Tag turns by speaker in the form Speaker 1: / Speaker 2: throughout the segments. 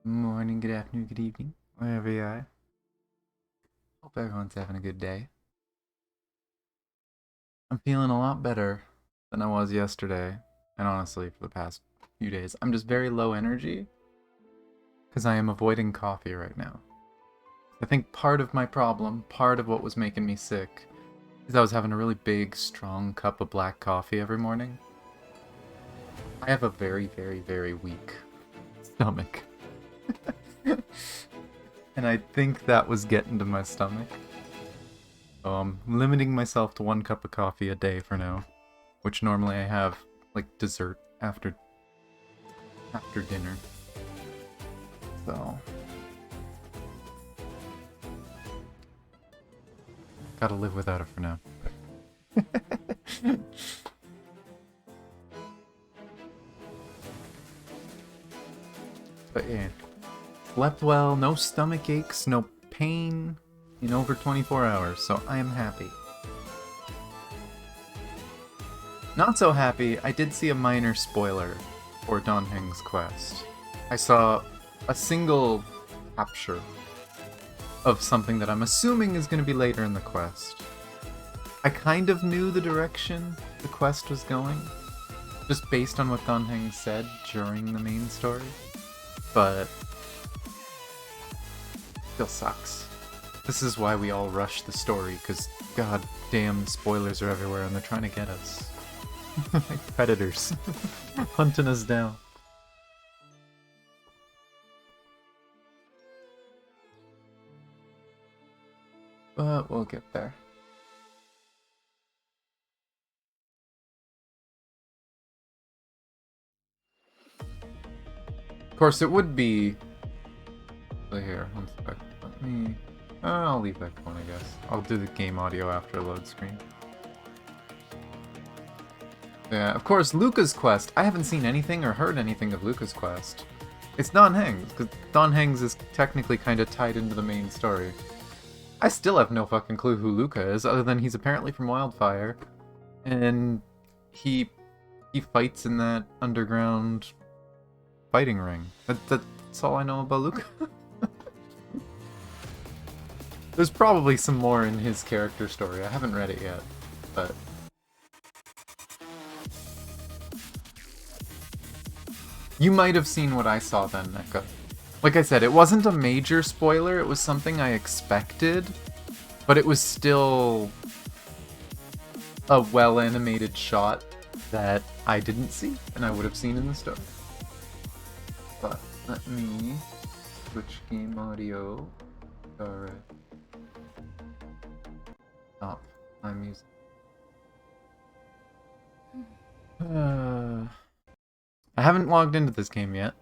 Speaker 1: Morning, good afternoon, good evening, wherever you are. Hope everyone's having a good day. I'm feeling a lot better than I was yesterday, and honestly, for the past few days. I'm just very low energy because I am avoiding coffee right now. I think part of my problem, part of what was making me sick, is I was having a really big, strong cup of black coffee every morning. I have a very, very, very weak stomach. And I think that was getting to my stomach. So I'm limiting myself to 1 cup of coffee a day for now, which normally I have like dessert after dinner. So gotta live without it for now. But yeah, slept well, no stomach aches, no pain in over 24 hours, so I am happy. Not so happy, I did see a minor spoiler for Don Heng's quest. I saw a single capture of something that I'm assuming is going to be later in the quest. I kind of knew the direction the quest was going, just based on what Don Heng said during the main story, but still sucks. This is why we all rush the story, because god damn spoilers are everywhere and they're trying to get us. Like predators. Hunting us down. But we'll get there. Of course, it would be... Here, one sec. Let me... I'll leave that going, I guess. I'll do the game audio after load screen. Yeah, of course, Luca's quest. I haven't seen anything or heard anything of Luca's quest. It's Don Heng's, because Don Heng's is technically kind of tied into the main story. I still have no fucking clue who Luca is, other than he's apparently from Wildfire, and he fights in that underground fighting ring. That's all I know about Luca. There's probably some more in his character story. I haven't read it yet, but... You might have seen what I saw then, Neko. Like I said, it wasn't a major spoiler, it was something I expected, but it was still a well-animated shot that I didn't see, and I would have seen in the story. But let me switch game audio. Alright. Stop my music. I haven't logged into this game yet.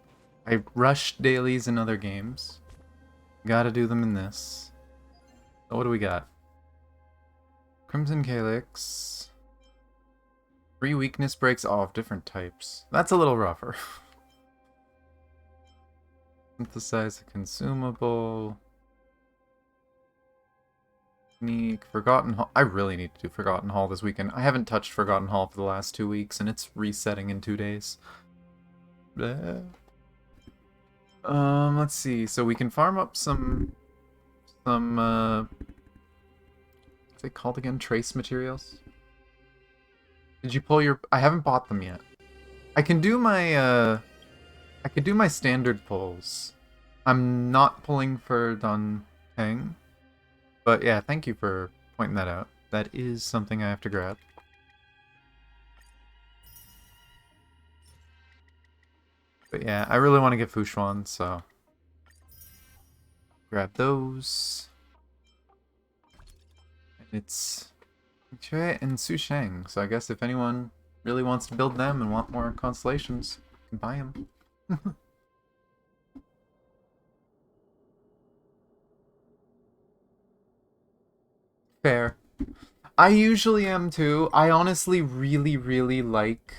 Speaker 1: I rushed dailies in other games. Gotta do them in this. So what do we got? Crimson Calyx. 3 weakness breaks off different types. That's a little rougher. Synthesize a consumable. Sneak. Forgotten Hall. I really need to do Forgotten Hall this weekend. I haven't touched Forgotten Hall for the last 2 weeks, and it's resetting in 2 days. Bleh. Let's see. So we can farm up what's it called again? Trace materials? Did you pull your... I haven't bought them yet. I can do my, I could do my standard pulls. I'm not pulling for Don Heng. But yeah, thank you for pointing that out. That is something I have to grab. But yeah, I really want to get Fushuan, so... Grab those. And it's... Quintet and Susheng, so I guess if anyone really wants to build them and want more constellations, you can buy them. Fair. I usually am too. I honestly really, really like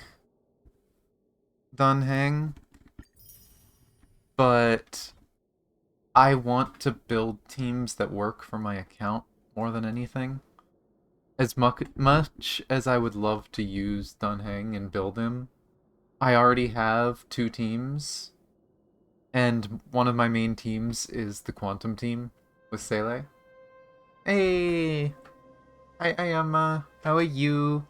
Speaker 1: Don Heng, but I want to build teams that work for my account more than anything. As much as I would love to use Don Heng and build him, I already have 2 teams And one of my main teams is the Quantum team with Sele. Hey! Hi, Ayama. How are you?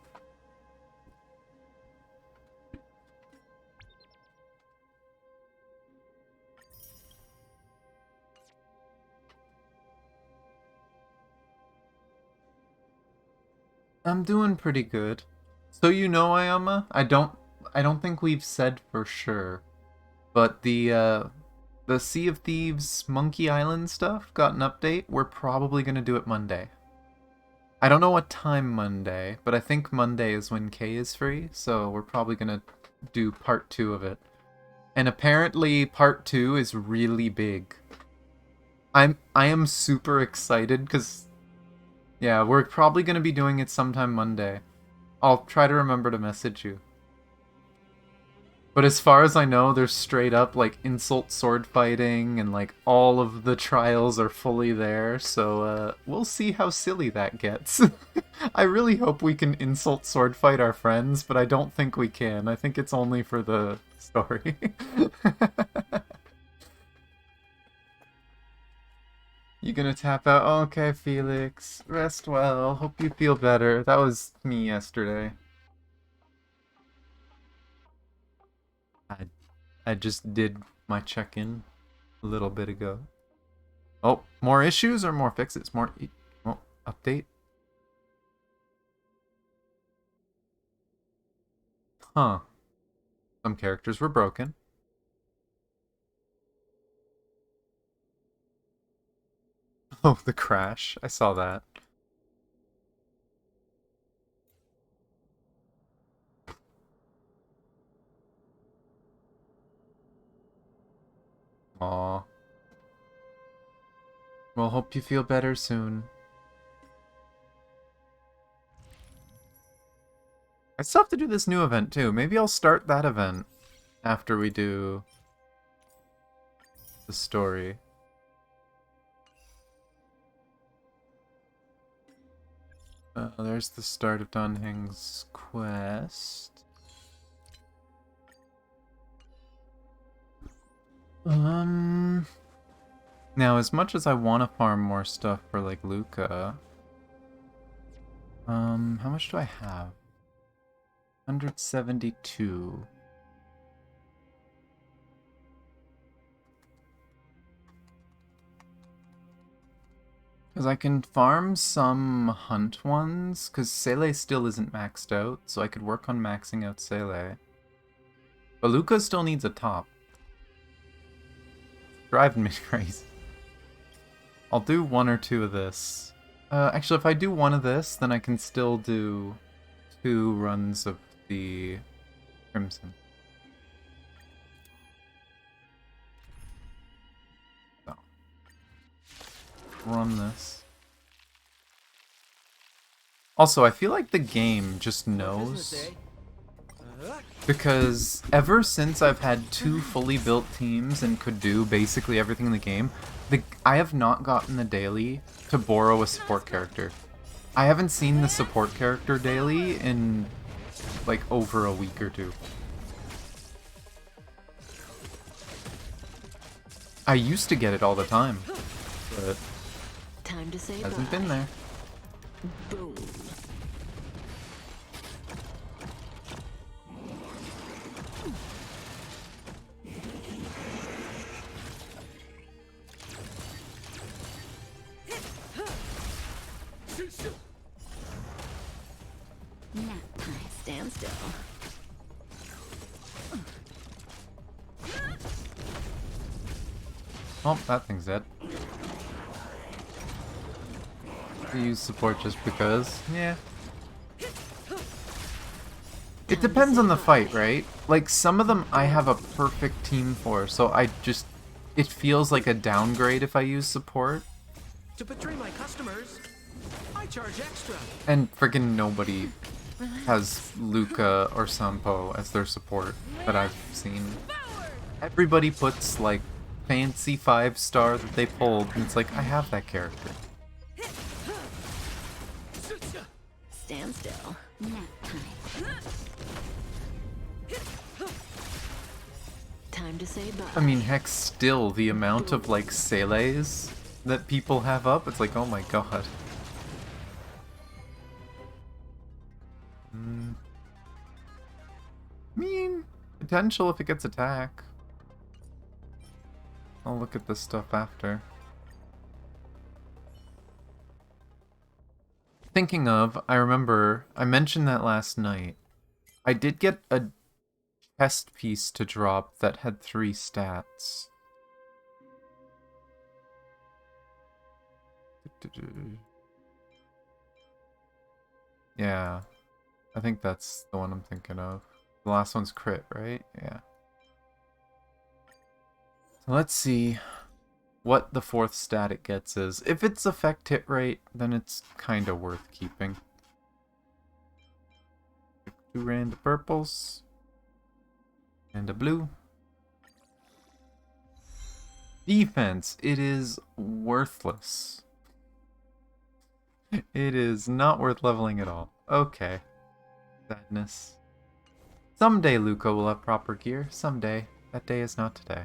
Speaker 1: I'm doing pretty good. So you know, Ayama, I don't think we've said for sure, but the Sea of Thieves Monkey Island stuff got an update. We're probably gonna do it Monday. I don't know what time Monday, but I think Monday is when Kay is free, so we're probably gonna do part 2 of it. And apparently part 2 is really big. I am super excited because yeah, we're probably gonna be doing it sometime Monday. I'll try to remember to message you. But as far as I know, there's straight up like insult sword fighting and like all of the trials are fully there, so we'll see how silly that gets. I really hope we can insult sword fight our friends, but I don't think we can. I think it's only for the story. You gonna tap out? Okay, Felix. Rest well. Hope you feel better. That was me yesterday. I I just did my check-in a little bit ago. Oh, more issues or more fixes? Oh, update? Huh. Some characters were broken. Oh, the crash. I saw that. Aw. Well, hope you feel better soon. I still have to do this new event too. Maybe I'll start that event after we do the story. There's the start of Don Heng's quest. Now, as much as I want to farm more stuff for, like, Luca... how much do I have? 172. Because I can farm some hunt ones, because Sele still isn't maxed out, so I could work on maxing out Sele. But Luca still needs a top. Driving me crazy. I'll do 1 or 2 of this. Actually, if I do 1 of this, then I can still do 2 runs of the Crimson. So. Run this. Also, I feel like the game just knows. Because ever since I've had 2 fully built teams and could do basically everything in the game, I have not gotten the daily to borrow a support character. I haven't seen the support character daily in like over a week or 2. I used to get it all the time, but
Speaker 2: time to say
Speaker 1: hasn't
Speaker 2: bye.
Speaker 1: been there.
Speaker 2: Boom. Nap time. Stand still.
Speaker 1: Oh, that thing's dead. I use support just because. Yeah. It depends on the fight, right? Like, some of them I have a perfect team for, so it feels like a downgrade if I use support.
Speaker 3: To betray my customers, I charge extra.
Speaker 1: And friggin' nobody has Luca or Sampo as their support that I've seen. Everybody puts, like, fancy 5-star that they pulled, and it's like, I have that character.
Speaker 2: Stand still. Nap time. Time to say bye.
Speaker 1: I mean, heck, still, the amount of, like, Sele's that people have up, it's like, oh my god. I mean, potential if it gets attack. I'll look at this stuff after. Thinking of, I remember, I mentioned that last night. I did get a test piece to drop that had 3 stats. Yeah, I think that's the one I'm thinking of. The last one's crit, right? Yeah. So let's see what the 4th stat it gets is. If it's effect hit rate, then it's kind of worth keeping. 2 random purples. And a blue. Defense. It is worthless. It is not worth leveling at all. Okay. Sadness. Someday Luca will have proper gear. Someday. That day is not today.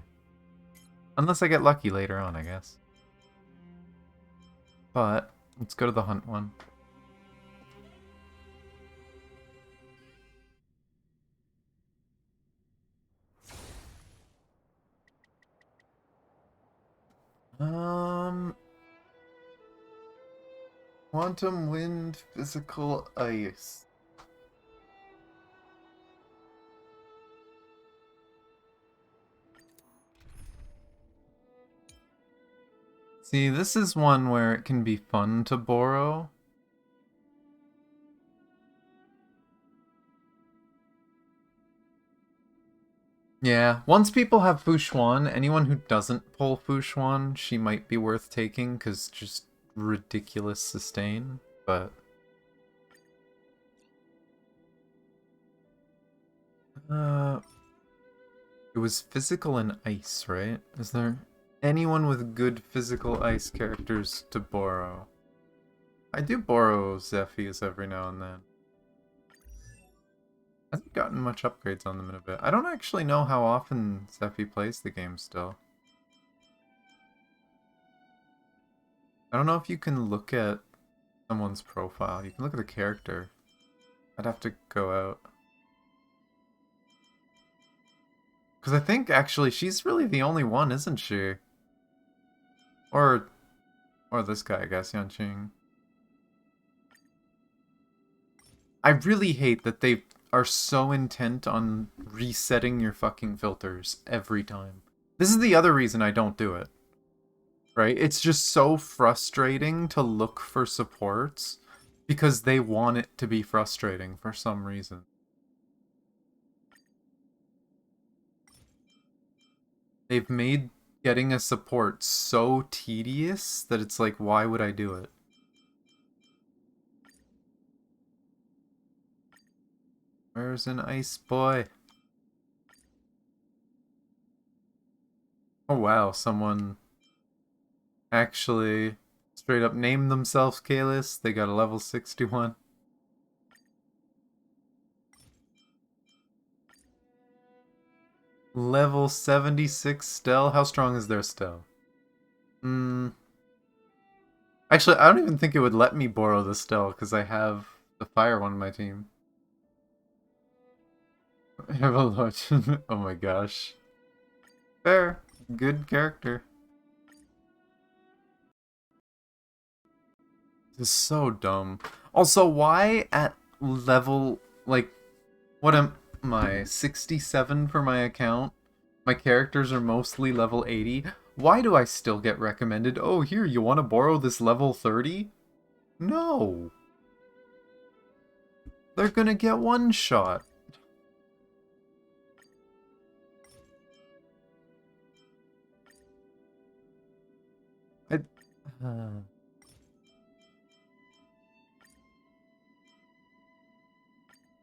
Speaker 1: Unless I get lucky later on, I guess. But, let's go to the hunt one. Quantum wind, physical ice. See, this is one where it can be fun to borrow. Yeah, once people have Fushuan, anyone who doesn't pull Fushuan, she might be worth taking, because just ridiculous sustain, but... It was physical and ice, right? Is there anyone with good physical ice characters to borrow? I do borrow Zephyrs every now and then. I haven't gotten much upgrades on them in a bit. I don't actually know how often Zephy plays the game still. I don't know if you can look at someone's profile. You can look at the character. I'd have to go out. Because I think, actually, she's really the only one, isn't she? Or this guy, I guess, Yanqing. I really hate that they are so intent on resetting your fucking filters every time. This is the other reason I don't do it. Right? It's just so frustrating to look for supports because they want it to be frustrating for some reason. They've made getting a support so tedious that it's like, why would I do it? Where's an ice boy? Oh wow, someone actually straight up named themselves Kalis. They got a level 61. Level 76 Stell? How strong is their Stell? Actually, I don't even think it would let me borrow the Stell, because I have the fire one on my team. I have a lot. Oh my gosh. Fair. Good character. This is so dumb. Also, why at level, like, what am I, 67 for my account? My characters are mostly level 80. Why do I still get recommended, oh, here, you want to borrow this level 30? No. They're gonna get one shot.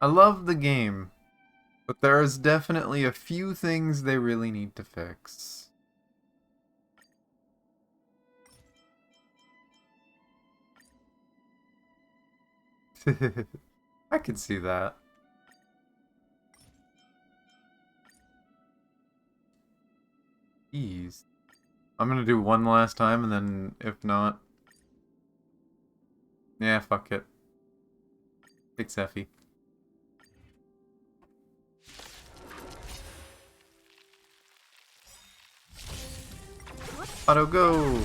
Speaker 1: I love the game, but there is definitely a few things they really need to fix. I can see that. Jeez. I'm gonna do one last time, and then if not... Yeah, fuck it. Take Zeffy. Auto go!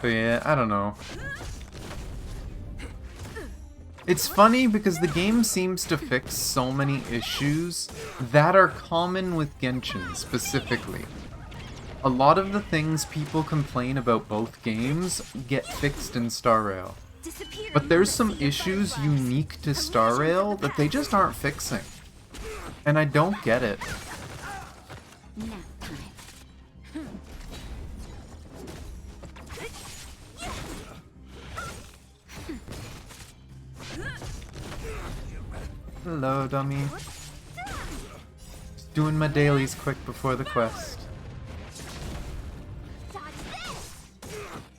Speaker 1: So yeah, I don't know. It's funny because the game seems to fix so many issues that are common with Genshin specifically. A lot of the things people complain about both games get fixed in Star Rail. But there's some issues unique to Star Rail that they just aren't fixing. And I don't get it. Hello, dummy. Just doing my dailies quick before the quest.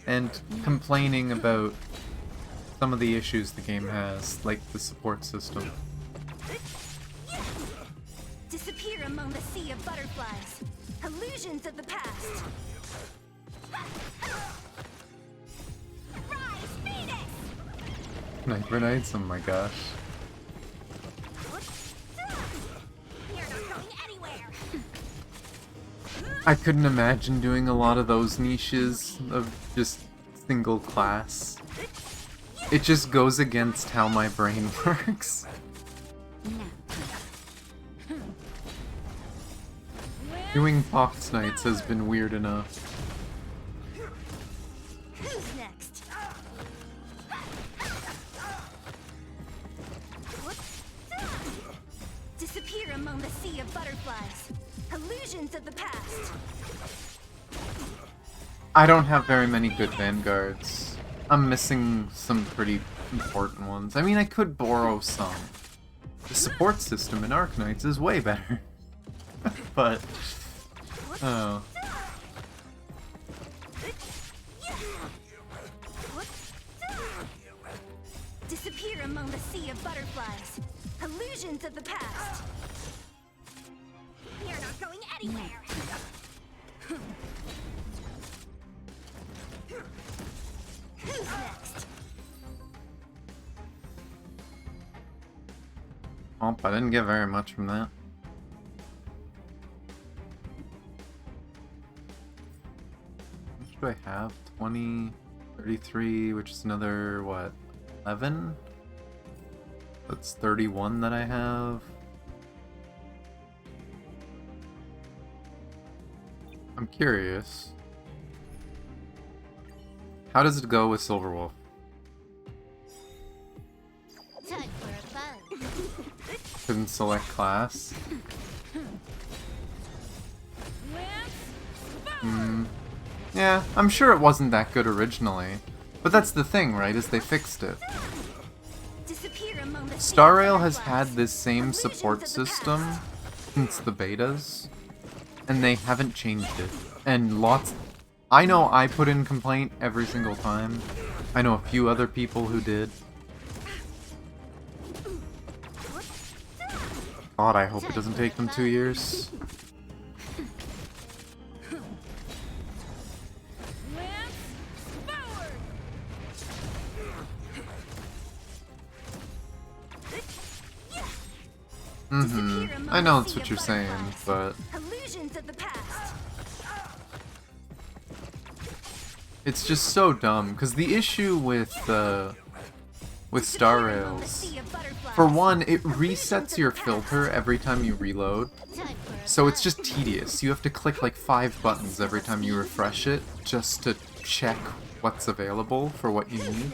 Speaker 1: And complaining about some of the issues the game has, like the support system.
Speaker 4: Disappear among the sea of butterflies. Illusions of the past. Rise, Phoenix!
Speaker 1: Sniper Knights, oh my gosh.
Speaker 4: You're not going anywhere.
Speaker 1: I couldn't imagine doing a lot of those niches of just single class. It just goes against how my brain works. Doing Fox Knights has been weird enough.
Speaker 4: Who's next? Disappear among the sea of butterflies. Illusions of the past.
Speaker 1: I don't have very many good vanguards. I'm missing some pretty important ones. I mean, I could borrow some. The support system in Arknights is way better. But... oh.
Speaker 4: Disappear among the sea of butterflies. Illusions of the past. You're not going anywhere. Who's next?
Speaker 1: Oh, I didn't get very much from that. How much do I have? 20, 33, which is another, what, 11? That's 31 that I have. I'm curious. How does it go with Silverwolf?
Speaker 4: Time for a fun.
Speaker 1: Couldn't select class. Yeah, I'm sure it wasn't that good originally. But that's the thing, right, is they fixed it.
Speaker 4: Disappear among the
Speaker 1: Star Rail has had this same support system since the betas, and they haven't changed it. And I know I put in complaint every single time. I know a few other people who did. God, I hope it doesn't take them 2 years. I know that's what you're saying, but
Speaker 4: illusions of the past.
Speaker 1: it's just so dumb, because the issue with Star Rails, for one, it resets your filter every time you reload, so it's just tedious. You have to click like 5 buttons every time you refresh it, just to check what's available for what you need.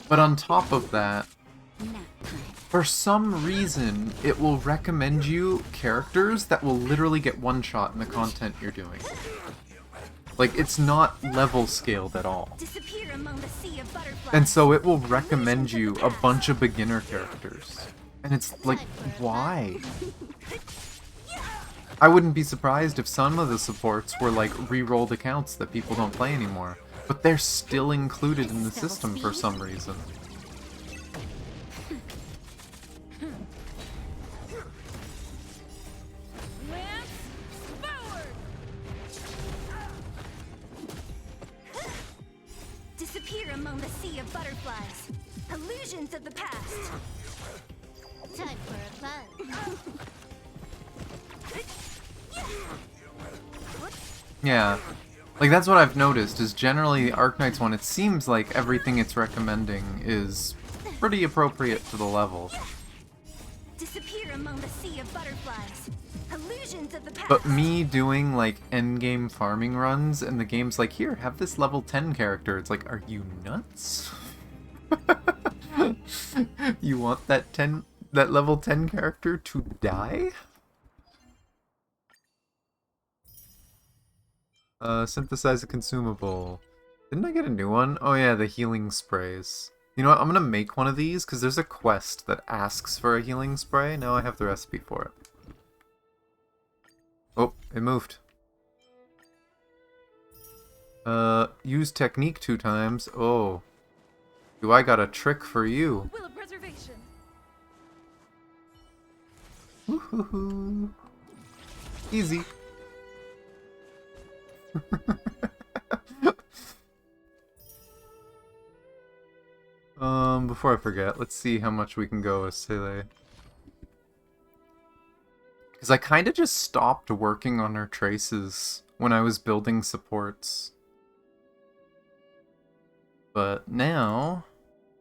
Speaker 1: But on top of that, for some reason, it will recommend you characters that will literally get one shot in the content you're doing. Like, it's not level scaled at all. And so it will recommend you a bunch of beginner characters. And it's like, why? I wouldn't be surprised if some of the supports were like re-rolled accounts that people don't play anymore. But they're still included in the system for some reason.
Speaker 4: Disappear among the sea of butterflies. Illusions of the past. Time for a fun.
Speaker 1: Yeah. Like, that's what I've noticed, is generally the Arknights one, it seems like everything it's recommending is pretty appropriate to the level.
Speaker 4: Disappear among the sea of butterflies. Illusions of the past.
Speaker 1: But me doing, like, endgame farming runs, and the game's like, here, have this level 10 character. It's like, are you nuts? You want that level 10 character to die? Synthesize a consumable. Didn't I get a new one? Oh yeah, the healing sprays. You know what, I'm gonna make one of these, because there's a quest that asks for a healing spray. Now I have the recipe for it. Oh, it moved. Use technique 2 times. Oh. Do I got a trick for you?
Speaker 4: Will of preservation.
Speaker 1: Woohoo! Easy. Before I forget, let's see how much we can go with Sele. Because I kind of just stopped working on her traces when I was building supports. But now,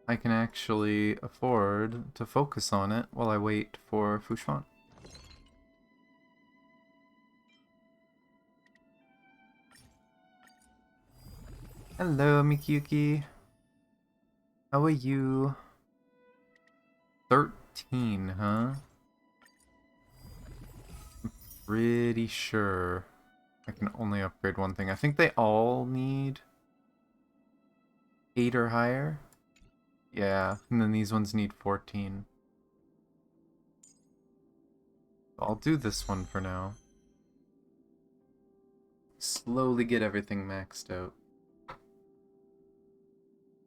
Speaker 1: I can actually afford to focus on it while I wait for Fushan. Hello, Mikiyuki. How are you? 13, huh? I'm pretty sure I can only upgrade one thing. I think they all need 8 or higher. Yeah, and then these ones need 14. I'll do this one for now. Slowly get everything maxed out.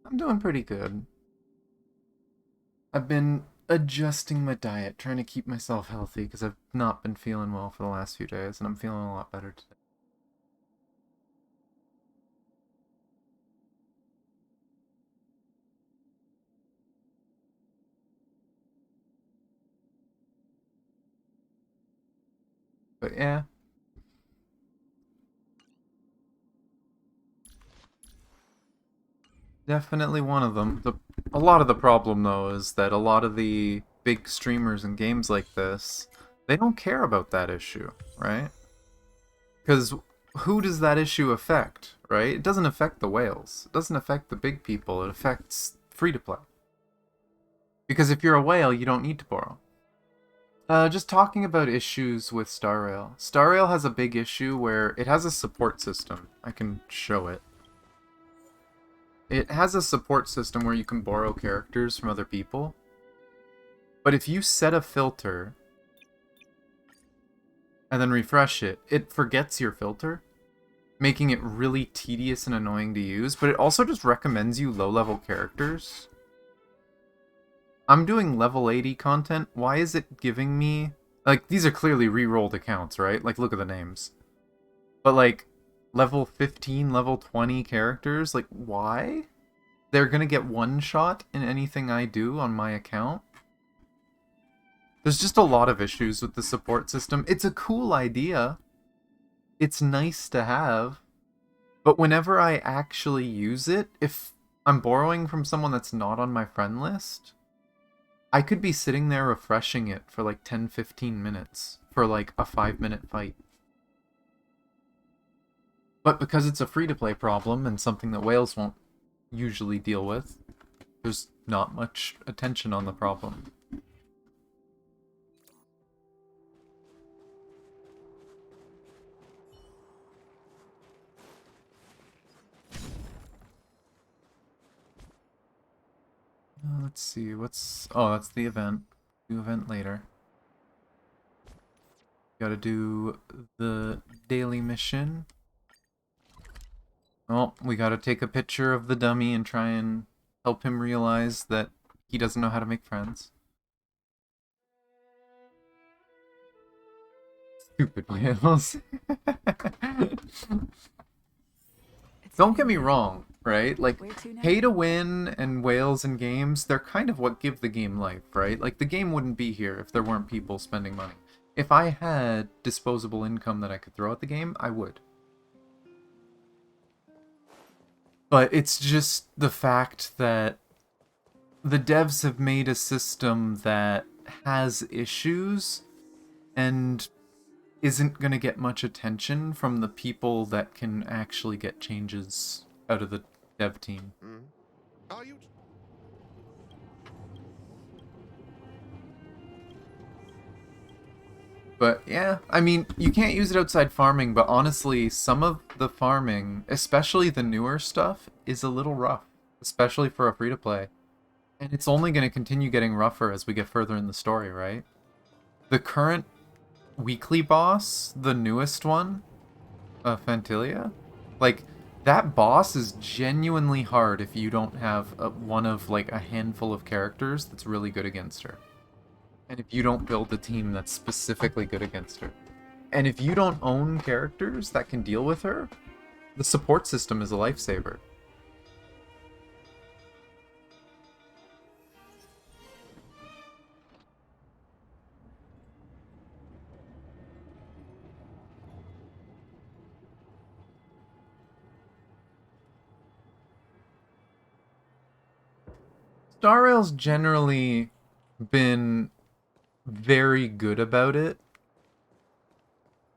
Speaker 1: I'm doing pretty good. I've been adjusting my diet, trying to keep myself healthy, because I've not been feeling well for the last few days, and I'm feeling a lot better today. But yeah. Definitely one of them. A lot of the problem, though, is that a lot of the big streamers and games like this, they don't care about that issue, right? Because who does that issue affect, right? It doesn't affect the whales. It doesn't affect the big people. It affects free-to-play. Because if you're a whale, you don't need to borrow. Just talking about issues with Star Rail. Star Rail has a big issue where it has a support system. I can show it. It has a support system where you can borrow characters from other people. But if you set a filter and then refresh it, it forgets your filter, making it really tedious and annoying to use, but it also just recommends you low-level characters. I'm doing level 80 content. Why is it giving me... Like, these are clearly re-rolled accounts, right? Like, look at the names. But, like, level 15, level 20 characters, like, why? They're gonna get one shot in anything I do on my account? There's just a lot of issues with the support system. It's a cool idea. It's nice to have. But whenever I actually use it, if I'm borrowing from someone that's not on my friend list, I could be sitting there refreshing it for like 10-15 minutes for like a 5-minute fight. But because it's a free-to-play problem and something that whales won't usually deal with, there's not much attention on the problem. Let's see, what's... Oh, that's the event. Do event later. Gotta do the daily mission. Oh, we gotta take a picture of the dummy and try and help him realize that he doesn't know how to make friends. Stupid whales. Don't get me wrong, right? Like, pay to win and whales in games, they're kind of what give the game life, right? Like, the game wouldn't be here if there weren't people spending money. If I had disposable income that I could throw at the game, I would. But it's just the fact that the devs have made a system that has issues and isn't going to get much attention from the people that can actually get changes out of the dev team.
Speaker 5: Are you?
Speaker 1: But yeah, I mean, you can't use it outside farming, but honestly, some of the farming, especially the newer stuff, is a little rough, especially for a free-to-play. And it's only going to continue getting rougher as we get further in the story, right? The current weekly boss, the newest one, Fantilia, like, that boss is genuinely hard if you don't have one of, like, a handful of characters that's really good against her. And if you don't build a team that's specifically good against her. And if you don't own characters that can deal with her, the support system is a lifesaver. Star Rail's generally been very good about it,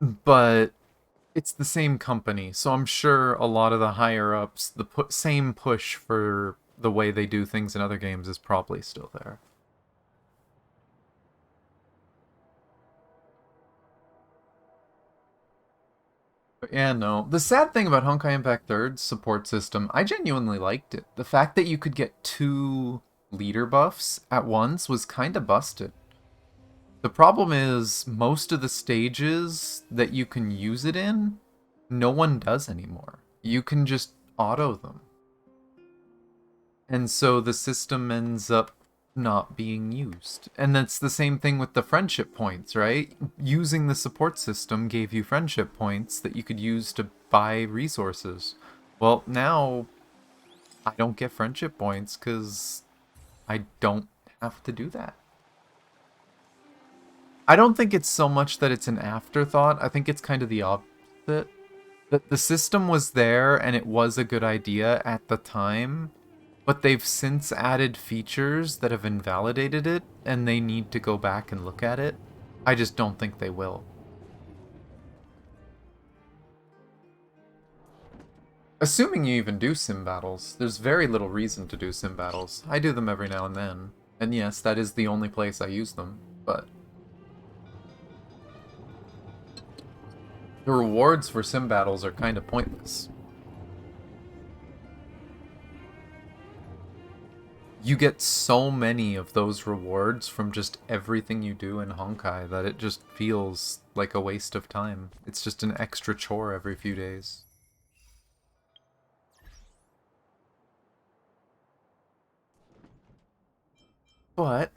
Speaker 1: but it's the same company, so I'm sure a lot of the higher-ups, the same push for the way they do things in other games is probably still there. But yeah, no. The sad thing about Honkai Impact 3's support system, I genuinely liked it. The fact that you could get 2 leader buffs at once was kinda busted. The problem is, most of the stages that you can use it in, no one does anymore. You can just auto them. And so the system ends up not being used. And that's the same thing with the friendship points, right? Using the support system gave you friendship points that you could use to buy resources. Well, now I don't get friendship points because I don't have to do that. I don't think it's so much that it's an afterthought. I think it's kind of the opposite. That the system was there and it was a good idea at the time, but they've since added features that have invalidated it, and they need to go back and look at it. I just don't think they will. Assuming you even do sim battles, there's very little reason to do sim battles. I do them every now and then. And yes, that is the only place I use them, but the rewards for sim battles are kind of pointless. You get so many of those rewards from just everything you do in Honkai that it just feels like a waste of time. It's just an extra chore every few days. But...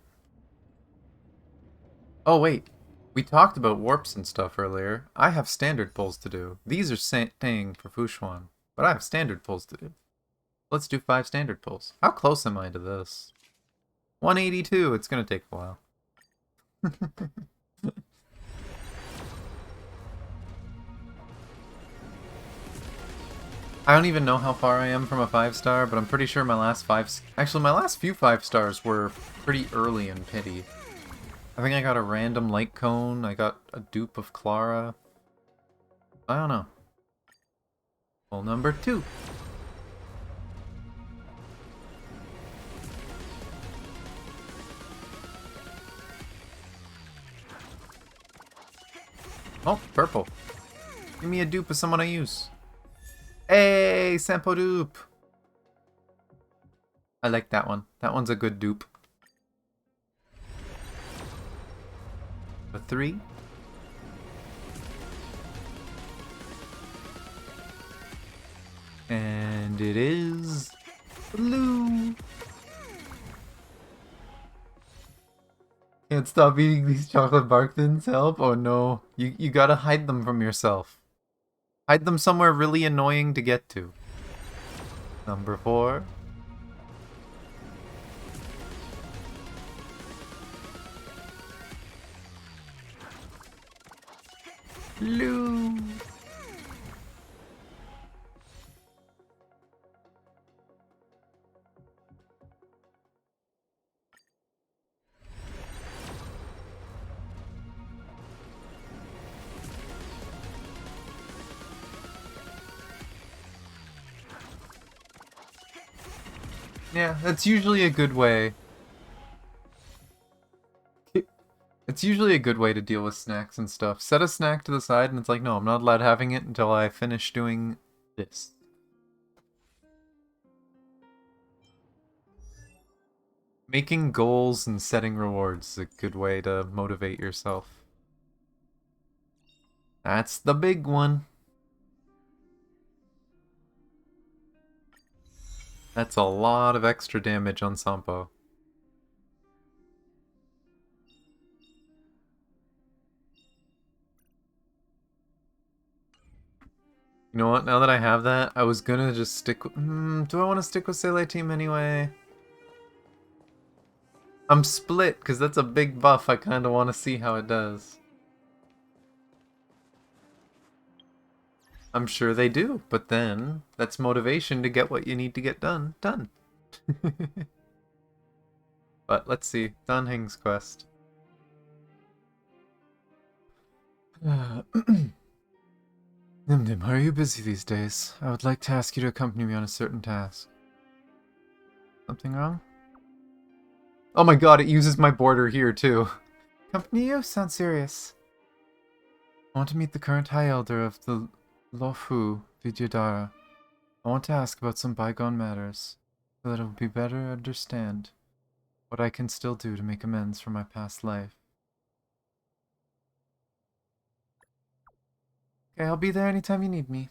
Speaker 1: oh wait, we talked about warps and stuff earlier. I have standard pulls to do. These are staying for Fushuan, but I have standard pulls to do. Let's do 5 standard pulls. How close am I to this? 182, it's gonna take a while. I don't even know how far I am from a 5-star, but I'm pretty sure my last actually my last few 5-stars were pretty early in Pity. I think I got a random light cone, I got a dupe of Clara. I don't know. Pull number 2. Oh, purple. Give me a dupe of someone I use. Hey, Sampo dupe. I like that one. That one's a good dupe. A 3. And it is blue. Can't stop eating these chocolate bark thins, help? Oh no. You gotta hide them from yourself. Hide them somewhere really annoying to get to. Number 4. Blue. Yeah, that's usually a good way. It's usually a good way to deal with snacks and stuff. Set a snack to the side and it's like, no, I'm not allowed having it until I finish doing this. Making goals and setting rewards is a good way to motivate yourself. That's the big one. That's a lot of extra damage on Sampo. You know what? Now that I have that, I was gonna just stick with... do I want to stick with Sele Team anyway? I'm split, because that's a big buff. I kind of want to see how it does. I'm sure they do, but then that's motivation to get what you need to get done. But let's see. Done Heng's quest. Nimdim, are you busy these days? I would like to ask you to accompany me on a certain task. Something wrong? Oh my god, it uses my border here too. Accompany you? Sounds serious. I want to meet the current High Elder of the Lofu Vidyadhara. I want to ask about some bygone matters, so that it will be better understand what I can still do to make amends for my past life. Okay, I'll be there anytime you need me.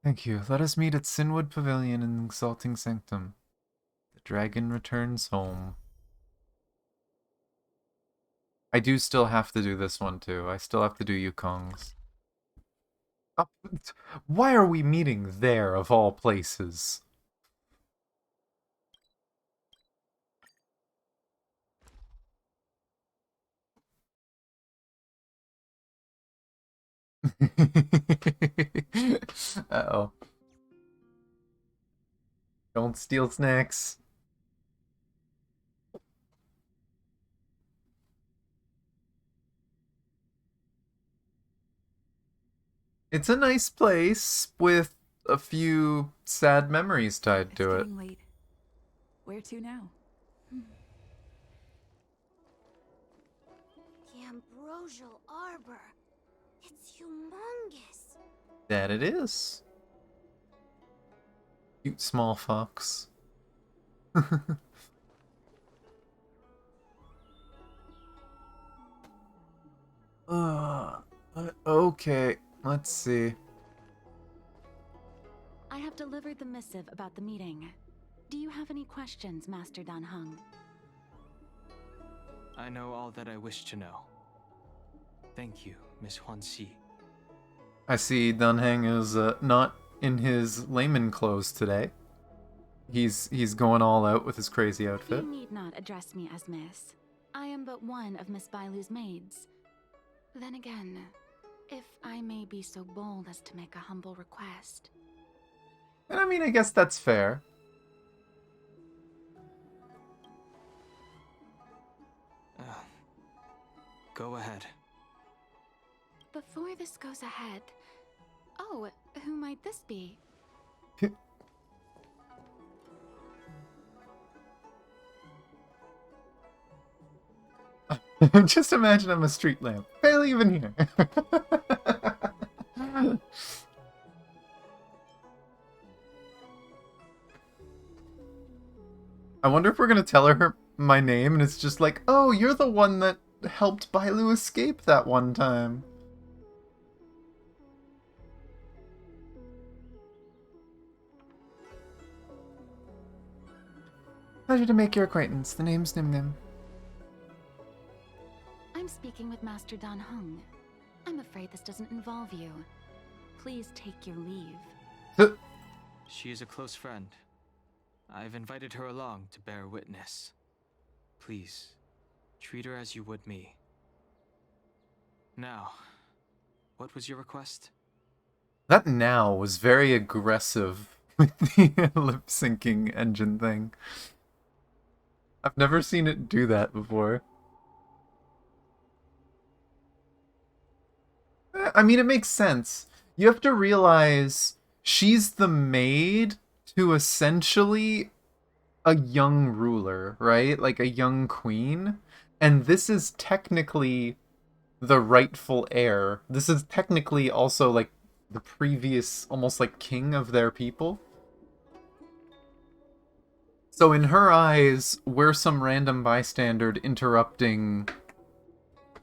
Speaker 1: Thank you. Let us meet at Sinwood Pavilion in Exalting Sanctum. The dragon returns home. I do still have to do this one too. I still have to do Yukong's. Oh, why are we meeting there, of all places? Uh-oh. Don't steal snacks. It's a nice place with a few sad memories tied to it.
Speaker 5: Getting late. Where to now?
Speaker 4: The ambrosial arbor. It's humongous.
Speaker 1: That it is. Cute small fox. Okay, let's see.
Speaker 5: I have delivered the missive about the meeting. Do you have any questions, Master Dan Heng?
Speaker 3: I know all that I wish to know. Thank you, Miss Huanxi.
Speaker 1: I see Dan Heng is not in his layman clothes today. He's going all out with his crazy outfit.
Speaker 5: You need not address me as Miss. I am but one of Miss Bailu's maids. Then again, if I may be so bold as to make a humble request.
Speaker 1: And I mean, I guess that's fair.
Speaker 3: Go ahead.
Speaker 5: Before this goes ahead... Oh, who might this be?
Speaker 1: Just imagine I'm a street lamp. Barely even here. I wonder if we're gonna tell her my name and it's just like, oh, you're the one that helped Bailu escape that one time. Pleasure to make your acquaintance. The name's Nim Nim.
Speaker 5: I'm speaking with Master Dan Heng. I'm afraid this doesn't involve you. Please take your leave.
Speaker 3: She is a close friend. I've invited her along to bear witness. Please, treat her as you would me. Now, what was your request?
Speaker 1: That now was very aggressive with the lip syncing engine thing. I've never seen it do that before. I mean, it makes sense. You have to realize she's the maid to essentially a young ruler, right? Like a young queen. And this is technically the rightful heir. This is technically also like the previous, almost like king of their people. So in her eyes, we're some random bystander interrupting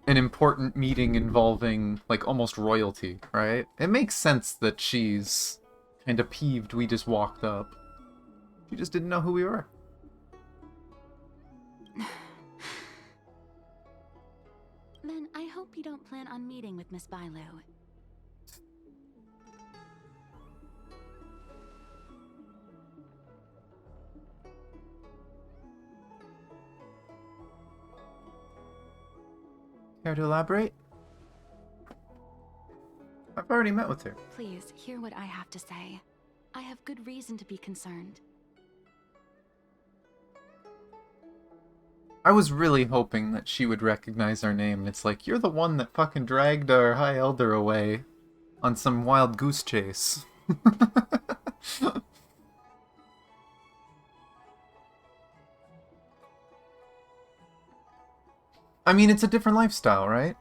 Speaker 1: an important meeting involving, like, almost royalty, right? It makes sense that she's kind of peeved we just walked up. She just didn't know who we were.
Speaker 5: Then I hope you don't plan on meeting with Miss Bailu.
Speaker 1: Care to elaborate? I've already met with her.
Speaker 5: Please, hear what I have to say. I have good reason to be concerned.
Speaker 1: I was really hoping that she would recognize our name, and it's like, you're the one that fucking dragged our High Elder away on some wild goose chase. I mean, it's a different lifestyle, right?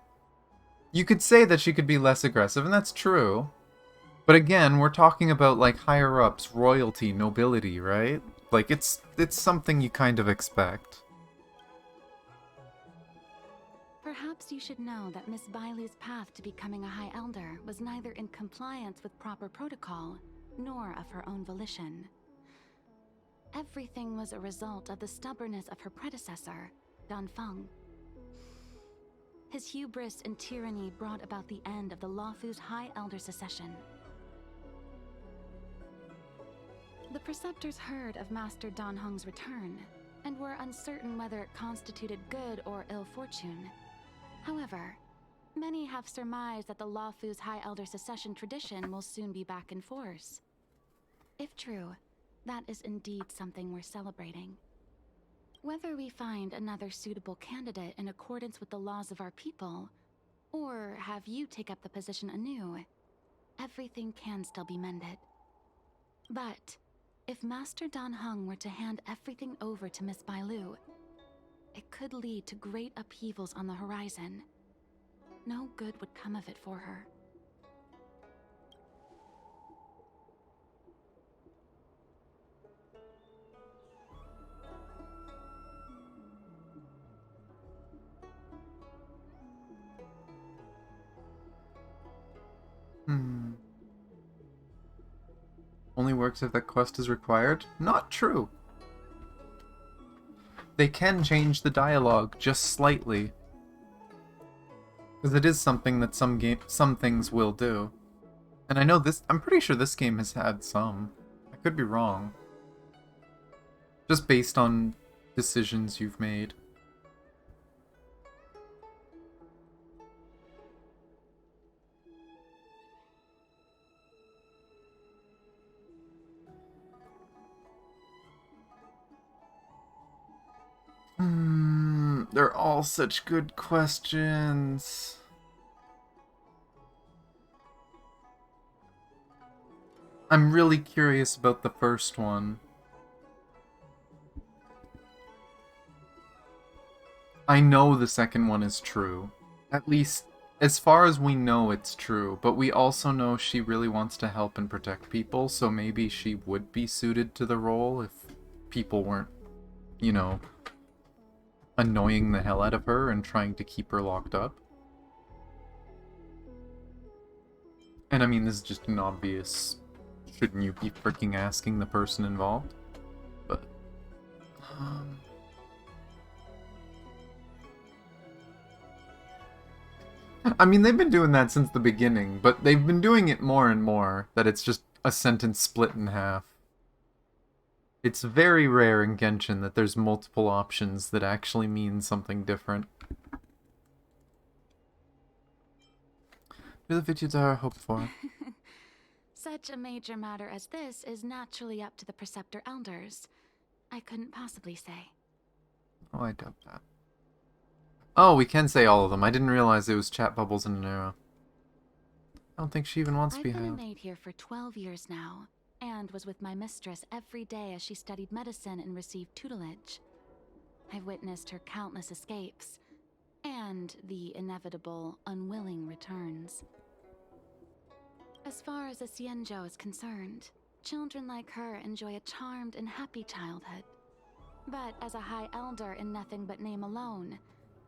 Speaker 1: You could say that she could be less aggressive, and that's true. But again, we're talking about, like, higher-ups, royalty, nobility, right? Like, it's something you kind of expect.
Speaker 5: Perhaps you should know that Miss Bailu's path to becoming a High Elder was neither in compliance with proper protocol, nor of her own volition. Everything was a result of the stubbornness of her predecessor, Dan Feng. His hubris and tyranny brought about the end of the Luofu's High Elder succession. The Preceptors heard of Master Dan Heng's return, and were uncertain whether it constituted good or ill fortune. However, many have surmised that the Luofu's High Elder succession tradition will soon be back in force. If true, that is indeed something worth celebrating. Whether we find another suitable candidate in accordance with the laws of our people, or have you take up the position anew, everything can still be mended. But if Master Dan Heng were to hand everything over to Miss Bailu, it could lead to great upheavals on the horizon. No good would come of it for her.
Speaker 1: Only works if that quest is required? Not true. They can change the dialogue just slightly. Because it is something that some things will do. And I know this, I'm pretty sure this game has had some. I could be wrong. Just based on decisions you've made. They're all such good questions. I'm really curious about the first one. I know the second one is true. At least, as far as we know, it's true. But we also know she really wants to help and protect people, so maybe she would be suited to the role if people weren't, you know, annoying the hell out of her and trying to keep her locked up. And I mean, this is just an obvious, shouldn't you be freaking asking the person involved? But, I mean, they've been doing that since the beginning, but they've been doing it more and more, that it's just a sentence split in half. It's very rare in Genshin that there's multiple options that actually mean something different. Do the Vidyadhara hope for?
Speaker 5: Such a major matter as this is naturally up to the Preceptor Elders. I couldn't possibly say.
Speaker 1: Oh, I doubt that. Oh, we can say all of them. I didn't realize it was chat bubbles in an era. I don't think she even wants to be
Speaker 5: I've been a
Speaker 1: held.
Speaker 5: maid here for 12 years now, and was with my mistress every day as she studied medicine and received tutelage. I've witnessed her countless escapes, and the inevitable, unwilling returns. As far as a Xianzhou is concerned, children like her enjoy a charmed and happy childhood. But as a High Elder in nothing but name alone,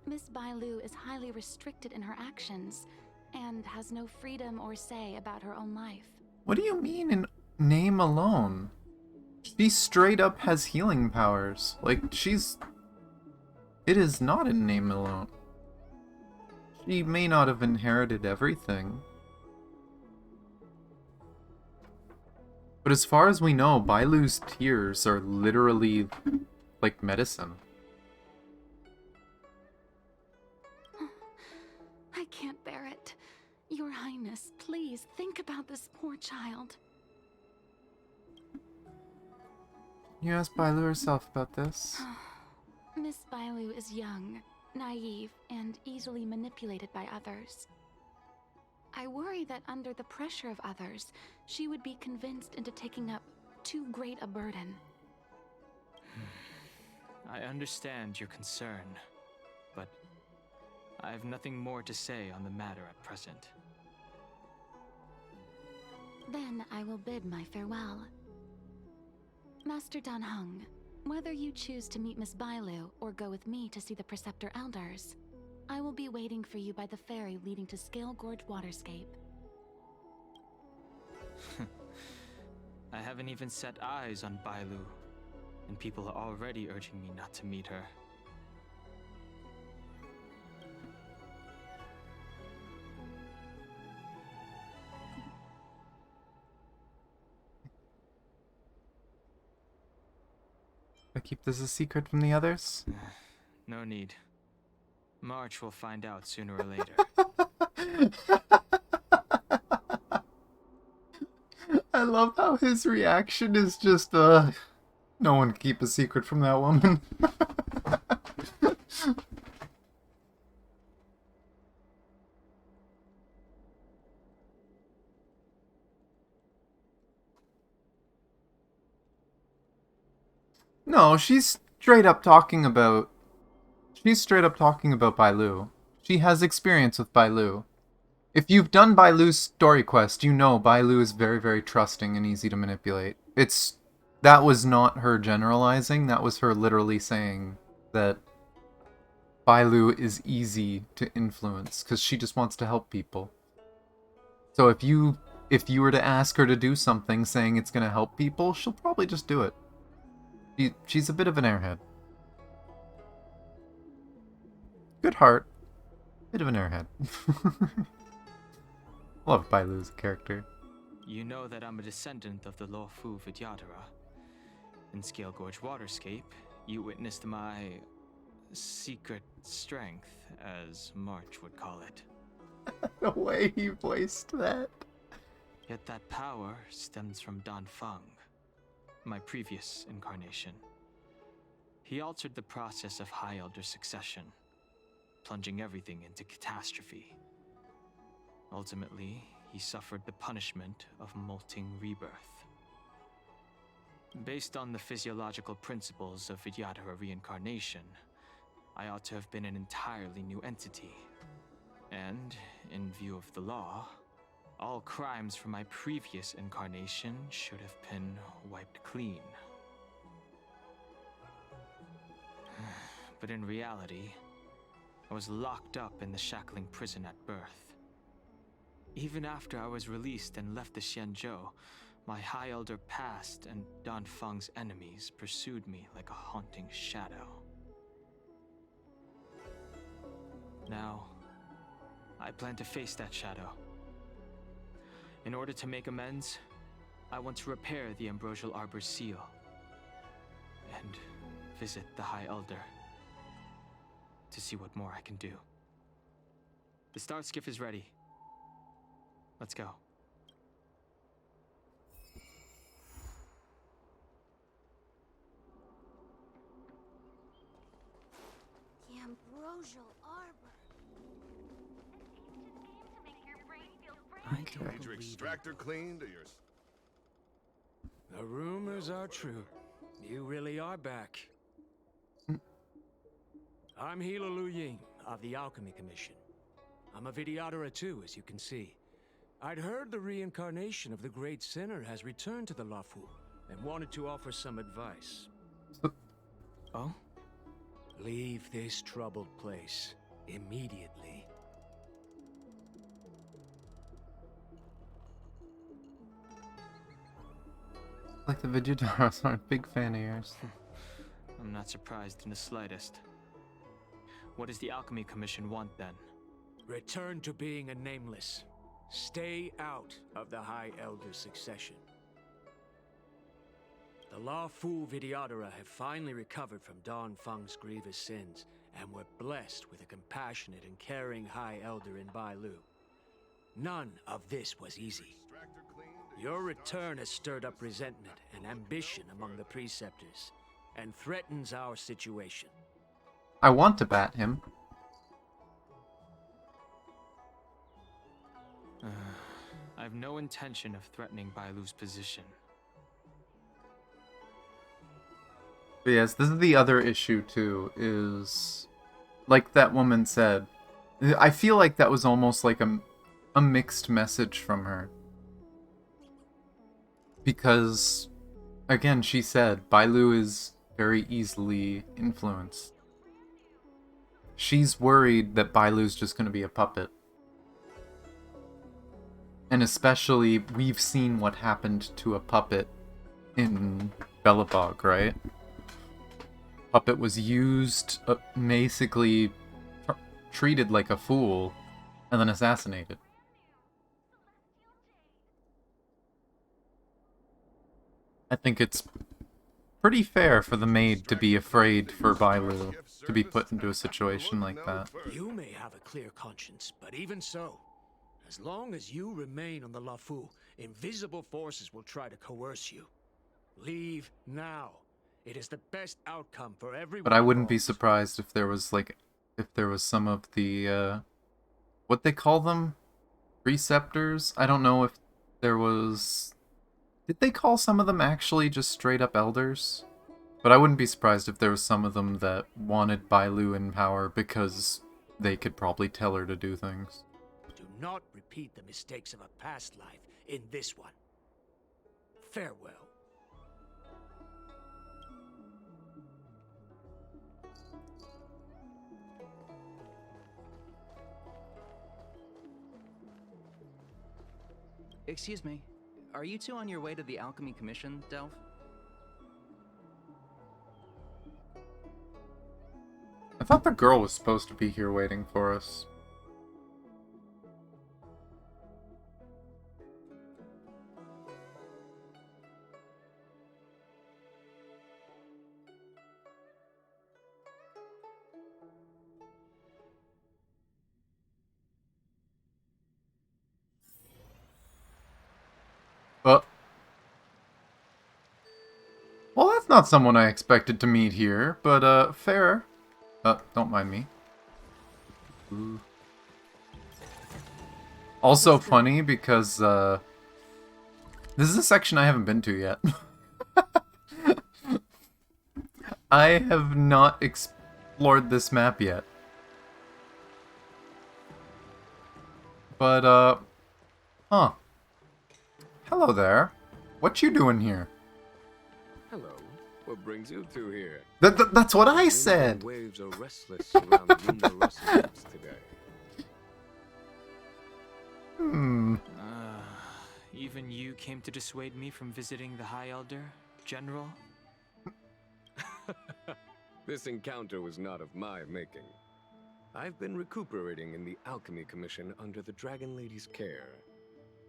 Speaker 5: Miss Bailu is highly restricted in her actions, and has no freedom or say about her own life.
Speaker 1: What do you mean in name alone? She straight up has healing powers. Like, she's... It is not in name alone. She may not have inherited everything. But as far as we know, Bailu's tears are literally like medicine.
Speaker 5: I can't bear it. Your Highness, please think about this poor child.
Speaker 1: You asked Bailu herself about this.
Speaker 5: Miss Bailu is young, naive, and easily manipulated by others. I worry that under the pressure of others, she would be convinced into taking up too great a burden.
Speaker 3: I understand your concern, but I have nothing more to say on the matter at present.
Speaker 5: Then I will bid my farewell. Master Dan Heng, whether you choose to meet Miss Bailu or go with me to see the Preceptor Elders, I will be waiting for you by the ferry leading to Scale Gorge Waterscape.
Speaker 3: I haven't even set eyes on Bailu, and people are already urging me not to meet her.
Speaker 1: I keep this a secret from the others?
Speaker 3: No need. March will find out sooner or later.
Speaker 1: I love how his reaction is just, no one can keep a secret from that woman. No, she's straight up talking about... She's straight up talking about Bailu. She has experience with Bailu. If you've done Bailu's story quest, you know Bailu is very, very trusting and easy to manipulate. That was not her generalizing, that was her literally saying that Bailu is easy to influence, because she just wants to help people. So if you were to ask her to do something saying it's going to help people, she'll probably just do it. She's a bit of an airhead. Good heart. Bit of an airhead. Love Bailu as a character.
Speaker 3: You know that I'm a descendant of the Luofu Vidyadhara. In Scale Gorge Waterscape, you witnessed my secret strength, as March would call it.
Speaker 1: The way he voiced that.
Speaker 3: Yet that power stems from Dan Feng, my previous incarnation. He altered the process of High Elder succession, plunging everything into catastrophe. Ultimately, he suffered the punishment of molting rebirth. Based on the physiological principles of Vidyadhara reincarnation, I ought to have been an entirely new entity. And, in view of the law, all crimes from my previous incarnation should have been wiped clean. But in reality, I was locked up in the shackling prison at birth. Even after I was released and left the Xianzhou, my High Elder past and Dan Feng's enemies pursued me like a haunting shadow. Now, I plan to face that shadow. In order to make amends, I want to repair the Ambrosial Arbor's seal and visit the High Elder to see what more I can do. The star skiff is ready. Let's go.
Speaker 4: The Ambrosial Arbor.
Speaker 6: Need your extractor cleaned or your...
Speaker 7: The rumors are true. You really are back. I'm Hila Ying of the Alchemy Commission. I'm a Vidyadhara too, as you can see. I'd heard the reincarnation of the Great Sinner has returned to the Lafu, and wanted to offer some advice.
Speaker 3: Oh?
Speaker 7: Leave this troubled place immediately.
Speaker 1: Like the Vidyadharas aren't big fan of yours.
Speaker 3: I'm not surprised in the slightest. What does the Alchemy Commission want then?
Speaker 7: Return to being a nameless. Stay out of the High Elder succession. The Lafu Vidyadhara have finally recovered from Don Feng's grievous sins, and were blessed with a compassionate and caring High Elder in Bailu. None of this was easy. Your return has stirred up resentment and ambition among the preceptors, and threatens our situation.
Speaker 1: I want to bat him.
Speaker 3: I have no intention of threatening Bailu's position.
Speaker 1: But yes, this is the other issue too, is like that woman said, I feel like that was almost like a mixed message from her. Because, again, she said, Bailu is very easily influenced. She's worried that Bailu's just going to be a puppet. And especially, we've seen what happened to a puppet in Belobog, right? Puppet was used, basically treated like a fool, and then assassinated. I think it's pretty fair for the maid to be afraid for Bailu to be put into a situation like that.
Speaker 7: You may have a clear conscience, but even so, as long as you remain on the Lafu, invisible forces will try to coerce you. Leave now. It is the best outcome for everyone.
Speaker 1: But I wouldn't be
Speaker 7: involved.
Speaker 1: surprised if there was some of the, what they call them? Preceptors? I don't know if there was... Did they call some of them actually just straight up elders? But I wouldn't be surprised if there was some of them that wanted Bailu in power because they could probably tell her to do things.
Speaker 7: Do not repeat the mistakes of a past life in this one. Farewell.
Speaker 8: Excuse me. Are you two on your way to the Alchemy Commission, Delph?
Speaker 1: I thought the girl was supposed to be here waiting for us. Well, that's not someone I expected to meet here, but, fair. Don't mind me. Ooh. Also funny because, this is a section I haven't been to yet. I have not explored this map yet. But, huh. Hello there. What you doing here?
Speaker 9: Hello. What brings you two here?
Speaker 1: That's what I said!
Speaker 9: The waves are restless around the Yunda Russell's today.
Speaker 3: Even you came to dissuade me from visiting the High Elder, General?
Speaker 9: This encounter was not of my making. I've been recuperating in the Alchemy Commission under the Dragon Lady's care.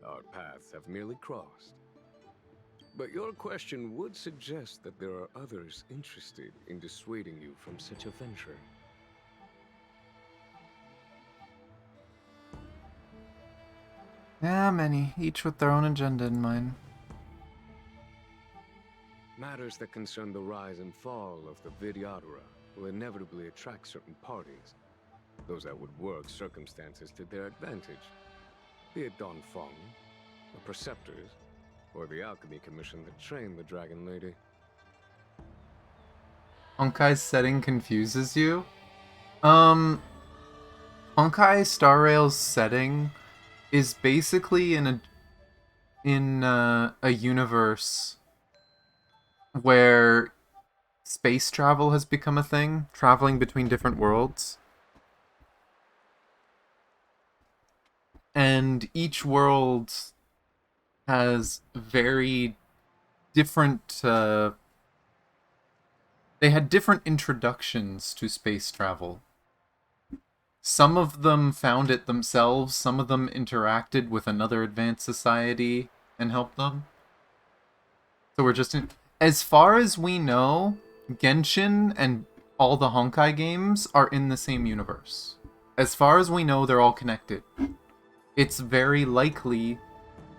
Speaker 9: Our paths have merely crossed. But your question would suggest that there are others interested in dissuading you from such a venture.
Speaker 1: Yeah, many, each with their own agenda in mind.
Speaker 9: Matters that concern the rise and fall of the Vidyadhara will inevitably attract certain parties. Those that would work circumstances to their advantage. Be it Don Feng, the Preceptors, or the Alchemy Commission that trained the Dragon Lady.
Speaker 1: Honkai's setting confuses you? Honkai Star Rail's setting is basically in a universe where space travel has become a thing, traveling between different worlds. And each world has very different, they had different introductions to space travel. Some of them found it themselves, some of them interacted with another advanced society and helped them. So we're just in... As far as we know, Genshin and all the Honkai games are in the same universe. As far as we know, they're all connected. It's very likely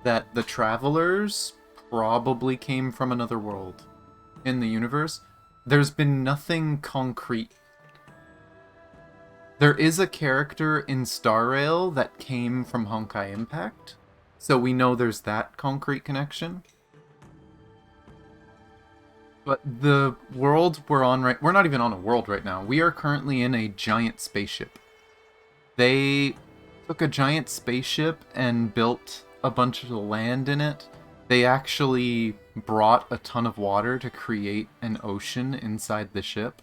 Speaker 1: that the travelers probably came from another world in the universe. There's been nothing concrete. There is a character in Star Rail that came from Honkai Impact, so we know there's that concrete connection. But the world we're on we're not even on a world right now. We are currently in a giant spaceship. They took a giant spaceship and built a bunch of land in it. They actually brought a ton of water to create an ocean inside the ship.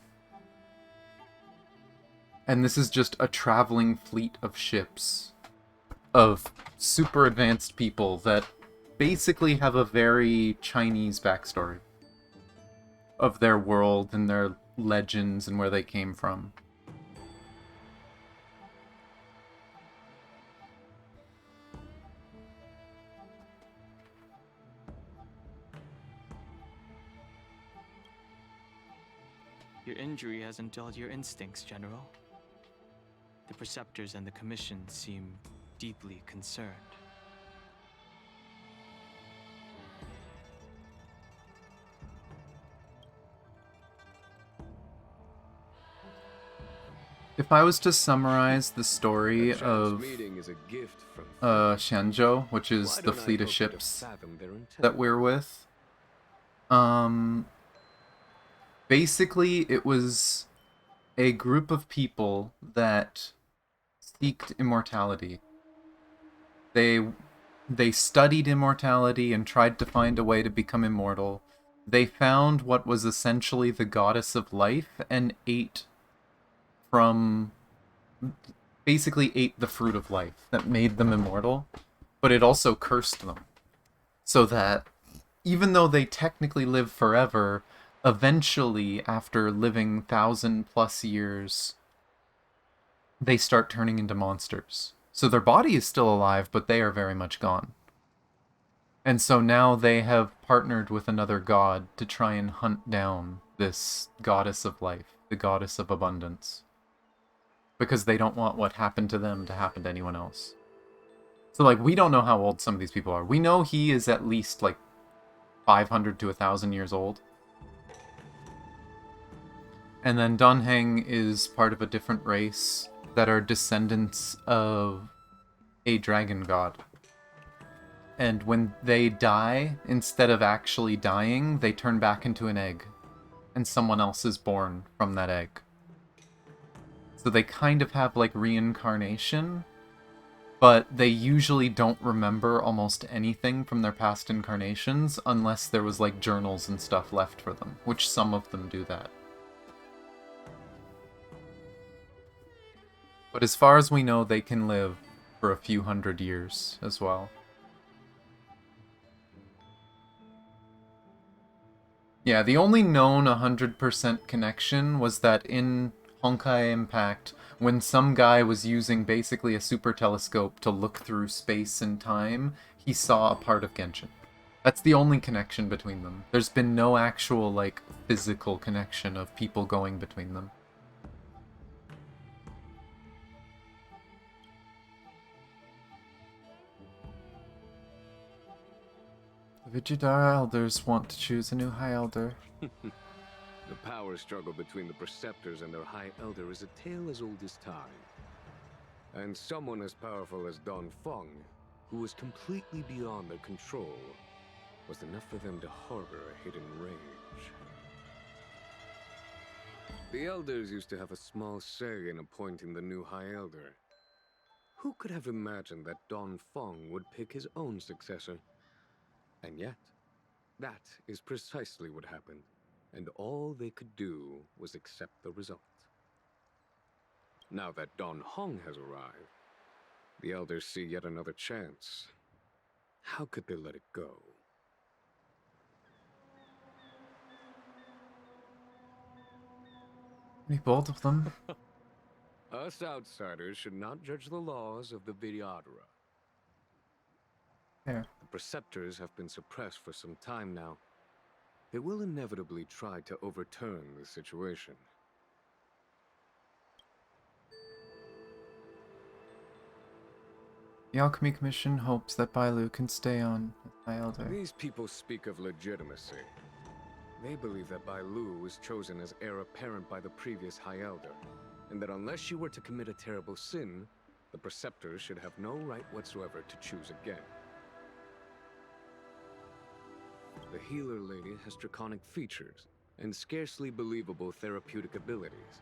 Speaker 1: And this is just a traveling fleet of ships of super advanced people that basically have a very Chinese backstory of their world and their legends and where they came from.
Speaker 3: Your injury hasn't dulled your instincts, General. The Preceptors and the Commission seem deeply concerned.
Speaker 1: If I was to summarize the story of Shenzhou, which is the fleet of ships that we're with, basically it was a group of people that seeked immortality. They studied immortality and tried to find a way to become immortal. They found what was essentially the goddess of life and basically ate the fruit of life that made them immortal, but it also cursed them. So that even though they technically live forever, eventually, after living 1,000+ years, they start turning into monsters. So their body is still alive, but they are very much gone. And so now they have partnered with another god to try and hunt down this goddess of life, the goddess of abundance. Because they don't want what happened to them to happen to anyone else. So, like, we don't know how old some of these people are. We know he is at least, like, 500 to 1,000 years old. And then Don Heng is part of a different race that are descendants of a dragon god. And when they die, instead of actually dying, they turn back into an egg. And someone else is born from that egg. So they kind of have, like, reincarnation, but they usually don't remember almost anything from their past incarnations unless there was, like, journals and stuff left for them, which some of them do that. But as far as we know, they can live for a few hundred years as well. Yeah, the only known 100% connection was that in Honkai Impact, when some guy was using basically a super telescope to look through space and time, he saw a part of Genshin. That's the only connection between them. There's been no actual, like, physical connection of people going between them. The Vijidara elders want to choose a new High Elder.
Speaker 9: The power struggle between the Preceptors and their High Elder is a tale as old as time. And someone as powerful as Don Feng, who was completely beyond their control, was enough for them to harbor a hidden rage. The Elders used to have a small say in appointing the new High Elder. Who could have imagined that Don Feng would pick his own successor? And yet, that is precisely what happened, and all they could do was accept the result. Now that Don Hong has arrived, the Elders see yet another chance. How could they let it go?
Speaker 1: Pretty bold of them.
Speaker 9: Us outsiders should not judge the laws of the Vidyadhara.
Speaker 1: There.
Speaker 9: The Preceptors have been suppressed for some time now. They will inevitably try to overturn the situation.
Speaker 1: The Alchemy Commission hopes that Bailu can stay on as High Elder.
Speaker 9: These people speak of legitimacy. They believe that Bailu was chosen as heir apparent by the previous High Elder, and that unless she were to commit a terrible sin, the Preceptors should have no right whatsoever to choose again. The healer lady has draconic features and scarcely believable therapeutic abilities.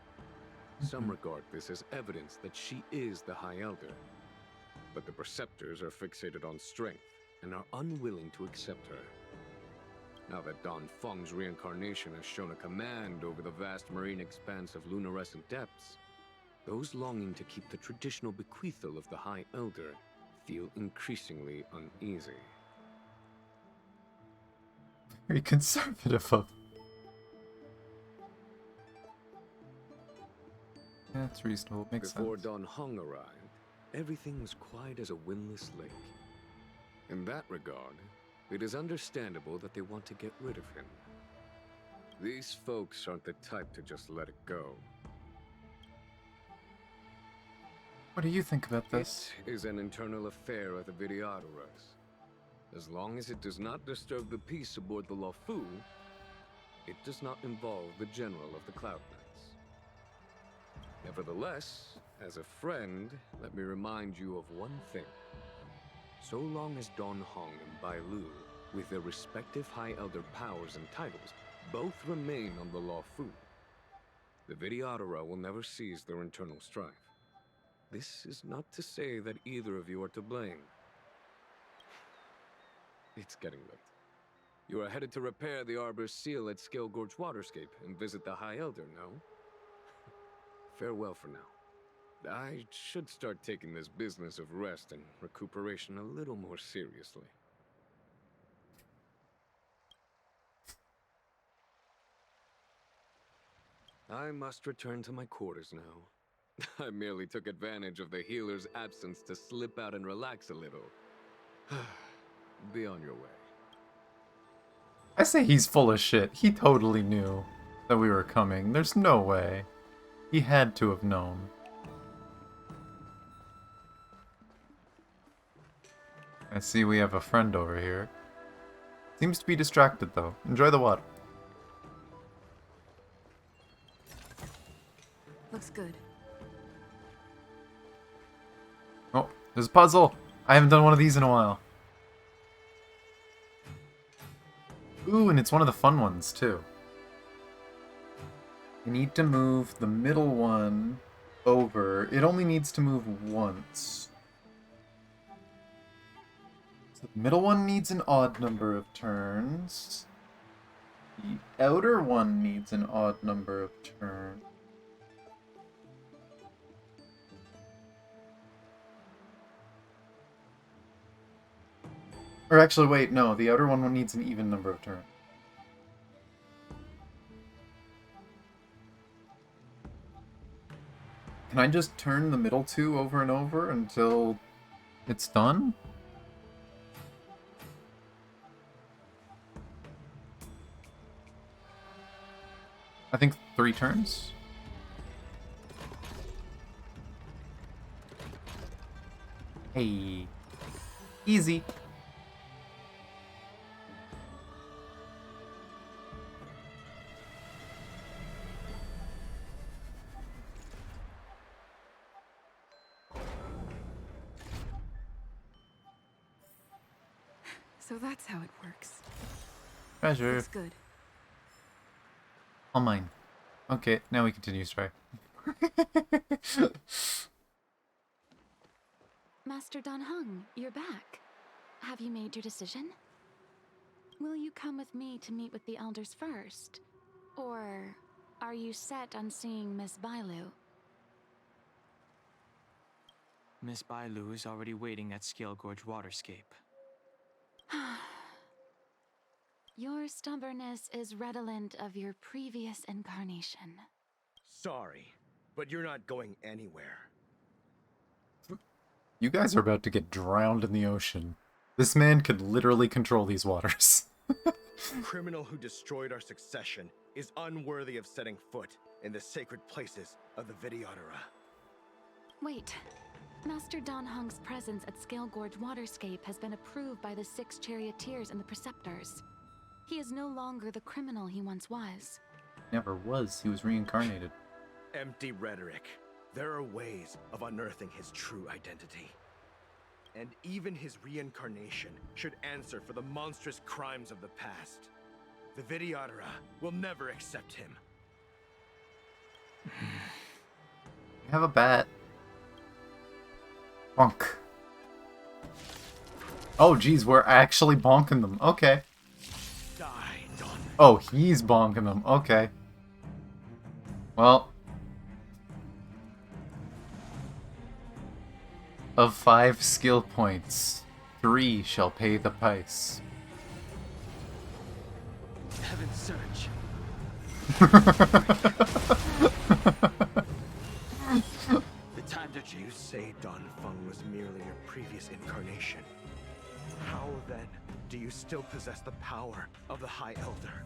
Speaker 9: Some regard this as evidence that she is the High Elder. But the Preceptors are fixated on strength and are unwilling to accept her. Now that Don Feng's reincarnation has shown a command over the vast marine expanse of luminescent depths, those longing to keep the traditional bequeathal of the High Elder feel increasingly uneasy.
Speaker 1: Very conservative of. Yeah, that's reasonable. Makes
Speaker 9: Before
Speaker 1: sense.
Speaker 9: Don Hong arrived, everything was quiet as a windless lake. In that regard, it is understandable that they want to get rid of him. These folks aren't the type to just let it go.
Speaker 1: What do you think about this?
Speaker 9: It is an internal affair of the Vidyadharas. As long as it does not disturb the peace aboard the Luofu, it does not involve the General of the Cloud Knights. Nevertheless, as a friend, let me remind you of one thing. So long as Don Hong and Bailu, with their respective High Elder powers and titles, both remain on the Luofu, the Vidyadhara will never cease their internal strife. This is not to say that either of you are to blame. It's getting late. You are headed to repair the Arbor's seal at Scale Gorge Waterscape and visit the High Elder, no? Farewell for now. I should start taking this business of rest and recuperation a little more seriously. I must return to my quarters now. I merely took advantage of the healer's absence to slip out and relax a little. Be on your way.
Speaker 1: I say he's full of shit. He totally knew that we were coming. There's no way. He had to have known. I see we have a friend over here. Seems to be distracted though. Enjoy the water.
Speaker 2: Looks good.
Speaker 1: Oh, there's a puzzle. I haven't done one of these in a while. Ooh, and it's one of the fun ones too. You need to move the middle one over. It only needs to move once. So the middle one needs an odd number of turns. The outer one needs an odd number of turns. Or actually, wait, no. The outer one needs an even number of turns. Can I just turn the middle two over and over until it's done? I think 3 turns. Hey. Easy.
Speaker 10: So that's how it works.
Speaker 1: Treasure.
Speaker 10: Looks good.
Speaker 1: All mine. Okay, now we continue strike.
Speaker 5: Master Dan Heng, you're back. Have you made your decision? Will you come with me to meet with the elders first? Or are you set on seeing Miss Bailu?
Speaker 3: Miss Bailu is already waiting at Scale Gorge Waterscape.
Speaker 5: Your stubbornness is redolent of your previous incarnation.
Speaker 6: Sorry, but you're not going anywhere.
Speaker 1: You guys are about to get drowned in the ocean. This man could literally control these waters.
Speaker 6: The criminal who destroyed our succession is unworthy of setting foot in the sacred places of the Videodora.
Speaker 5: Wait. Master Dan Heng's presence at Scale Gorge Waterscape has been approved by the 6 charioteers and the preceptors. He is no longer the criminal he once was.
Speaker 1: Never was. He was reincarnated.
Speaker 6: Empty rhetoric. There are ways of unearthing his true identity. And even his reincarnation should answer for the monstrous crimes of the past. The Videodora will never accept him.
Speaker 1: Have a bat. Bonk. Oh, geez, we're actually bonking them. Okay.
Speaker 6: Die, Don.
Speaker 1: Oh, he's bonking them. Okay. Well. Of 5 skill points, 3 shall pay the price.
Speaker 3: Heaven's Surge.
Speaker 6: The time that you say Don Feng was merely your previous incarnation. How then do you still possess the power of the High Elder?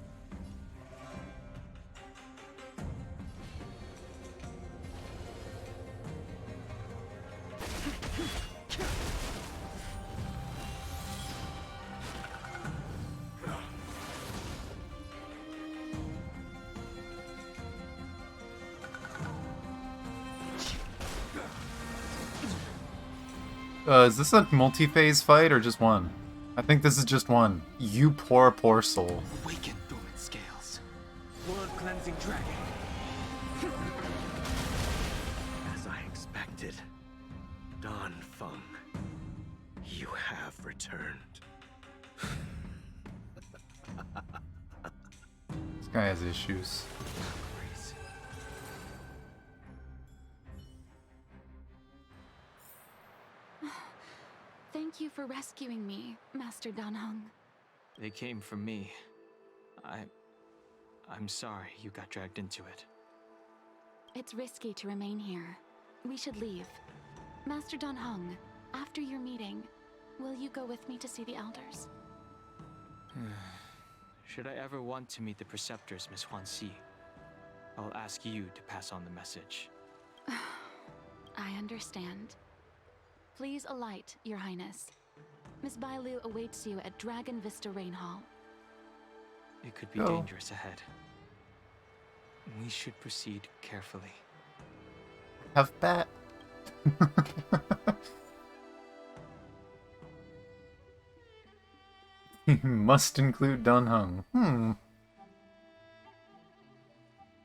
Speaker 1: Is this a multi-phase fight or just one? I think this is just one. You poor, poor soul.
Speaker 3: Awaken dormant scales. Blood-cleansing dragon.
Speaker 6: As I expected, Don Feng, you have returned.
Speaker 1: This guy has issues.
Speaker 5: Thank you for rescuing me, Master Dan Heng.
Speaker 3: They came for me. I'm sorry you got dragged into it.
Speaker 5: It's risky to remain here. We should leave. Master Dan Heng, after your meeting, will you go with me to see the elders?
Speaker 3: Should I ever want to meet the preceptors, Miss Huanxi, I'll ask you to pass on the message.
Speaker 5: I understand. Please alight, Your Highness. Miss Bailu awaits you at Dragon Vista Rain Hall.
Speaker 3: It could be dangerous ahead. We should proceed carefully.
Speaker 1: Have bat. Must include Dan Heng.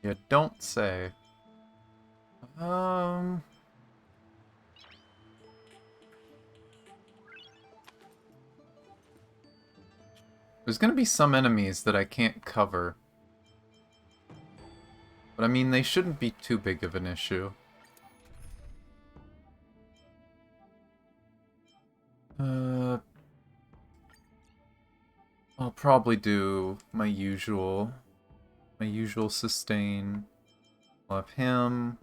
Speaker 1: You don't say. There's gonna be some enemies that I can't cover. But I mean, they shouldn't be too big of an issue. I'll probably do my usual sustain. I'll have him.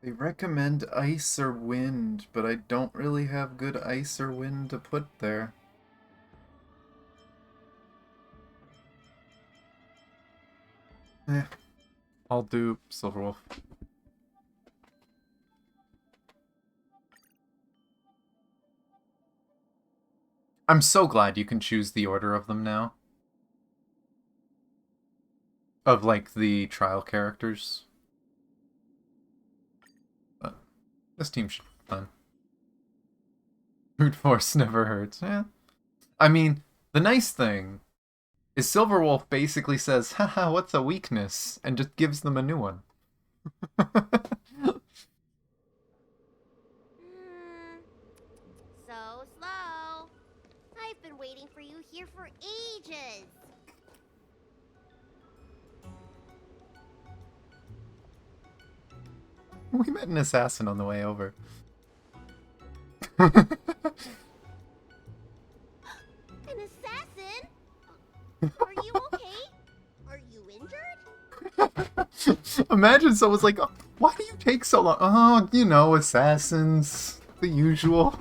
Speaker 1: They recommend ice or wind, but I don't really have good ice or wind to put there. I'll do Silverwolf. I'm so glad you can choose the order of them now. Of, like, the trial characters. But this team should be fun. Brute force never hurts. Yeah. I mean, the nice thing is Silverwolf basically says, haha, what's a weakness? And just gives them a new one.
Speaker 4: So slow. I've been waiting for you here for ages.
Speaker 1: We met an assassin on the way over.
Speaker 4: An assassin? Are you okay? Are you injured?
Speaker 1: Imagine someone's like, oh, why do you take so long? Oh, you know, assassins. The usual.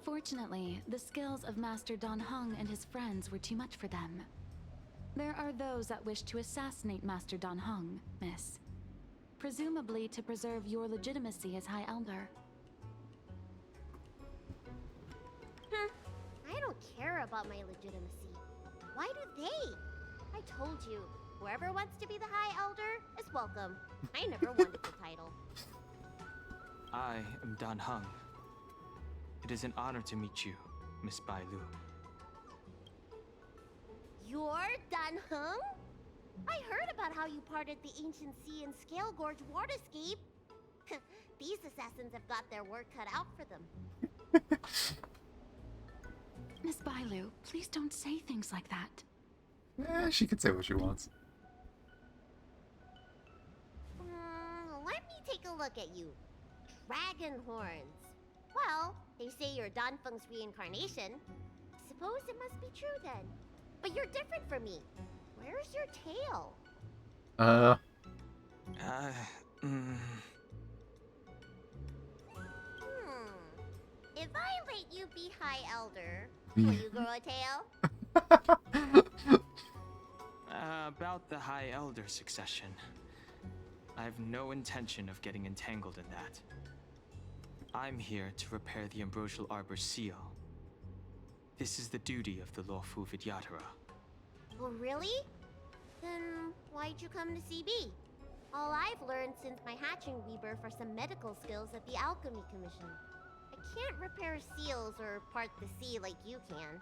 Speaker 5: Fortunately, the skills of Master Dan Heng and his friends were too much for them. There are those that wish to assassinate Master Dan Heng, miss. Presumably to preserve your legitimacy as High Elder.
Speaker 4: I don't care about my legitimacy. Why do they? I told you, whoever wants to be the High Elder is welcome. I never wanted the title.
Speaker 3: I am Dan Heng. It is an honor to meet you, Miss Bai Lu.
Speaker 4: You're Dan Heng? I heard about how you parted the ancient sea and Scale Gorge waterscape. These assassins have got their work cut out for them.
Speaker 5: Miss Bailu, please don't say things like that.
Speaker 1: She can say what she wants.
Speaker 4: Let me take a look at you. Dragon horns. Well, they say you're Dan Feng's reincarnation. Suppose it must be true then. But you're different from me. Where's your tail? If I let you be High Elder, will you grow a tail?
Speaker 3: About the High Elder succession. I have no intention of getting entangled in that. I'm here to repair the Ambrosial Arbor's seal. This is the duty of the lawful Vidyadhara.
Speaker 4: Oh, really? Then why'd you come to CB? All I've learned since my hatching rebirth are some medical skills at the Alchemy Commission. I can't repair seals or part the sea like you can.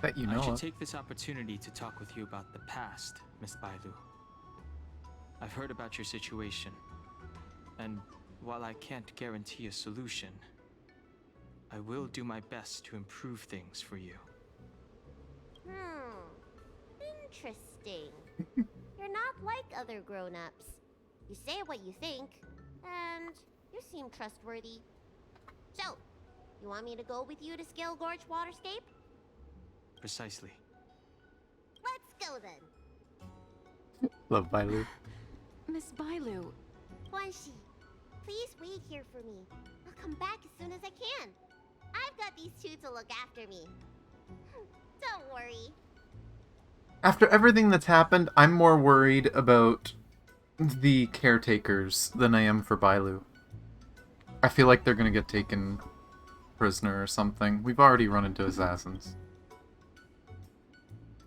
Speaker 1: Bet you know
Speaker 3: I should
Speaker 1: it.
Speaker 3: take this opportunity to talk with you about the past, Miss Bailu. I've heard about your situation, and while I can't guarantee a solution, I will do my best to improve things for you.
Speaker 4: Interesting. You're not like other grown-ups. You say what you think, and you seem trustworthy. So, you want me to go with you to Scale Gorge Waterscape?
Speaker 3: Precisely.
Speaker 4: Let's go then.
Speaker 1: Love Bailu.
Speaker 5: Miss Bailu.
Speaker 4: Guanxi, please wait here for me. I'll come back as soon as I can. I've got these two to look after me. Don't worry.
Speaker 1: After everything that's happened, I'm more worried about the caretakers than I am for Bailu. I feel like they're gonna get taken prisoner or something. We've already run into assassins.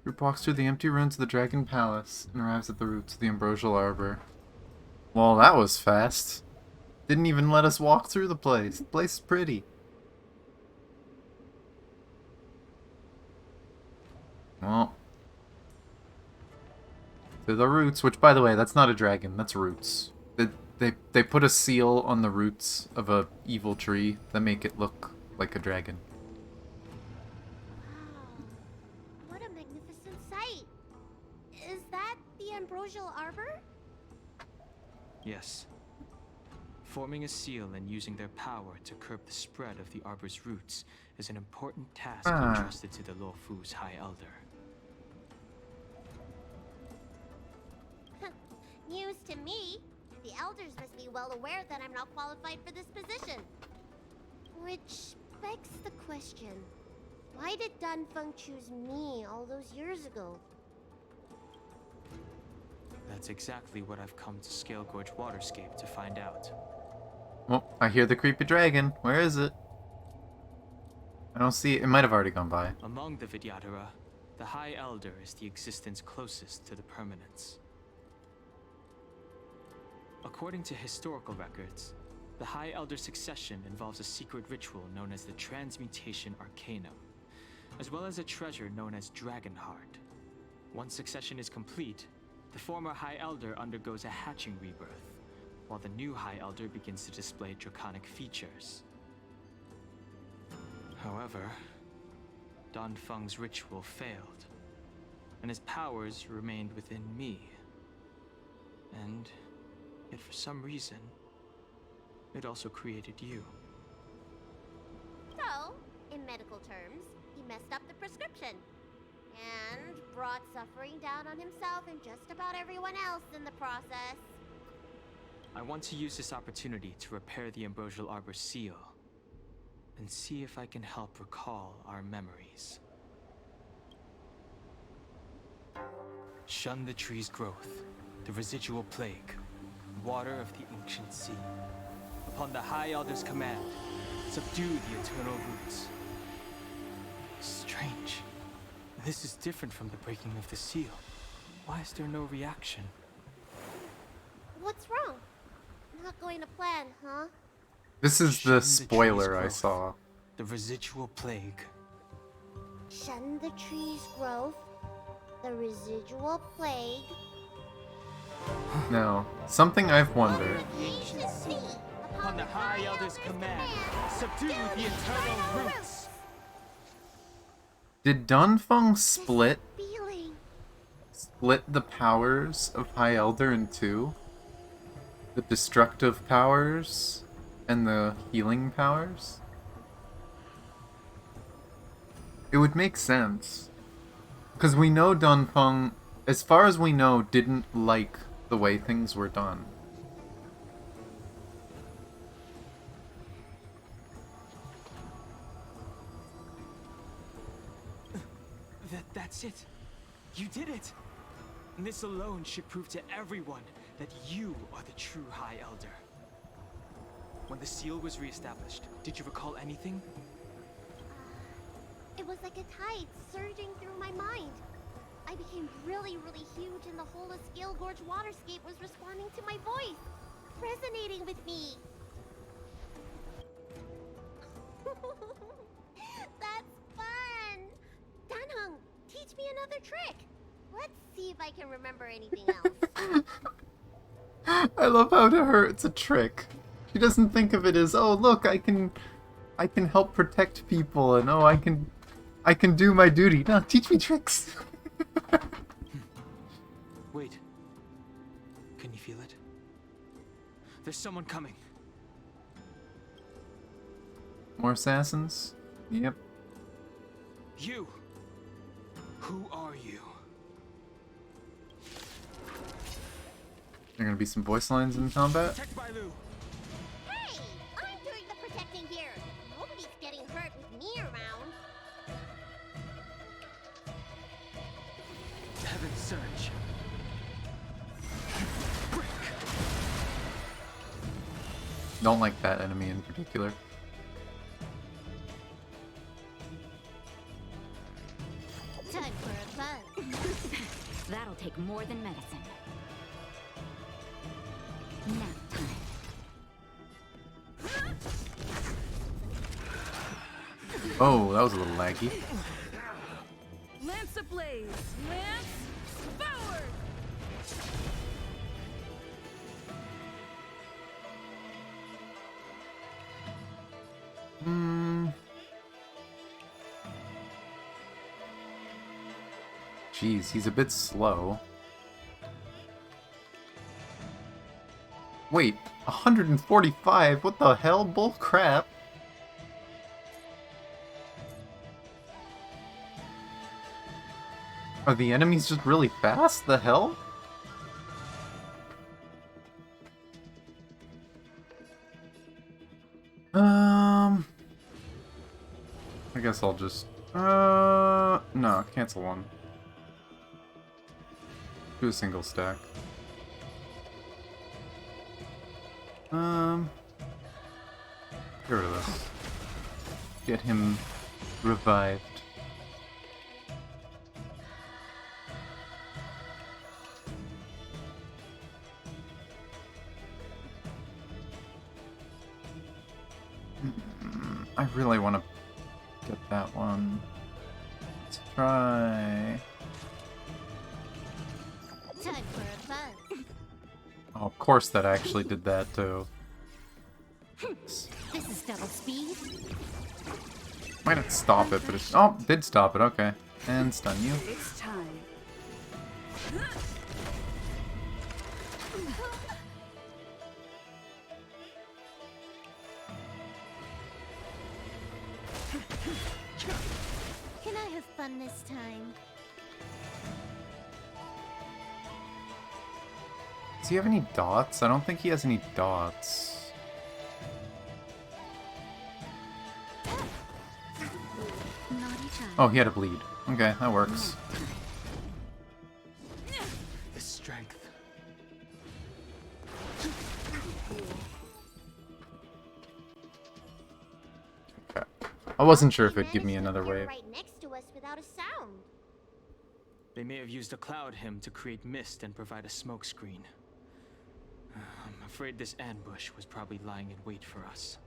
Speaker 1: Group walks through the empty ruins of the Dragon Palace and arrives at the roots of the Ambrosial Arbor. Well, that was fast. Didn't even let us walk through the place. The place is pretty. Well, to the roots, which, by the way, that's not a dragon, that's roots. They put a seal on the roots of a evil tree that make it look like a dragon.
Speaker 4: Wow. What a magnificent sight. Is that the Ambrosial Arbor?
Speaker 3: Yes. Forming a seal and using their power to curb the spread of the Arbor's roots is an important task entrusted to the Luofu's High Elder.
Speaker 4: News to me. The elders must be well aware that I'm not qualified for this position. Which begs the question, why did Dunfeng choose me all those years ago?
Speaker 3: That's exactly what I've come to Scale Gorge Waterscape to find out.
Speaker 1: Oh, I hear the creepy dragon. Where is it? I don't see it. It might have already gone by.
Speaker 3: Among the Vidyadhara, the High Elder is the existence closest to the permanence. According to historical records, the High Elder succession involves a secret ritual known as the Transmutation Arcanum, as well as a treasure known as Dragonheart. Once succession is complete, the former High Elder undergoes a hatching rebirth, while the new High Elder begins to display draconic features. However, Dunfeng's ritual failed, and his powers remained within me. And yet for some reason, it also created you.
Speaker 4: So, in medical terms, he messed up the prescription. And brought suffering down on himself and just about everyone else in the process.
Speaker 3: I want to use this opportunity to repair the Ambrosial Arbor's seal, and see if I can help recall our memories. Shun the tree's growth, the residual plague, water of the ancient sea. Upon the High Elder's command, subdue the eternal roots. Strange. This is different from the breaking of the seal. Why is there no reaction?
Speaker 4: What's wrong? Not going to plan, huh?
Speaker 1: This is
Speaker 3: Shun
Speaker 1: the
Speaker 3: the
Speaker 1: spoiler
Speaker 3: tree's
Speaker 1: I
Speaker 3: growth,
Speaker 1: saw.
Speaker 3: The residual plague.
Speaker 4: Shun the tree's growth, the residual plague.
Speaker 1: No. Something I've wondered.
Speaker 4: Over the ancient sea,
Speaker 3: Upon the High Elder's command, subdue the eternal roots.
Speaker 1: Did Dunfeng split
Speaker 4: Feeling.
Speaker 1: the powers of High Elder in two? The destructive powers and the healing powers? It would make sense. Because we know Dunfeng, as far as we know, didn't like the way things were done.
Speaker 3: That's it. You did it. And this alone should prove to everyone that you are the true High Elder. When the seal was reestablished, did you recall anything?
Speaker 4: It was like a tide surging through my mind. I became really, really huge and the whole of Scale Gorge Waterscape was responding to my voice, resonating with me. That's fun! Danheng, teach me another trick. Let's see if I can remember anything else.
Speaker 1: I love how to her it's a trick. She doesn't think of it as, oh look, I can help protect people and oh I can do my duty. No, teach me tricks.
Speaker 3: Wait. Can you feel it? There's someone coming.
Speaker 1: More assassins? Yep.
Speaker 3: You! Who are you?
Speaker 1: There are gonna be some voice lines in combat.
Speaker 3: Protect Bailu!
Speaker 4: Hey! I'm doing the protecting here. Nobody's getting hurt with me around.
Speaker 3: Heaven Surge.
Speaker 1: Don't like that enemy in particular.
Speaker 4: Time for a fun.
Speaker 2: That'll take more than medicine. Nap time.
Speaker 1: Oh, that was a little laggy.
Speaker 10: Lance ablaze! Lance forward!
Speaker 1: Jeez, he's a bit slow. Wait, 145? What the hell? Bull crap. Are the enemies just really fast? The hell? I guess I'll just... no, cancel one. Do a single stack. Get rid of this. Get him revived. I really want to get that one. Let's try...
Speaker 4: Time for a buzz.
Speaker 1: Oh, of course that actually did that too.
Speaker 2: This is double speed.
Speaker 1: Might not stop it, but it's... Oh, did stop it, okay. And stun you.
Speaker 10: It's time.
Speaker 4: Can I have fun this time?
Speaker 1: Does he have any dots? I don't think he has any dots.
Speaker 2: Naughty child.
Speaker 1: Oh, he had a bleed. Okay, that works.
Speaker 3: The strength.
Speaker 1: Okay. I wasn't sure if it'd give me another wave.
Speaker 4: Right next to us without a sound.
Speaker 3: They may have used a cloud hymn to create mist and provide a smoke screen. I'm afraid this ambush was probably lying in wait for us.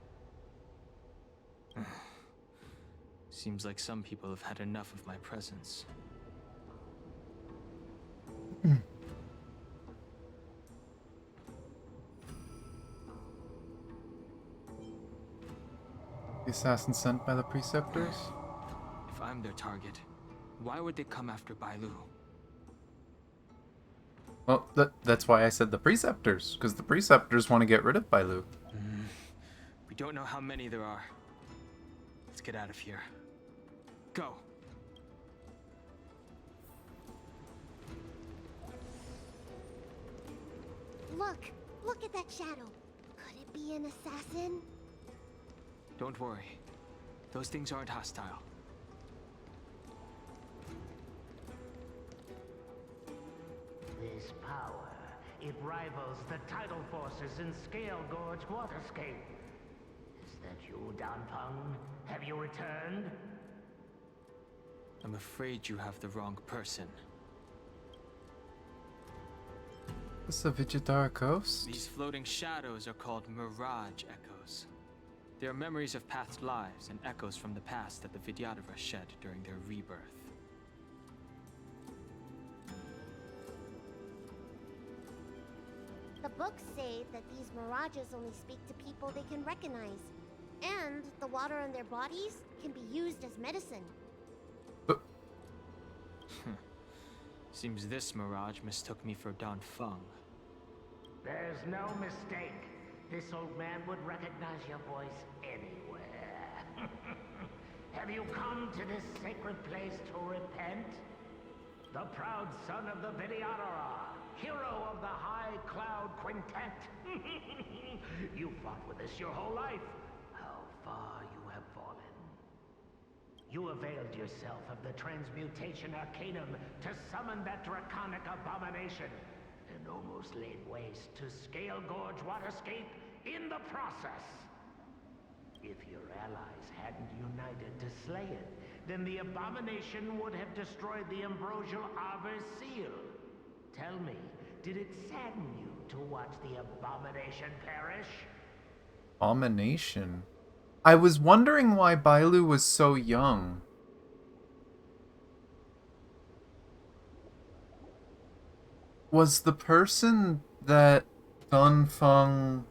Speaker 3: Seems like some people have had enough of my presence.
Speaker 1: The assassin sent by the preceptors?
Speaker 3: If I'm their target, why would they come after Bailu?
Speaker 1: Well, that's why I said the preceptors, because the preceptors want to get rid of Bailu.
Speaker 3: We don't know how many there are. Let's get out of here. Go!
Speaker 4: Look at that shadow. Could it be an assassin?
Speaker 3: Don't worry. Those things aren't hostile.
Speaker 11: This power, it rivals the tidal forces in Scale Gorge Waterscape. Is that you, Danfeng? Have you returned?
Speaker 3: I'm afraid you have the wrong person.
Speaker 1: This is the Vijayadhara coast?
Speaker 3: These floating shadows are called mirage echoes. They are memories of past lives and echoes from the past that the Vidyadhara shed during their rebirth.
Speaker 4: The books say that these mirages only speak to people they can recognize. And the water in their bodies can be used as medicine.
Speaker 3: Seems this mirage mistook me for Danfeng.
Speaker 11: There's no mistake. This old man would recognize your voice anywhere. Have you come to this sacred place to repent? The proud son of the Vidyadhara, hero of the High Cloud Quintet. You fought with us your whole life. How far you have fallen. You availed yourself of the Transmutation Arcanum to summon that draconic abomination, and almost laid waste to Scale Gorge Waterscape in the process. If your allies hadn't united to slay it, then the abomination would have destroyed the Ambrosial Arbor's seal. Tell me, did it sadden you to watch the abomination perish?
Speaker 1: Abomination? I was wondering why Bailu was so young. Was the person that Danfeng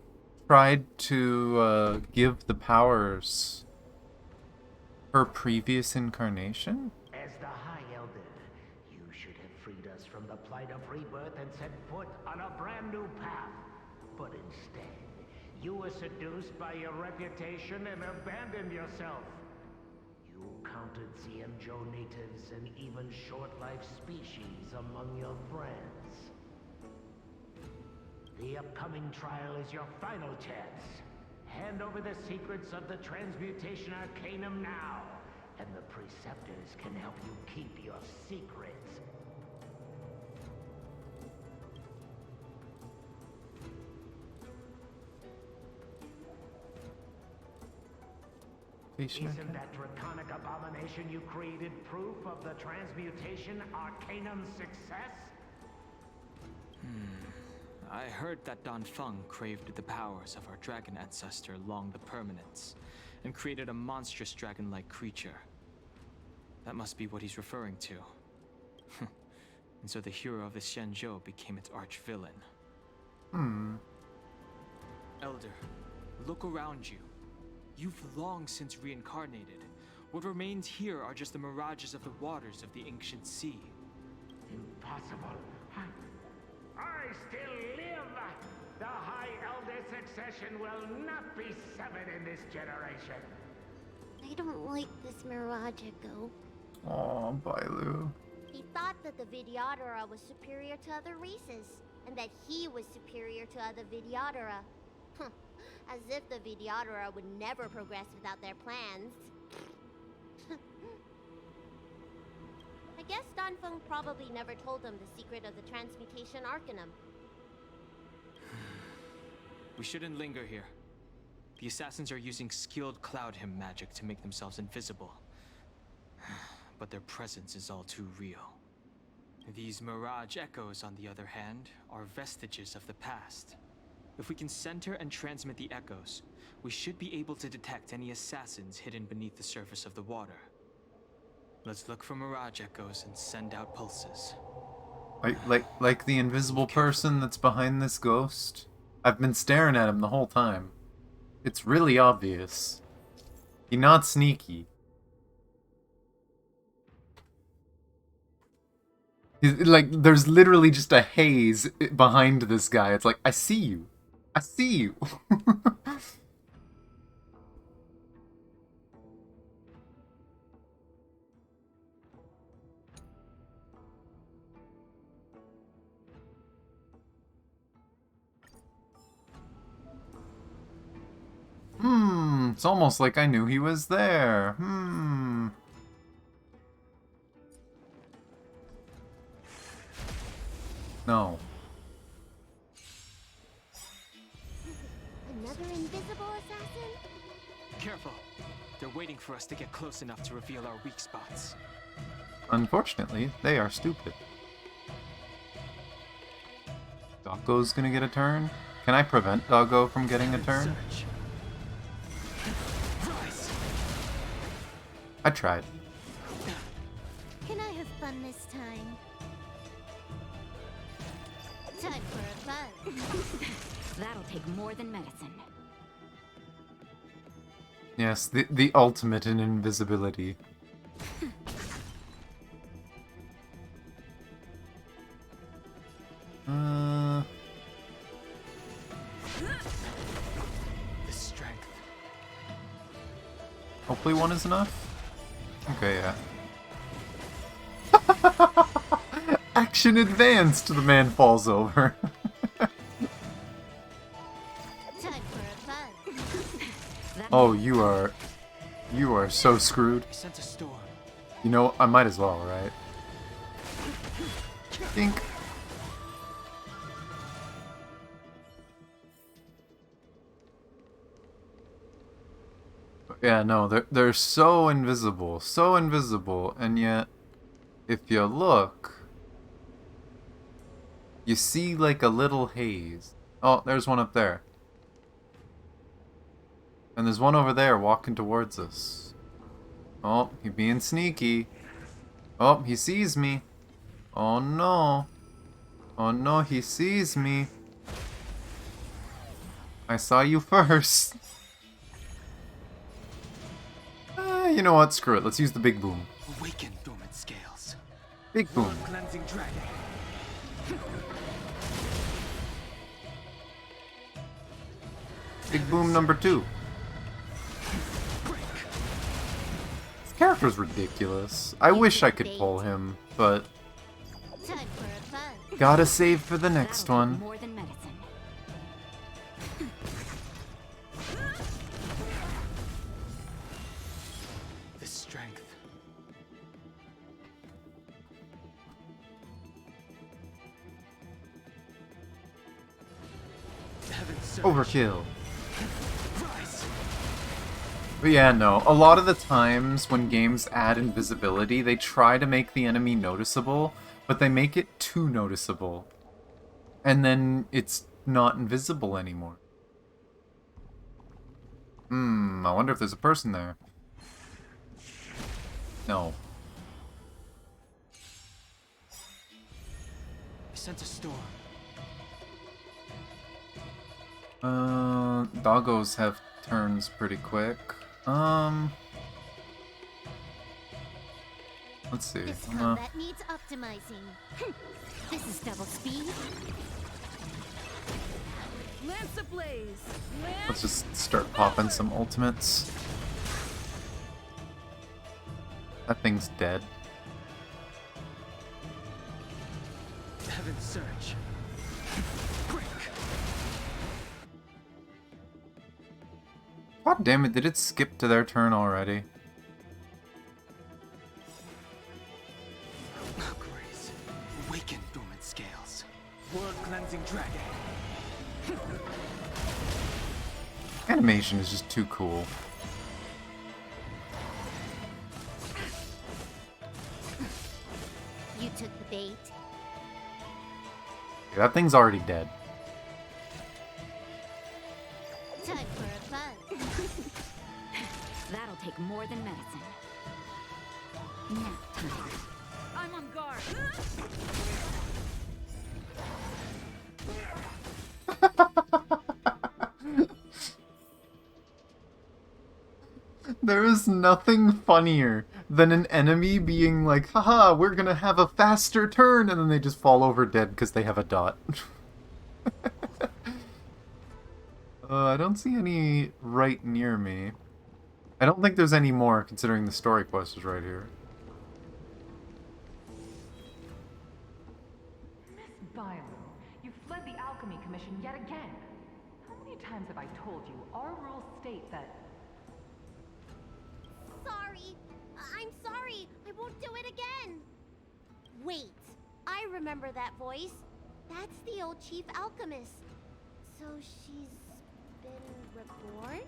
Speaker 1: tried to give the powers her previous incarnation?
Speaker 11: As the High Elder, you should have freed us from the plight of rebirth and set foot on a brand new path. But instead, you were seduced by your reputation and abandoned yourself. You counted CMJO natives and even short-life species among your friends. The upcoming trial is your final chance. Hand over the secrets of the Transmutation Arcanum now, and the preceptors can help you keep your secrets. Isn't that draconic abomination you created proof of the transmutation arcanum's success?
Speaker 3: I heard that Don Feng craved the powers of our dragon ancestor Long the Permanence, and created a monstrous dragon-like creature. That must be what he's referring to. And so the hero of the Xianzhou became its arch-villain. Elder, look around you. You've long since reincarnated. What remains here are just the mirages of the waters of the ancient sea.
Speaker 11: Impossible. I still live! The High Elder succession will not be severed in this generation.
Speaker 4: I don't like this Mirage Echo.
Speaker 1: Oh, Bailu.
Speaker 4: He thought that the Vidyadhara was superior to other races, and that he was superior to other Vidyadhara. As if the Vidyadhara would never progress without their plans. I guess Don Feng probably never told them the secret of the transmutation arcanum.
Speaker 3: We shouldn't linger here. The assassins are using skilled cloud hymn magic to make themselves invisible. But their presence is all too real. These mirage echoes, on the other hand, are vestiges of the past. If we can center and transmit the echoes, we should be able to detect any assassins hidden beneath the surface of the water. Let's look for mirage echoes and send out pulses.
Speaker 1: Like the invisible person that's behind this ghost? I've been staring at him the whole time. It's really obvious. He's not sneaky. Like, there's literally just a haze behind this guy. It's like, I see you. I see you. It's almost like I knew he was there. No.
Speaker 4: Another invisible assassin?
Speaker 3: Careful! They're waiting for us to get close enough to reveal our weak spots.
Speaker 1: Unfortunately, they are stupid. Doggo's gonna get a turn? Can I prevent Doggo from getting a turn? I tried.
Speaker 2: Can I have fun this time? Time for a buzz. That'll take more than medicine.
Speaker 1: Yes, the ultimate in invisibility.
Speaker 3: The strength.
Speaker 1: Hopefully one is enough? Okay, yeah. Action advanced! The man falls over.
Speaker 2: Time for a buzz.
Speaker 1: Oh, you are so screwed.
Speaker 3: Sent a storm.
Speaker 1: You know, I might as well, right? Dink. Yeah, no, they're so invisible, and yet, if you look, you see like a little haze. Oh, there's one up there. And there's one over there walking towards us. Oh, he's being sneaky. Oh, he sees me. Oh no. Oh no, he sees me. I saw you first. You know what? Screw it. Let's use the big boom.
Speaker 3: Awaken dormant scales.
Speaker 1: Big boom.
Speaker 3: Cleansing dragon.
Speaker 1: Big boom number 2. This character's ridiculous. I wish I could pull him, but
Speaker 2: Time for a buzz.
Speaker 1: gotta save for the next
Speaker 2: That'll take
Speaker 1: one.
Speaker 2: more than medicine.
Speaker 3: The strength.
Speaker 1: Overkill. But yeah, no. A lot of the times when games add invisibility, they try to make the enemy noticeable, but they make it too noticeable. And then it's not invisible anymore. I wonder if there's a person there. No.
Speaker 3: I sense a storm.
Speaker 1: Doggos have turns pretty quick. Let's see.
Speaker 4: This combat needs optimizing. This is double speed.
Speaker 10: Lance ablaze.
Speaker 1: Let's just start popping some ultimates. That thing's dead.
Speaker 3: Heaven's Surge. Break.
Speaker 1: God damn it, did it skip to their turn already?
Speaker 3: Grace. Awaken dormant scales. World cleansing dragon.
Speaker 1: Animation is just too cool.
Speaker 4: You took the bait.
Speaker 1: Yeah, that thing's already dead.
Speaker 4: Time for a buzz.
Speaker 2: That'll take more than medicine. Nap time.
Speaker 10: I'm on guard.
Speaker 1: There is nothing funnier than an enemy being like, haha, we're gonna have a faster turn, and then they just fall over dead because they have a dot. I don't see any right near me. I don't think there's any more, considering the story quest is right here.
Speaker 12: Miss Bilo, you fled the Alchemy Commission yet again. How many times have I told you our rules state that...
Speaker 4: Sorry. I'm sorry. I won't do it again. Wait. I remember that voice. That's the old chief alchemist. So she's been reborn?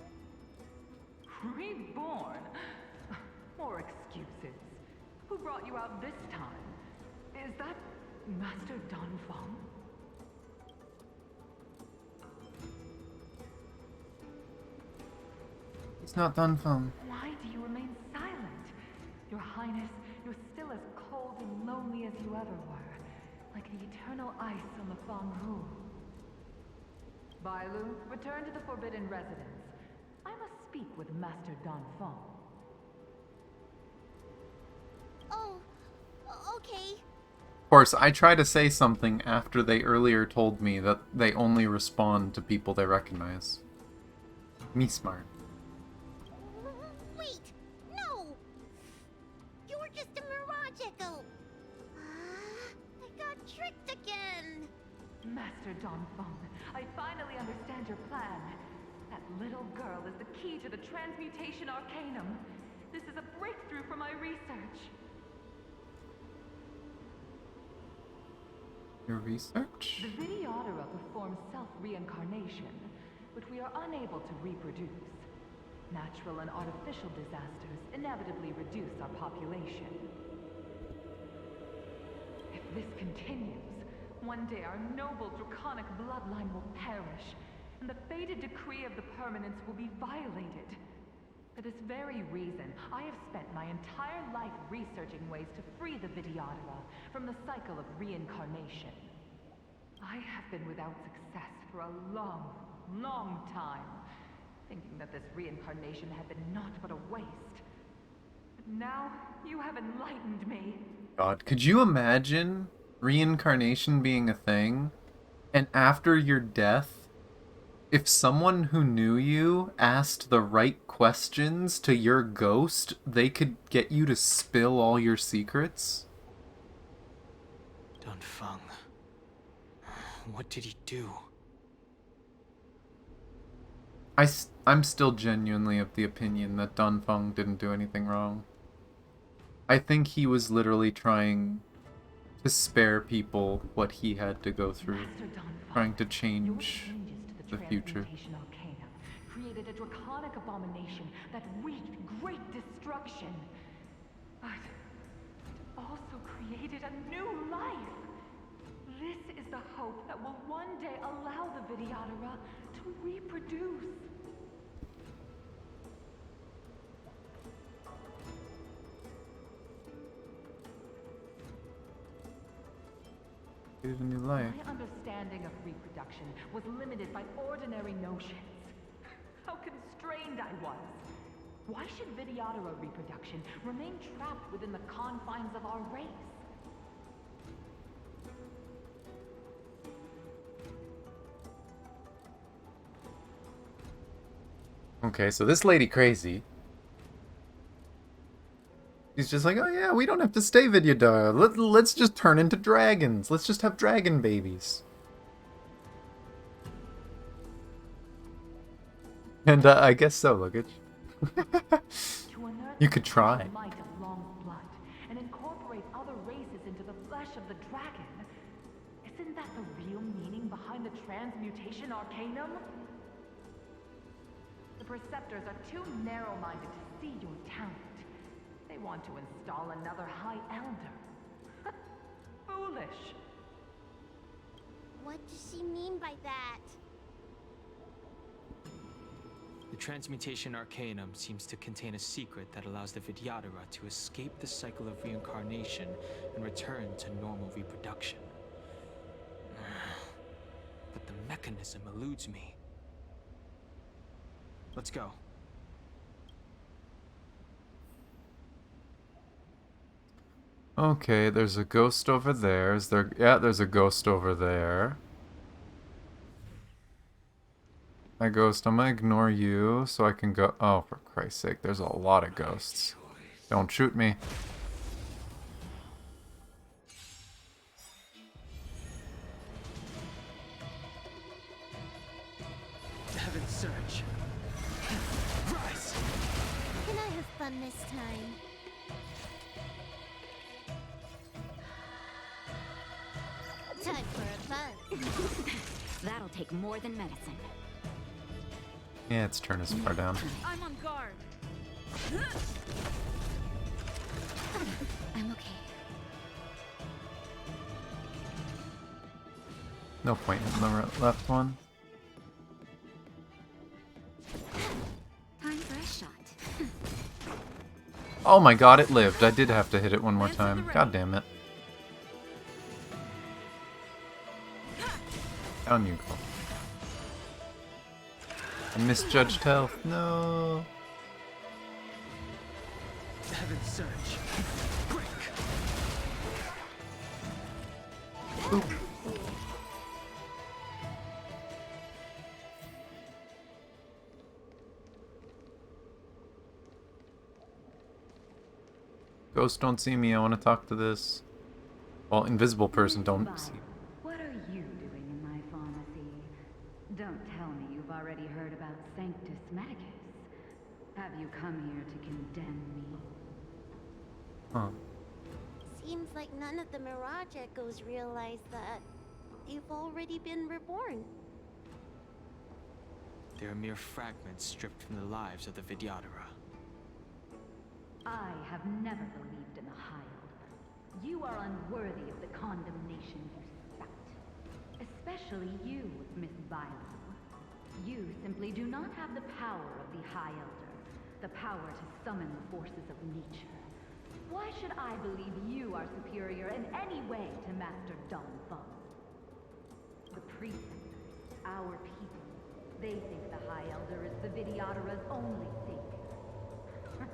Speaker 12: Reborn? More excuses. Who brought you out this time? Is that Master Don Feng?
Speaker 1: It's not done, Feng.
Speaker 12: Why do you remain silent? Your Highness, you're still as cold and lonely as you ever were. Like the eternal ice on the Fanghu. Bailu, return to the Forbidden Residence. I must speak with Master Don Feng.
Speaker 4: Oh, okay.
Speaker 1: Of course, I try to say something after they earlier told me that they only respond to people they recognize. Me smart.
Speaker 4: Wait! No! You're just a mirage echo! I got tricked again!
Speaker 12: Master Don Feng, I finally understand your plan. That little girl is the key to the transmutation arcanum. This is a breakthrough for my research.
Speaker 1: Your research?
Speaker 12: The Vidyadhara performs self-reincarnation, but we are unable to reproduce. Natural and artificial disasters inevitably reduce our population. If this continues, one day our noble draconic bloodline will perish, and the fated decree of the permanence will be violated. For this very reason, I have spent my entire life researching ways to free the Vidyadhara from the cycle of reincarnation. I have been without success for a long, long time, thinking that this reincarnation had been naught but a waste. But now, you have enlightened me.
Speaker 1: God, could you imagine reincarnation being a thing? And after your death, if someone who knew you asked the right questions to your ghost, they could get you to spill all your secrets?
Speaker 3: Don Feng. What did he do?
Speaker 1: I'm still genuinely of the opinion that Don Feng didn't do anything wrong. I think he was literally trying to spare people what he had to go through, trying to change the future.
Speaker 12: Transmutation Arcanum created a draconic abomination that wreaked great destruction. But it also created a new life. This is the hope that will one day allow the Vidyadhara to reproduce.
Speaker 1: Created a new life.
Speaker 12: My understanding of reproduction was limited by ordinary notions. How constrained I was. Why should Vidyadhara reproduction remain trapped within the confines of our race?
Speaker 1: Okay, so this lady crazy. She's just like, oh yeah, we don't have to stay Vidyadhara. Let's just turn into dragons. Let's just have dragon babies. And I guess so, luggage. You could try.
Speaker 12: Might of long blood and incorporate other races into the flesh of the dragon. Isn't that the real meaning behind the transmutation arcanum? The Preceptors are too narrow-minded to see your talent. They want to install another High Elder. Foolish.
Speaker 4: What does she mean by that?
Speaker 3: The transmutation arcanum seems to contain a secret that allows the Vidyadhara to escape the cycle of reincarnation and return to normal reproduction. But the mechanism eludes me. Let's go.
Speaker 1: Okay, there's a ghost over there. Is there? Yeah, there's a ghost over there. Hi, ghost. I'm gonna ignore you so I can go. Oh, for Christ's sake, there's a lot of ghosts. Don't shoot me.
Speaker 3: Heaven surge. Rise.
Speaker 4: Can I have fun this time? Time for a fun.
Speaker 2: That'll take more than medicine.
Speaker 1: Yeah, its turn is far down.
Speaker 10: I'm on guard.
Speaker 2: I'm okay.
Speaker 1: No point in the left one.
Speaker 2: Time for a shot.
Speaker 1: Oh my god, it lived. I did have to hit it one more time. God damn it. Down you go. I misjudged health. No.
Speaker 3: Heaven surge. Break.
Speaker 1: Oop. Ghost, don't see me. I want to talk to this. Well, invisible person, don't see.
Speaker 13: What are you doing in my pharmacy? Don't tell me you've already heard about Sanctus Medicus. Have you come here to condemn me?
Speaker 1: Huh.
Speaker 4: Seems like none of the Mirage Echoes realize that you've already been reborn.
Speaker 3: They are mere fragments stripped from the lives of the Vidyadhara.
Speaker 13: I have never believed in the High Elder. You are unworthy of the condemnation you spout. Especially you, Miss Bilo. You simply do not have the power of the High Elder. The power to summon the forces of nature. Why should I believe you are superior in any way to Master Don Fung? The Preceptors, our people, they think the High Elder is the Vidyadhara's only savior.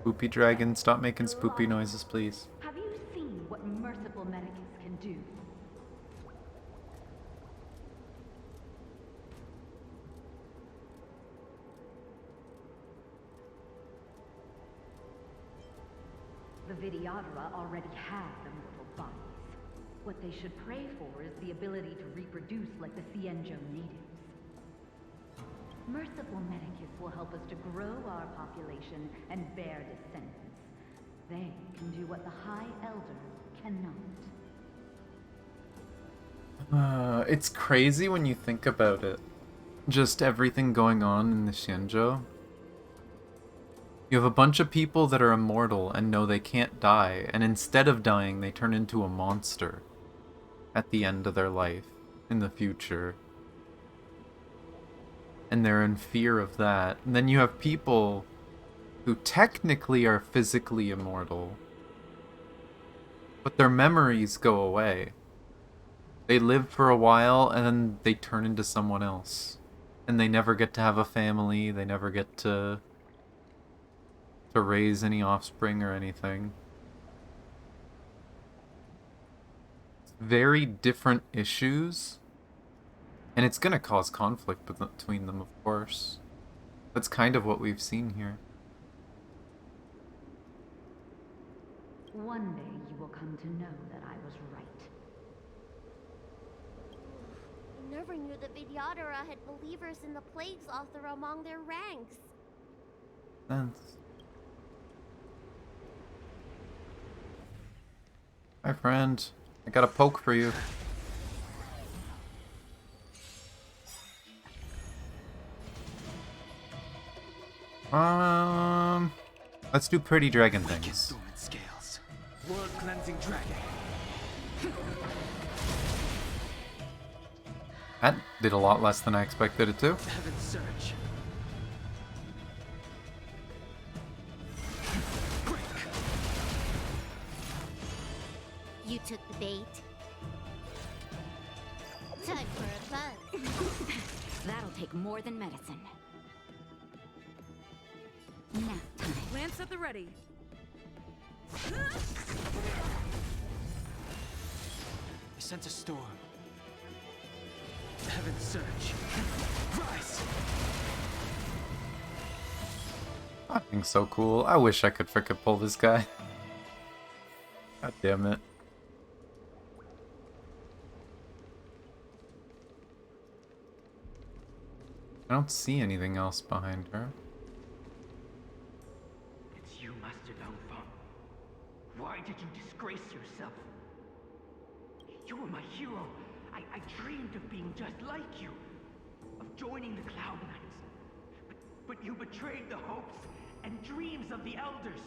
Speaker 1: Spoopy dragon, stop making spoopy noises, please.
Speaker 13: Have you seen what merciful Medicus can do? The Vidyadhara already have the mortal bodies. What they should pray for is the ability to reproduce like the Cienjo natives. Merciful Medicus will help us to grow our population and bear descendants. They can do what the High Elder cannot.
Speaker 1: It's crazy when you think about it. just everything going on in the Shinjo. You have a bunch of people that are immortal and know they can't die, and instead of dying, they turn into a monster at the end of their life in the future. And they're in fear of that. And then you have people who technically are physically immortal, but their memories go away. They live for a while and then they turn into someone else. And they never get to have a family, they never get to raise any offspring or anything. Very different issues, and it's gonna cause conflict between them, of course. That's kind of what we've seen here.
Speaker 13: One day you will come to know that I was right.
Speaker 4: I never knew the Vidyadhara had believers in the Plagues Author among their ranks.
Speaker 1: Sense. Hi, friend. I got a poke for you. Let's do pretty dragon things.
Speaker 3: Scales. World cleansing dragon.
Speaker 1: That did a lot less than I expected it to.
Speaker 3: Heaven's surge.
Speaker 4: You took the bait. Time for a buzz.
Speaker 2: That'll take more than medicine. Nap time.
Speaker 10: Lance at the ready.
Speaker 3: I sense a storm. Heaven's surge. Rise.
Speaker 1: That thing's so cool. I wish I could frickin' pull this guy. God damn it. I don't see anything else behind her.
Speaker 11: It's you, Master Dongfeng. Why did you disgrace yourself? You were my hero. I dreamed of being just like you. Of joining the Cloud Knights. But you betrayed the hopes and dreams of the Elders.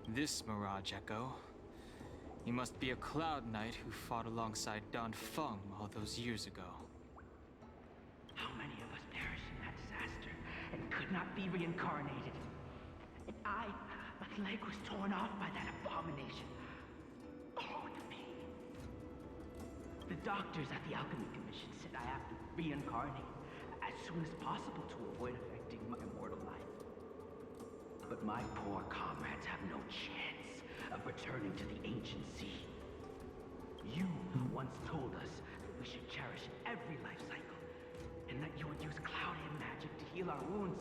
Speaker 3: This Mirage Echo. He must be a Cloud Knight who fought alongside Dongfeng all those years ago.
Speaker 11: How many of us perished in that disaster and could not be reincarnated? And my leg was torn off by that abomination. Oh, the pain. The doctors at the Alchemy Commission said I have to reincarnate as soon as possible to avoid affecting my immortal life. But my poor comrades have no chance of returning to the ancient sea. You once told us that we should cherish every life cycle, and that you would use cloudy magic to heal our wounds.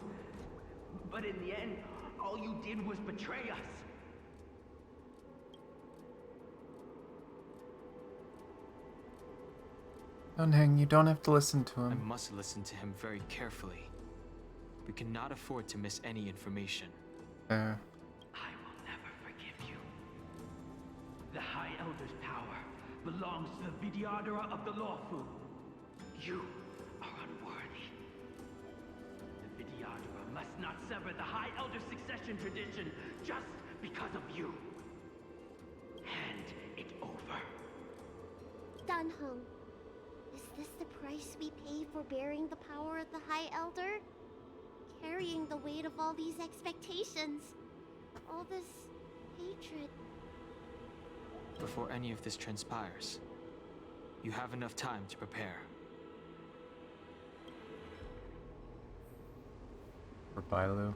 Speaker 11: But in the end, all you did was betray us.
Speaker 1: Don't hang, you don't have to listen to
Speaker 3: I
Speaker 1: him.
Speaker 3: must listen to him very carefully. We cannot afford to miss any information.
Speaker 1: There.
Speaker 11: I will never forgive you. The High Elder's power belongs to the Vidyadhara of the Lawful. You are unworthy. The Vidyadhara must not sever the High Elder's succession tradition just because of you. Hand it over.
Speaker 4: Danheng, is this the price we pay for bearing the power of the High Elder? Carrying the weight of all these expectations. All this hatred.
Speaker 3: Before any of this transpires, you have enough time to prepare.
Speaker 1: For Bailu.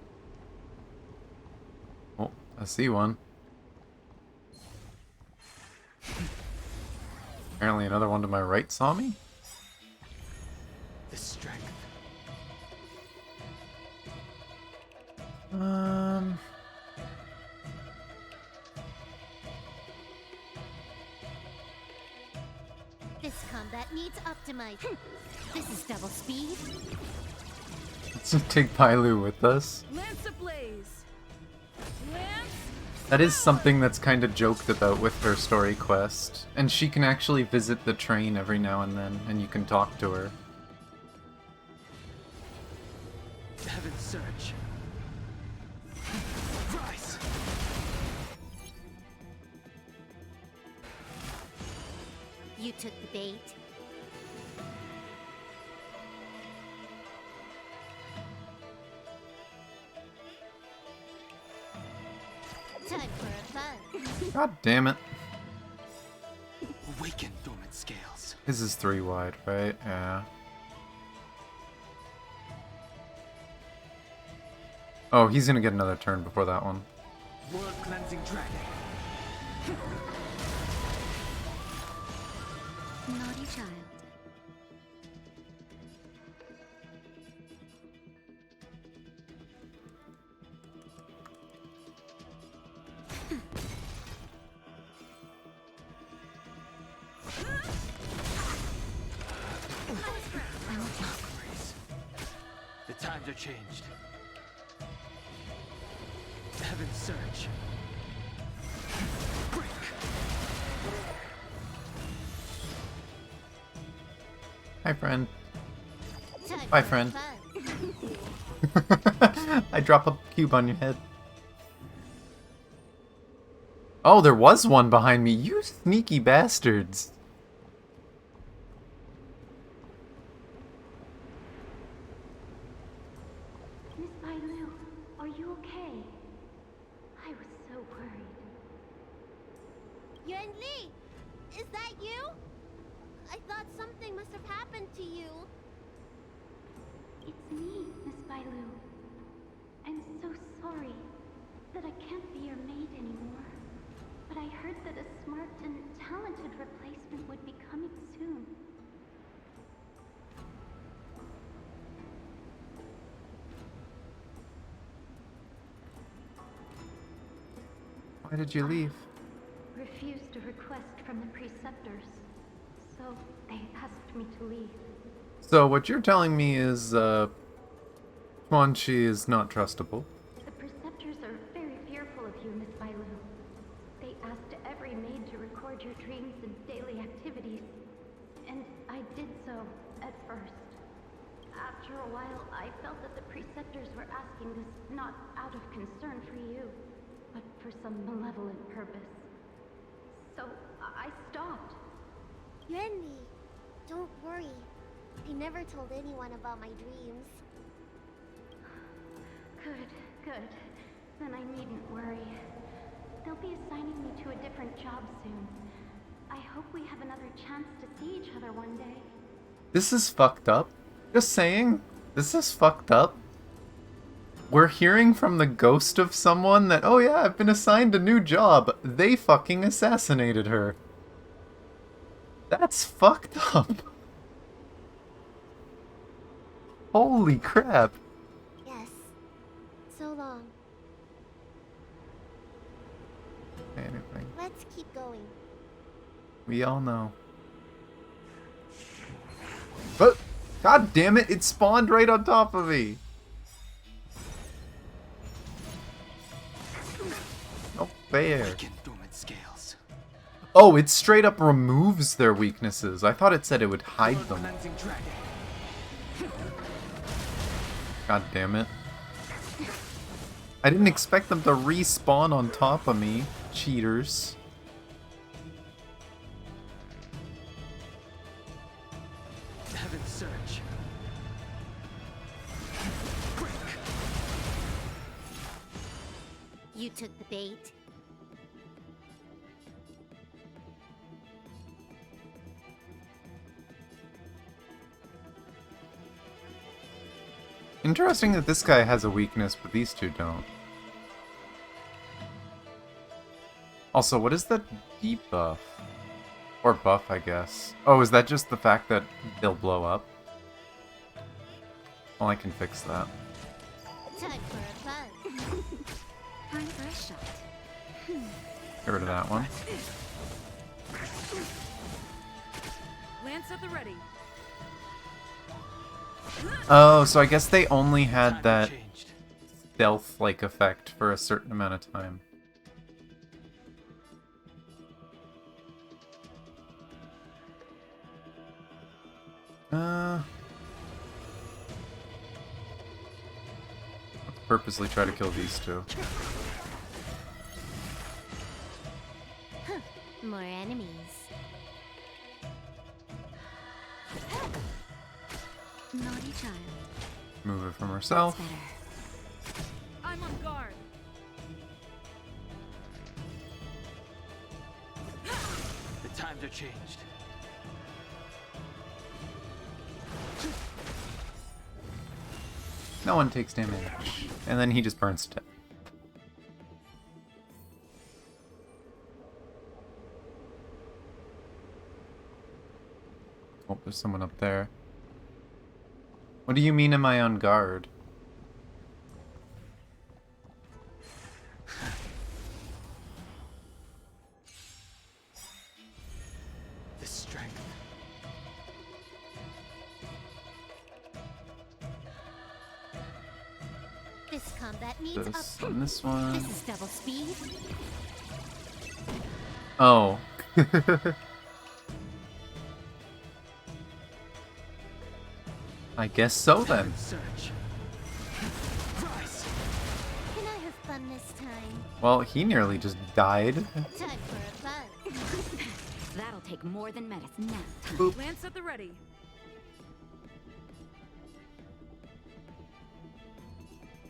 Speaker 1: Oh, I see one. Apparently another one to my right saw me?
Speaker 3: The strength.
Speaker 4: This combat needs optimized. This is double speed.
Speaker 1: Let's just take Bailu with us.
Speaker 10: Lance ablaze. Lance.
Speaker 1: That is something that's kind of joked about with her story quest. And she can actually visit the train every now and then, and you can talk to her.
Speaker 4: You took the bait. Time for a fun.
Speaker 1: God damn it.
Speaker 3: Awaken, dormant scales.
Speaker 1: His is 3 wide, right? Yeah. Oh, he's gonna get another turn before that one.
Speaker 3: World cleansing dragon.
Speaker 2: Naughty child.
Speaker 3: The times are changed. Heaven's surge. Break.
Speaker 1: Hi, friend.
Speaker 4: Time
Speaker 1: Bye,
Speaker 4: for
Speaker 1: friend.
Speaker 4: fun.
Speaker 1: I drop a cube on your head. Oh, there was one behind me. You sneaky bastards.
Speaker 13: Miss Bailu, are you okay? I was so worried.
Speaker 4: Yuan Li, is that you? I thought something must have happened to you.
Speaker 13: It's me, Miss Bailu. I'm so sorry that I can't be your maid anymore. But I heard that a smart and talented replacement would be coming soon.
Speaker 1: Why did you leave?
Speaker 13: Refused a request from the preceptors, so they asked me to leave.
Speaker 1: So what you're telling me is, Quan Chi is not trustable.
Speaker 13: The preceptors are very fearful of you, Miss Bailu. They asked every maid to record your dreams and daily activities, and I did so at first. After a while, I felt that the preceptors were asking this not out of concern for you, but for some malevolent purpose. So I stopped.
Speaker 4: Yuan Li, don't worry. I never told anyone about my dreams.
Speaker 13: Good. Then I needn't worry. They'll be assigning me to a different job soon. I hope we have another chance to see each other one day.
Speaker 1: This is fucked up. Just saying. This is fucked up. We're hearing from the ghost of someone that, oh yeah, I've been assigned a new job. They fucking assassinated her. That's fucked up. Holy crap.
Speaker 4: Yes. So long.
Speaker 1: Anything.
Speaker 4: Let's keep going.
Speaker 1: We all know. But, god damn it, it spawned right on top of me. No fair. Oh, it straight up removes their weaknesses. I thought it said it would hide them. God damn it. I didn't expect them to respawn on top of me. Cheaters.
Speaker 3: Heaven's surge.
Speaker 4: You took the bait.
Speaker 1: Interesting that this guy has a weakness, but these two don't. Also, what is that debuff? Or buff, I guess. Oh, is that just the fact that they'll blow up? Well, I can fix that.
Speaker 4: Time for a fun.
Speaker 2: Time for a shot.
Speaker 1: Get rid of that one.
Speaker 10: Lance at the ready.
Speaker 1: Oh, so I guess they only had that stealth-like effect for a certain amount of time. Let's purposely try to kill these two.
Speaker 4: More enemies.
Speaker 2: child.
Speaker 1: Move her from herself.
Speaker 10: I'm on guard.
Speaker 3: The times are changed.
Speaker 1: No one takes damage. And then he just burns to death. Oh, there's someone up there. What do you mean, am I on guard?
Speaker 3: The strength.
Speaker 4: This combat needs
Speaker 1: This
Speaker 4: up.
Speaker 1: and this one.
Speaker 4: This is double speed.
Speaker 1: Oh. I guess so then.
Speaker 3: Search. Rise.
Speaker 4: Can I have fun this time?
Speaker 1: Well, he nearly just died.
Speaker 4: Time for a fun.
Speaker 2: That'll take more than medicine now.
Speaker 1: Boop.
Speaker 10: Lance at the ready.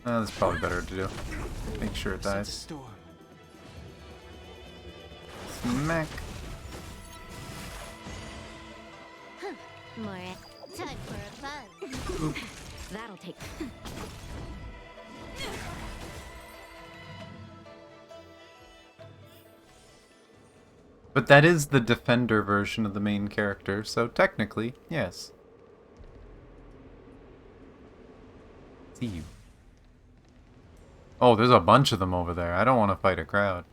Speaker 1: That's probably better to do. Make sure it
Speaker 3: Sense a
Speaker 1: dies.
Speaker 3: storm.
Speaker 1: Smack.
Speaker 4: More. Time for a fun.
Speaker 2: That'll take.
Speaker 1: But that is the defender version of the main character, so technically, yes. See you. Oh, there's a bunch of them over there. I don't want to fight a crowd.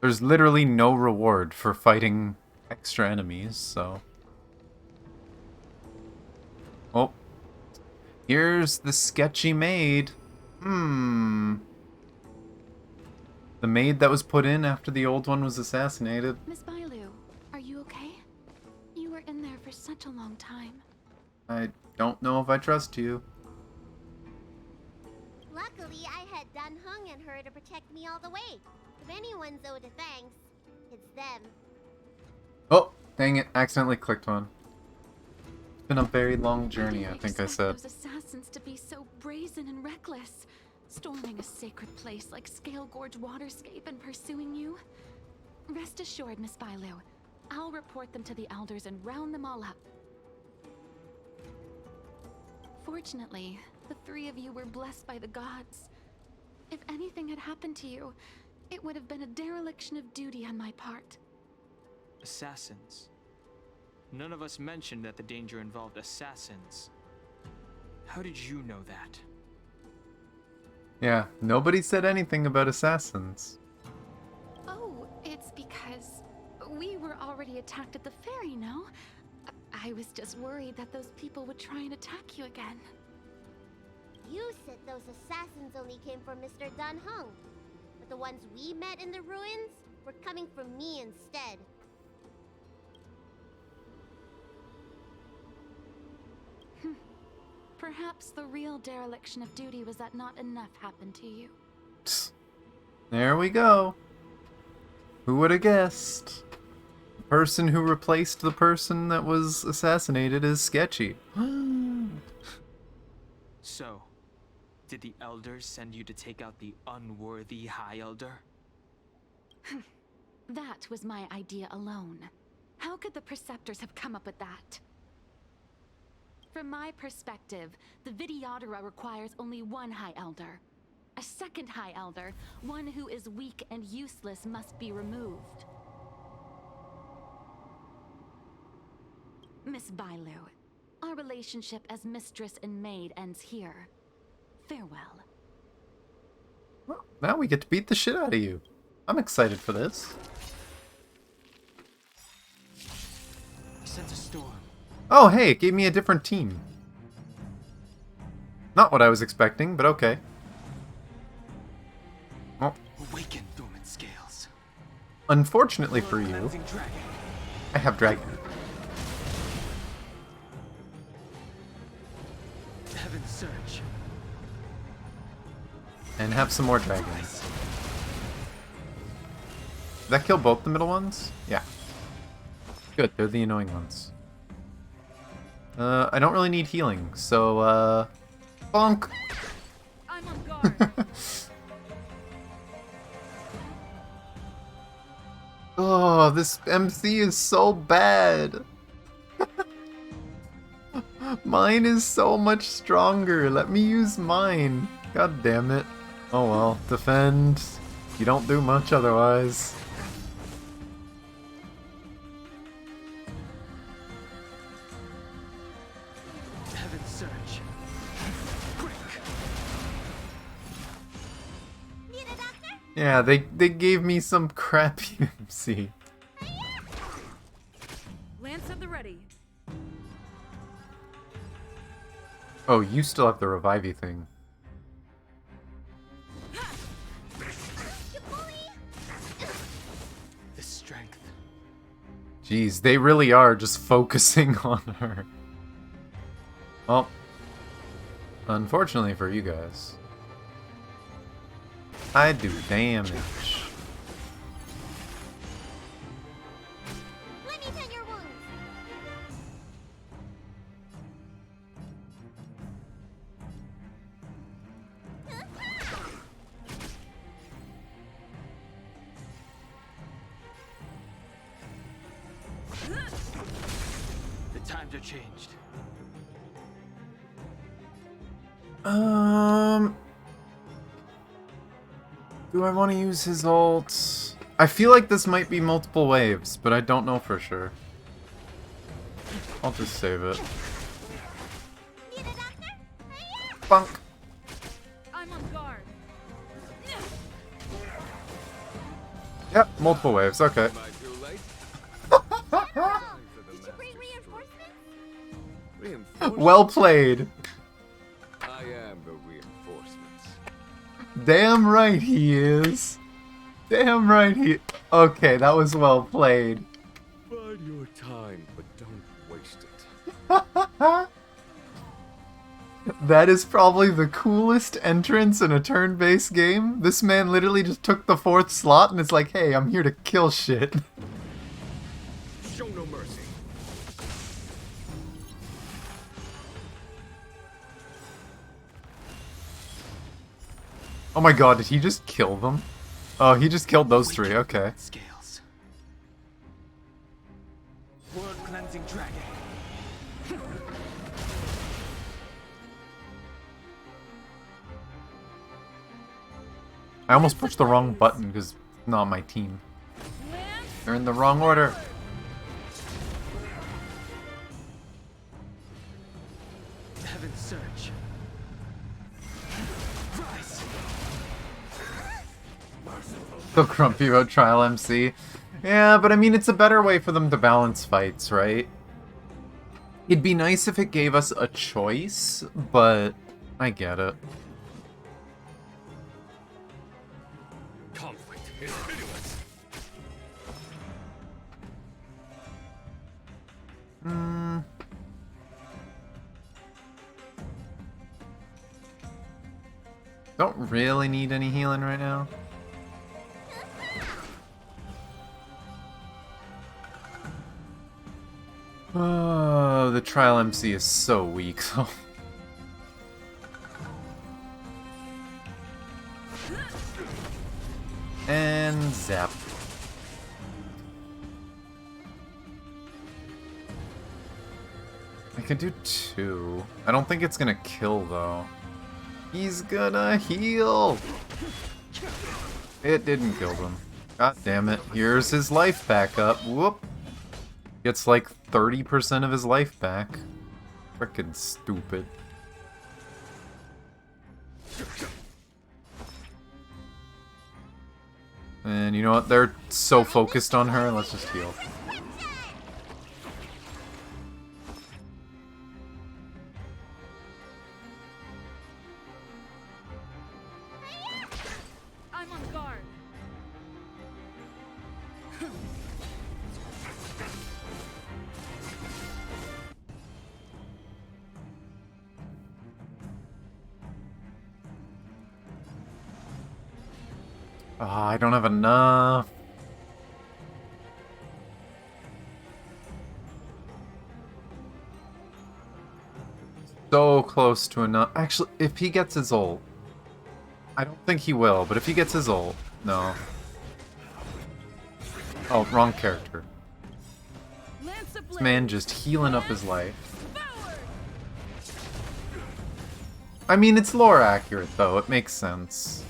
Speaker 1: There's literally no reward for fighting extra enemies, so... Oh. Here's the sketchy maid. The maid that was put in after the old one was assassinated.
Speaker 5: Miss Bailu, are you okay? You were in there for such a long time.
Speaker 1: I don't know if I trust you.
Speaker 4: Luckily, I had Dun Heng and her to protect me all the way. If anyone's owed a thanks, it's them.
Speaker 1: Oh, dang it. Accidentally clicked one. It's been a very long journey, I think I said.
Speaker 5: Those assassins to be so brazen and reckless, storming a sacred place like Scale Gorge Waterscape and pursuing you. Rest assured, Miss Bailu, I'll report them to the elders and round them all up. Fortunately, the three of you were blessed by the gods. If anything had happened to you, it would have been a dereliction of duty on my part.
Speaker 3: Assassins. None of us mentioned that the danger involved assassins. How did you know that?
Speaker 1: Yeah, nobody said anything about assassins.
Speaker 5: Oh, it's because we were already attacked at the ferry, no? I was just worried that those people would try and attack you again.
Speaker 4: You said those assassins only came from Mr. Dun Heng. But the ones we met in the ruins were coming from me instead.
Speaker 5: Perhaps the real dereliction of duty was that not enough happened to you.
Speaker 1: There we go. Who would have guessed? The person who replaced the person that was assassinated is sketchy.
Speaker 3: So, did the elders send you to take out the unworthy High Elder?
Speaker 5: That was my idea alone. How could the Preceptors have come up with that? From my perspective, the Videodora requires only one High Elder. A second High Elder, one who is weak and useless, must be removed. Miss Bailu, our relationship as mistress and maid ends here. Farewell.
Speaker 1: Well, now we get to beat the shit out of you. I'm excited for this.
Speaker 3: I sense a storm.
Speaker 1: Oh, hey, it gave me a different team. Not what I was expecting, but okay. Well,
Speaker 3: Awaken, dormant scales.
Speaker 1: unfortunately for you,
Speaker 3: Cleansing dragon.
Speaker 1: I have dragon.
Speaker 3: Heaven surge.
Speaker 1: And have some more dragons. Did that kill both the middle ones? Yeah. Good, they're the annoying ones. I don't really need healing, so, bonk!
Speaker 10: I'm on guard.
Speaker 1: Oh, this MC is so bad! Mine is so much stronger. Let me use mine. God damn it. Oh well, defend. You don't do much otherwise.
Speaker 3: Heaven search. Quick.
Speaker 4: Need a doctor?
Speaker 1: Yeah, they gave me some crappy MC.
Speaker 10: Lance at the ready.
Speaker 1: Oh, you still have the revivey thing.
Speaker 3: The strength.
Speaker 1: Jeez, they really are just focusing on her. Well, unfortunately for you guys, I do damage.
Speaker 4: Let me tend your wounds.
Speaker 3: The times are changed.
Speaker 1: Do I want to use his ult? I feel like this might be multiple waves, but I don't know for sure. I'll just save it.
Speaker 4: Need a doctor?
Speaker 1: Bunk.
Speaker 10: I'm on guard.
Speaker 1: Yep, multiple waves, okay.
Speaker 9: Am I too late?
Speaker 4: Did you bring reinforcements?
Speaker 9: Reinforcements?
Speaker 1: Well played.
Speaker 9: I am the reinforcements.
Speaker 1: Damn right he is. Damn right he... Okay, that was well played.
Speaker 9: Bide your time, but don't waste it.
Speaker 1: That is probably the coolest entrance in a turn-based game. This man literally just took the 4th slot and is like, hey, I'm here to kill shit.
Speaker 6: Show no mercy.
Speaker 1: Oh my god, did he just kill them? Oh, he just killed those 3, okay.
Speaker 3: Scales. World cleansing dragon.
Speaker 1: I almost pushed the wrong button because it's not my team. They're in the wrong order.
Speaker 3: Heaven search. Rise.
Speaker 1: So grumpy about Trial MC. Yeah, but I mean, it's a better way for them to balance fights, right? It'd be nice if it gave us a choice, but I get it.
Speaker 6: Conflict is pitiless.
Speaker 1: Don't really need any healing right now. Oh, the Trial MC is so weak, though. And zap. I could do 2. I don't think it's gonna kill, though. He's gonna heal! It didn't kill them. God damn it. Here's his life back up. Whoop! Gets like 30% of his life back. Frickin' stupid. And you know what? They're so focused on her. Let's just heal.
Speaker 10: I'm on guard.
Speaker 1: Ah, I don't have enough. close to enough. Actually, if he gets his ult, I don't think he will, but if he gets his ult, no. Oh, wrong character. This man just healing up his life. I mean, it's lore accurate, though. It makes sense.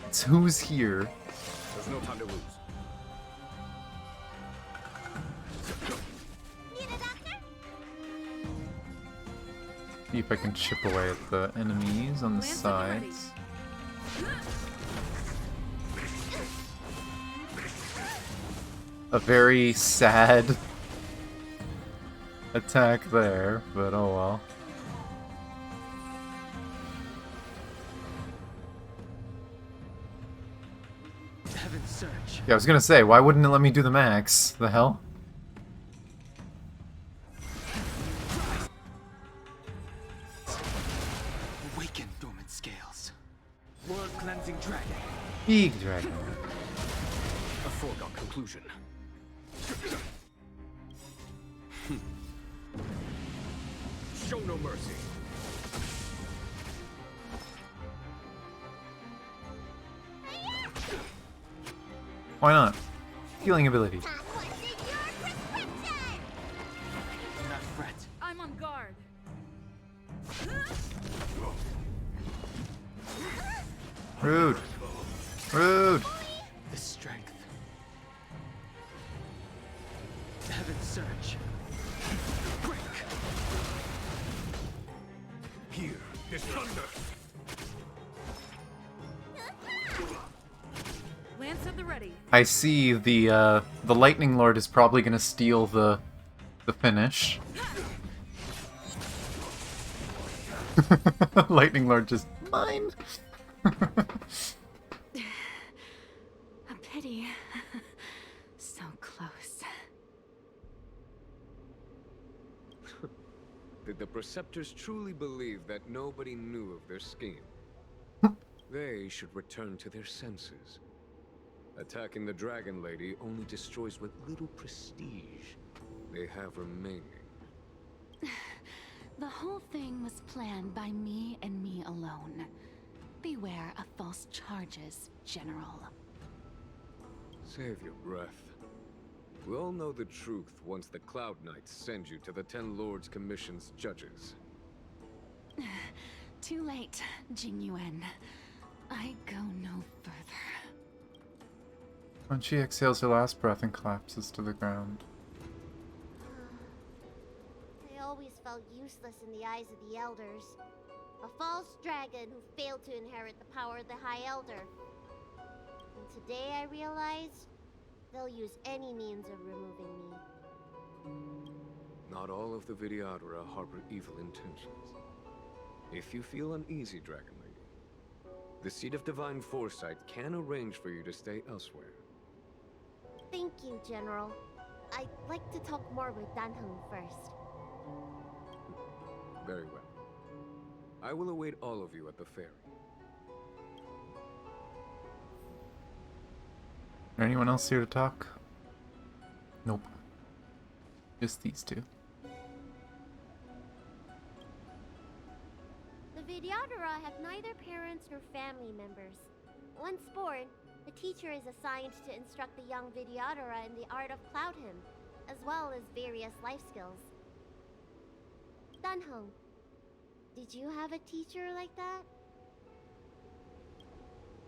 Speaker 1: It's who's here.
Speaker 6: There's no time to lose.
Speaker 1: See if I can chip away at the enemies on the sides. A very sad attack there, but oh well.
Speaker 3: Heaven's search.
Speaker 1: Yeah, I was gonna say, why wouldn't it let me do the max? The hell?
Speaker 3: Awaken dormant scales. World cleansing dragon.
Speaker 1: Big dragon.
Speaker 6: A foregone conclusion. Show no mercy.
Speaker 1: Why not? Healing ability.
Speaker 3: Do not fret.
Speaker 10: I'm on guard.
Speaker 1: Rude. Rude.
Speaker 3: The strength. Heaven's search. Break.
Speaker 6: Here, there's thunder.
Speaker 10: Lance at the ready.
Speaker 1: I see the Lightning Lord is probably gonna steal the finish. Lightning Lord just mine.
Speaker 5: A pity. So close.
Speaker 9: Did the Preceptors truly believe that nobody knew of their scheme? They should return to their senses. Attacking the Dragon Lady only destroys what little prestige they have remaining.
Speaker 5: The whole thing was planned by me and me alone. Beware of false charges, General.
Speaker 9: Save your breath. We all know the truth once the Cloud Knights send you to the Ten Lords Commission's judges.
Speaker 5: Too late, Jing Yuan. I go no further.
Speaker 1: When she exhales her last breath and collapses to the ground.
Speaker 4: I always felt useless in the eyes of the elders. A false dragon who failed to inherit the power of the High Elder. And today I realized they'll use any means of removing me.
Speaker 9: Not all of the Vidyadhara harbor evil intentions. If you feel uneasy, Dragon Lady, the Seat of Divine Foresight can arrange for you to stay elsewhere.
Speaker 4: Thank you, General. I'd like to talk more with Dan Heng first.
Speaker 9: Very well. I will await all of you at the ferry.
Speaker 1: Is there anyone else here to talk? Nope. Just these two.
Speaker 4: The Vidyadhara have neither parents nor family members. Once born, the teacher is assigned to instruct the young Vidyadhara in the art of Cloud Hymn, as well as various life skills. Dan Heng, did you have a teacher like that?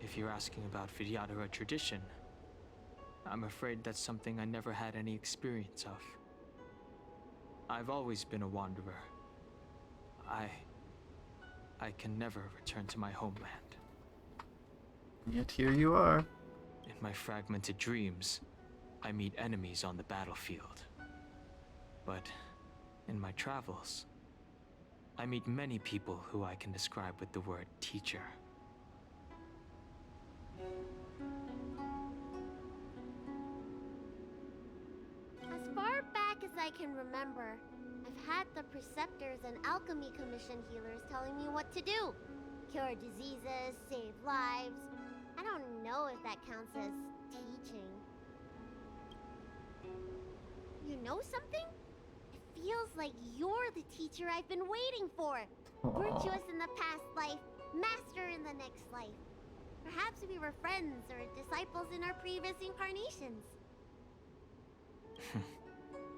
Speaker 3: If you're asking about Vidyadhara tradition, I'm afraid that's something I never had any experience of. I've always been a wanderer. I can never return to my homeland.
Speaker 1: Yet here you are.
Speaker 3: In my fragmented dreams, I meet enemies on the battlefield. But in my travels, I meet many people who I can describe with the word teacher.
Speaker 4: As far back as I can remember, I've had the Preceptors and Alchemy Commission healers telling me what to do. Cure diseases, save lives. I don't know if that counts as teaching. You know something? It feels like you're the teacher I've been waiting for.
Speaker 1: Aw.
Speaker 4: Virtuous in the past life, master in the next life. Perhaps we were friends or disciples in our previous incarnations.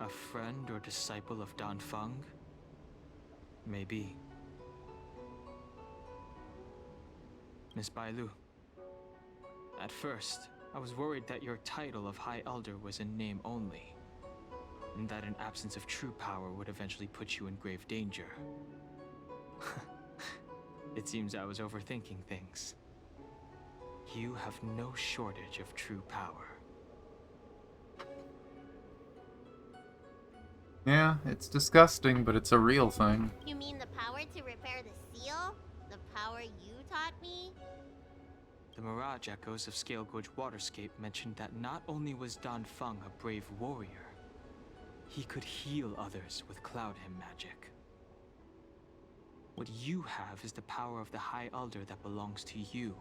Speaker 3: A friend or disciple of Dan Feng? Maybe. Miss Bailu, at first, I was worried that your title of High Elder was in name only, and that an absence of true power would eventually put you in grave danger. It seems I was overthinking things. You have no shortage of true power.
Speaker 1: Yeah, it's disgusting, but it's a real thing.
Speaker 4: You mean the power to repair the seal? The power you taught me?
Speaker 3: The Mirage Echoes of Scale Gorge Waterscape mentioned that not only was Dan Feng a brave warrior, he could heal others with Cloud Hymn magic. What you have is the power of the High Elder that belongs to you.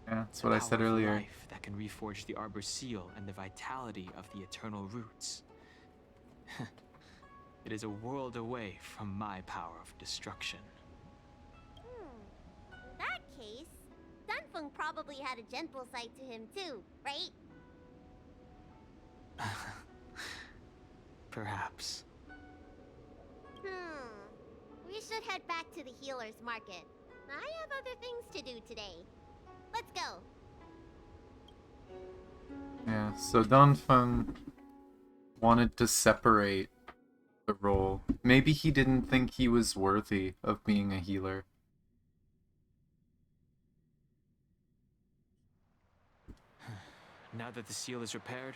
Speaker 1: Yeah, that's what I said
Speaker 3: The power of
Speaker 1: earlier.
Speaker 3: life that can reforge the Arbor Seal and the vitality of the Eternal Roots. It is a world away from my power of destruction.
Speaker 4: In that case, Dunfeng probably had a gentle side to him too, right?
Speaker 3: Perhaps.
Speaker 4: We should head back to the healer's market. I have other things to do today. Let's go.
Speaker 1: Yeah, so Donfeng wanted to separate the role. Maybe he didn't think he was worthy of being a healer.
Speaker 3: Now that the seal is repaired,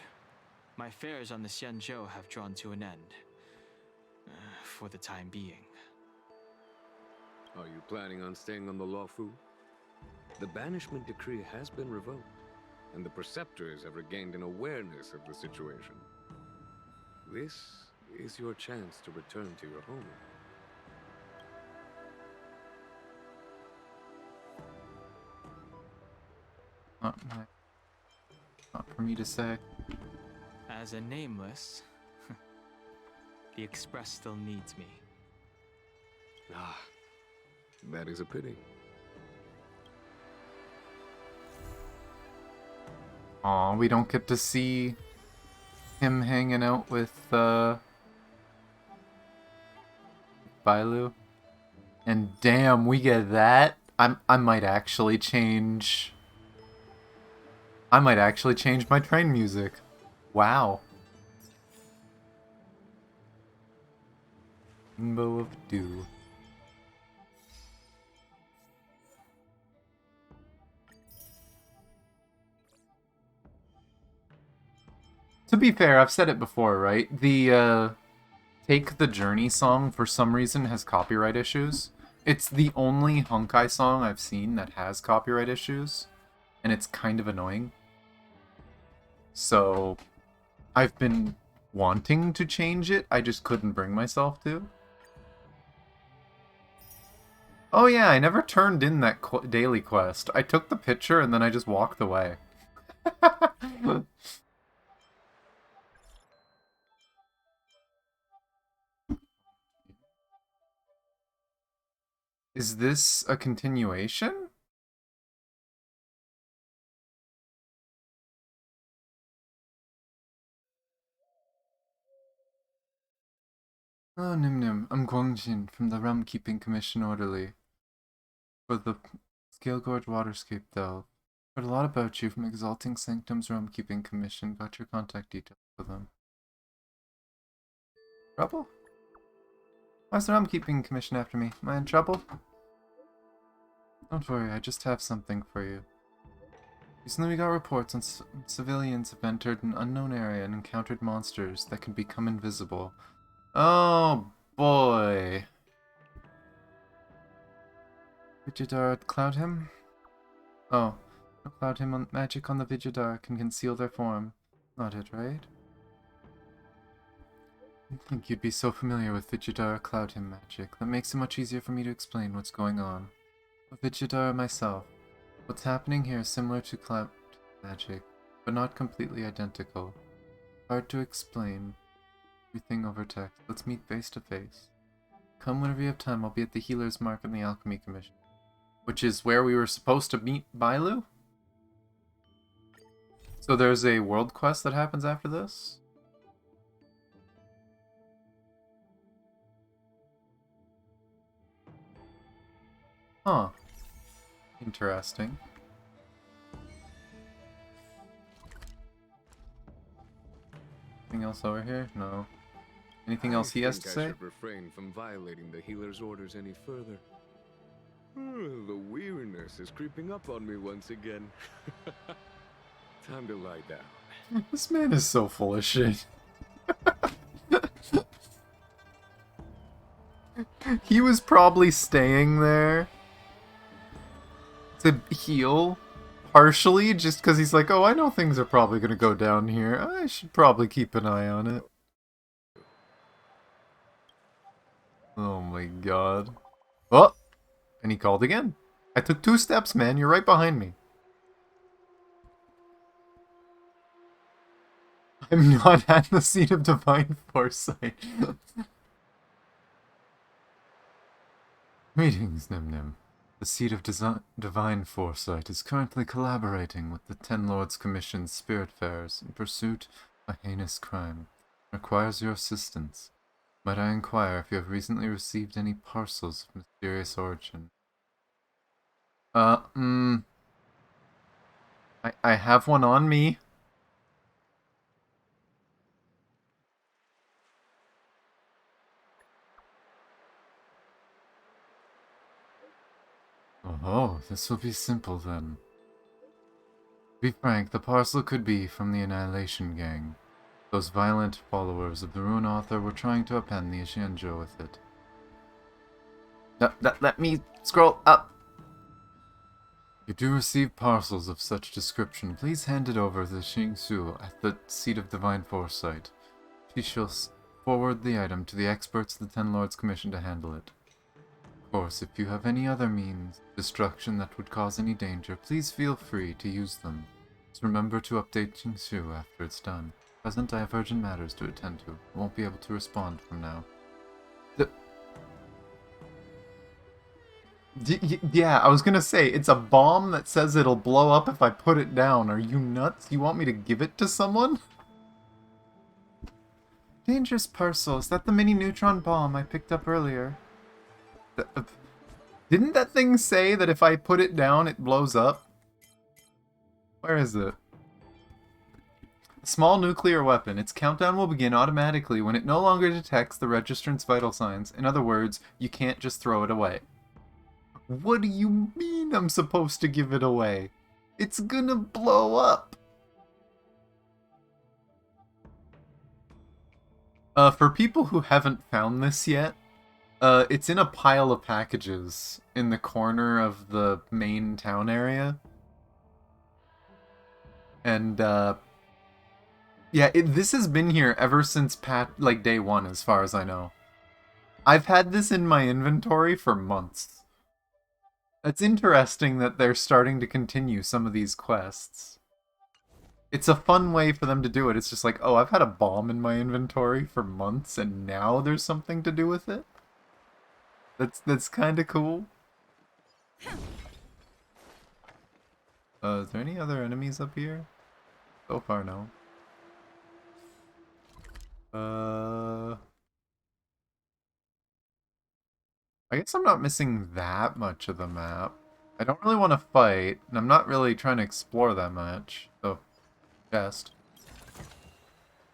Speaker 3: my affairs on the Xianzhou have drawn to an end. For the time being.
Speaker 9: Are you planning on staying on the Luofu? The banishment decree has been revoked, and the preceptors have regained an awareness of the situation. This is your chance to return to your home.
Speaker 1: Not for me to say.
Speaker 3: As a nameless, the Express still needs me.
Speaker 9: Ah, that is a pity.
Speaker 1: Aw, we don't get to see him hanging out with, Bailu. And damn, we get that? I might actually change... I might actually change my train music. Wow. Rainbow of Dew. To be fair, I've said it before, right? The, Take the Journey song, for some reason, has copyright issues. It's the only Honkai song I've seen that has copyright issues, and it's kind of annoying. So, I've been wanting to change it, I just couldn't bring myself to. Oh yeah, I never turned in that daily quest. I took the picture and then I just walked away. Is this a continuation? Oh, Nim Nim, I'm Guangjin from the Realm Keeping Commission Orderly. For the Scale Gorge Waterscape Delve. Heard a lot about you from Exalting Sanctum's Realm Keeping Commission. Got your contact details for them. Trouble? Why's the Realm Keeping Commission after me? Am I in trouble? Don't worry, I just have something for you. Recently we got reports on civilians have entered an unknown area and encountered monsters that can become invisible. Oh boy. Vidyadhara cloud him? Oh, no cloud him on magic on the Vidyadhara can conceal their form. Not it, right? You'd think you'd be so familiar with Vidyadhara cloud him magic. That makes it much easier for me to explain what's going on. With Vidyadhara myself, what's happening here is similar to cloud magic, but not completely identical. Hard to explain. Everything over text. Let's meet face to face. Come whenever you have time. I'll be at the Healer's Mark in the Alchemy Commission. Which is where we were supposed to meet Bailu? So there's a world quest that happens after this? Huh. Interesting. Anything else over here? No. Anything else he has to say?
Speaker 9: I should refrain from violating the healer's orders any further. The weariness is creeping up on me once again. Time to lie down.
Speaker 1: This man is so full of shit. He was probably staying there to heal, partially, just because he's like, oh, I know things are probably going to go down here. I should probably keep an eye on it. Oh my god. Oh! And he called again. I took 2 steps, man. You're right behind me. I'm not at the seat of divine foresight. Greetings, Nim Nim. The seat of divine foresight is currently collaborating with the Ten Lords Commission's Spiritfarers in pursuit of a heinous crime. It requires your assistance. Might I inquire if you have recently received any parcels of mysterious origin? I have one on me. Oh, this will be simple then. To be frank, the parcel could be from the Annihilation Gang. Those violent followers of the Rune Author were trying to append the Ishianjo with it. Let me scroll up! If you do receive parcels of such description, please hand it over to Xing Su at the Seat of Divine Foresight. She shall forward the item to the experts of the Ten Lords Commission to handle it. Of course, if you have any other means of destruction that would cause any danger, please feel free to use them. Just remember to update Jingsu after it's done. At present, I have urgent matters to attend to. I won't be able to respond from now. Yeah, I was gonna say, it's a bomb that says it'll blow up if I put it down. Are you nuts? You want me to give it to someone? Dangerous parcel. Is that the mini neutron bomb I picked up earlier? Didn't that thing say that if I put it down, it blows up? Where is it? A small nuclear weapon. Its countdown will begin automatically when it no longer detects the registrant's vital signs. In other words, you can't just throw it away. What do you mean I'm supposed to give it away? It's gonna blow up! For people who haven't found this yet, it's in a pile of packages in the corner of the main town area. And, yeah, this has been here ever since day 1, as far as I know. I've had this in my inventory for months. It's interesting that they're starting to continue some of these quests. It's a fun way for them to do it. It's just like, oh, I've had a bomb in my inventory for months, and now there's something to do with it? That's kind of cool. Is there any other enemies up here? So far, no. I guess I'm not missing that much of the map. I don't really want to fight, and I'm not really trying to explore that much. So, chest.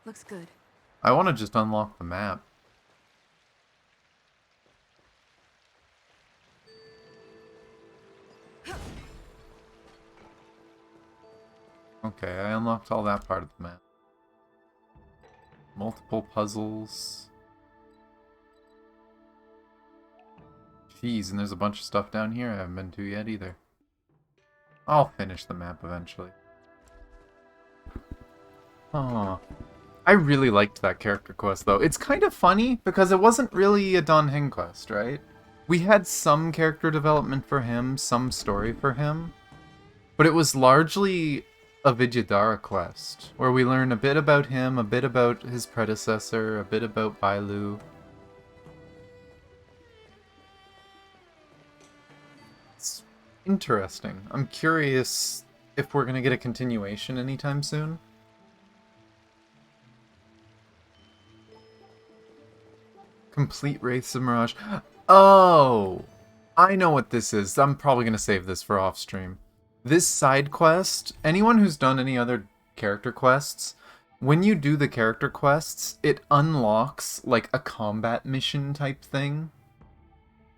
Speaker 10: Looks good.
Speaker 1: I want to just unlock the map. Okay, I unlocked all that part of the map. Multiple puzzles. Jeez, and there's a bunch of stuff down here I haven't been to yet either. I'll finish the map eventually. Oh, I really liked that character quest though. It's kind of funny because it wasn't really a Don Heng quest, right? We had some character development for him, some story for him, but it was largely a Vidyadhara quest, where we learn a bit about him, a bit about his predecessor, a bit about Bailu. It's interesting. I'm curious if we're gonna get a continuation anytime soon. Complete Wraiths of Mirage. Oh! I know what this is. I'm probably gonna save this for off stream. This side quest, anyone who's done any other character quests, when you do the character quests, it unlocks like a combat mission type thing.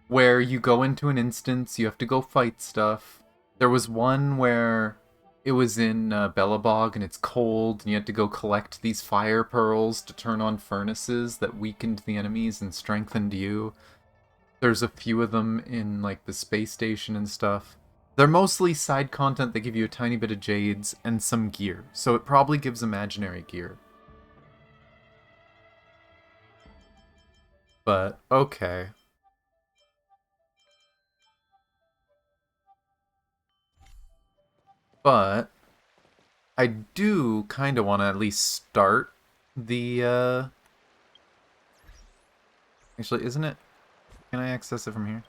Speaker 1: Where you go into an instance, you have to go fight stuff. There was one where it was in Belobog and it's cold, and you had to go collect these fire pearls to turn on furnaces that weakened the enemies and strengthened you. There's a few of them in like the space station and stuff. They're mostly side content that give you a tiny bit of jades and some gear, so it probably gives imaginary gear. But, okay. But I do kind of want to at least start the, Actually, isn't it? Can I access it from here?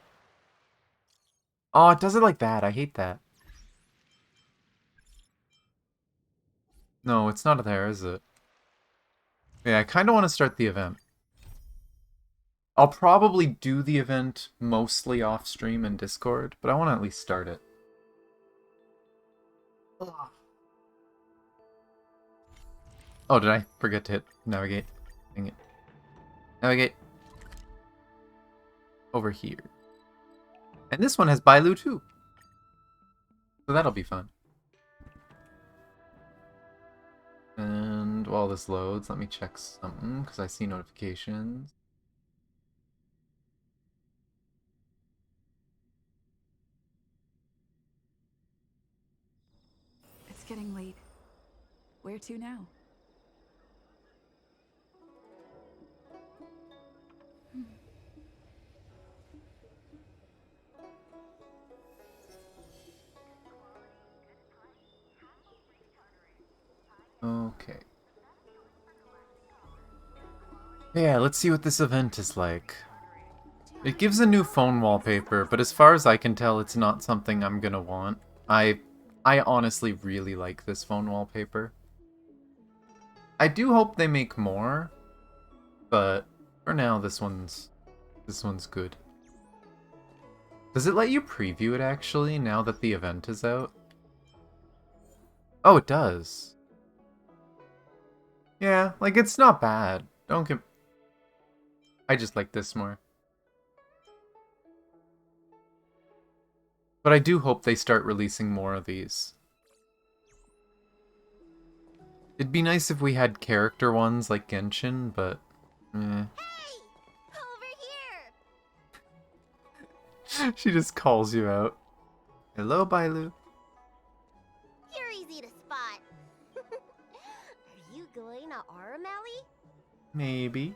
Speaker 1: Oh, it does it like that. I hate that. No, it's not there, is it? Yeah, I kind of want to start the event. I'll probably do the event mostly off stream and Discord, but I want to at least start it. Ugh. Oh, did I forget to hit navigate? Dang it. Navigate. Over here. And this one has Bailu too. So that'll be fun. And while this loads, let me check something, because I see notifications.
Speaker 10: It's getting late. Where to now?
Speaker 1: Okay. Yeah, let's see what this event is like. It gives a new phone wallpaper, but as far as I can tell, it's not something I'm gonna want. I honestly really like this phone wallpaper. I do hope they make more, but for now, this one's good. Does it let you preview it actually, now that the event is out? Oh, it does. Yeah, like, it's not bad. Don't get... I just like this more. But I do hope they start releasing more of these. It'd be nice if we had character ones like Genshin, but... eh.
Speaker 4: Hey! Over here!
Speaker 1: She just calls you out. Hello, Bailu.
Speaker 4: You're easy to spot. Are you going to Arameli?
Speaker 1: Maybe.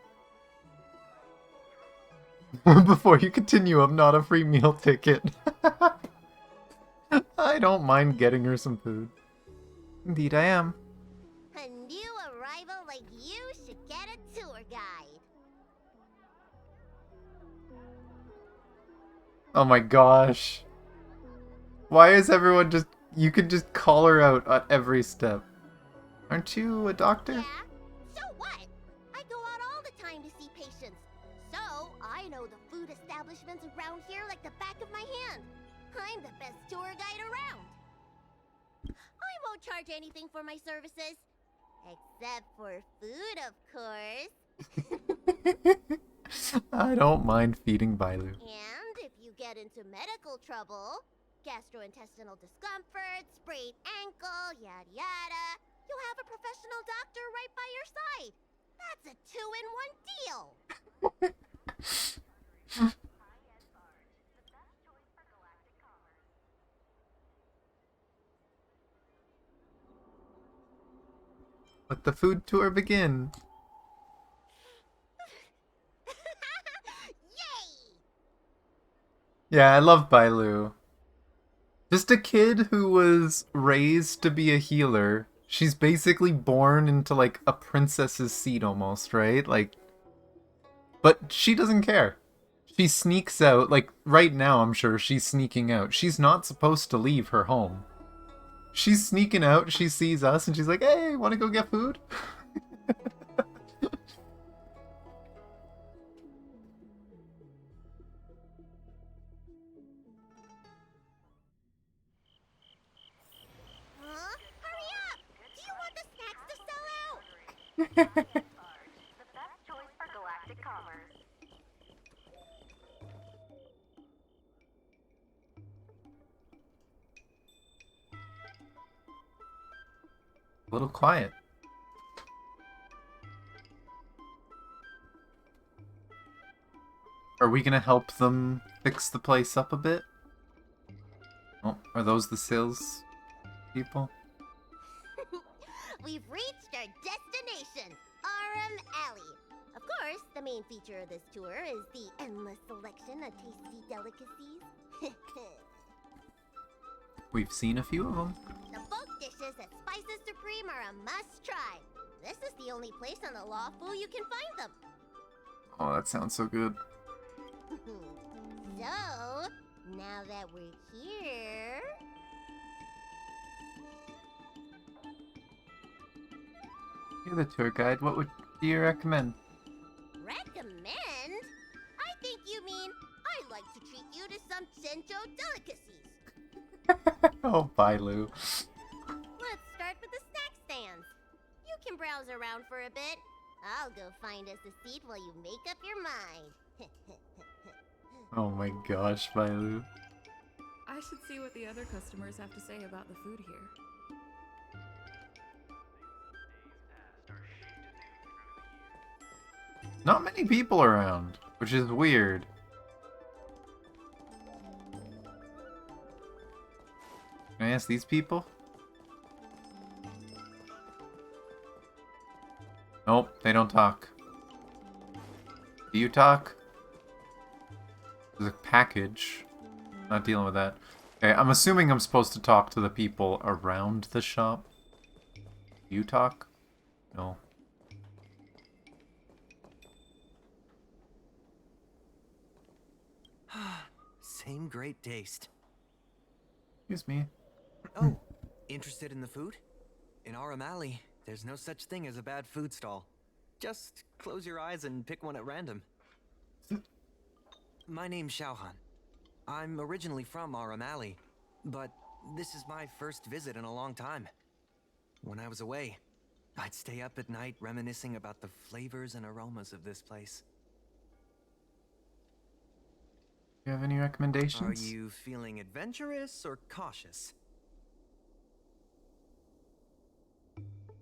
Speaker 1: Before you continue, I'm not a free meal ticket. I don't mind getting her some food. Indeed I am.
Speaker 4: A new arrival like you should get a tour guide.
Speaker 1: Oh my gosh. Why is everyone just... You could just call her out at every step. Aren't you a doctor?
Speaker 4: Yeah? So what? I go out all the time to see patients. So, I know the food establishments around here like the back of my hand. I'm the best tour guide around. I won't charge anything for my services. Except for food, of course.
Speaker 1: I don't mind feeding Bailu.
Speaker 4: And if you get into medical trouble, gastrointestinal discomfort, sprained ankle, yada yada, you'll have a professional doctor right by your side. That's a 2-in-1 deal.
Speaker 1: Let the food tour begin.
Speaker 4: Yay!
Speaker 1: Yeah, I love Bailu. Just a kid who was raised to be a healer. She's basically born into like a princess's seat almost, right? Like, but she doesn't care. She sneaks out, like right now I'm sure she's sneaking out. She's not supposed to leave her home. She's sneaking out, she sees us and she's like, hey, wanna go get food?
Speaker 4: Huh? Hurry up! Do you want the snacks to sell out?
Speaker 14: The best choice for galactic commerce.
Speaker 1: A little quiet. Are we gonna help them fix the place up a bit? Oh, are those the sales people?
Speaker 4: We've reached our destination, RM Alley. Of course, the main feature of this tour is the endless selection of tasty delicacies.
Speaker 1: We've seen a few of them.
Speaker 4: The folk dishes at Spices Supreme are a must-try. This is the only place on the Lawful you can find them.
Speaker 1: Oh, that sounds so good.
Speaker 4: So, now that we're here...
Speaker 1: You're the tour guide. What do you recommend?
Speaker 4: Recommend? I think you mean I'd like to treat you to some Sencho delicacies.
Speaker 1: Oh, bye, Lou.
Speaker 4: Let's start with the snack stands. You can browse around for a bit. I'll go find us a seat while you make up your mind.
Speaker 1: Oh my gosh, bye, Lou.
Speaker 10: I should see what the other customers have to say about the food here.
Speaker 1: Not many people around, which is weird. Can I ask these people? Nope, they don't talk. Do you talk? There's a package. Not dealing with that. Okay, I'm assuming I'm supposed to talk to the people around the shop. You talk? No.
Speaker 15: Same great taste.
Speaker 1: Excuse me.
Speaker 15: Oh, interested in the food? In RM Alley, there's no such thing as a bad food stall. Just close your eyes and pick one at random. My name's Xiaohan. I'm originally from RM Alley, but this is my first visit in a long time. When I was away, I'd stay up at night reminiscing about the flavors and aromas of this place.
Speaker 1: Do you have any recommendations?
Speaker 15: Are you feeling adventurous or cautious?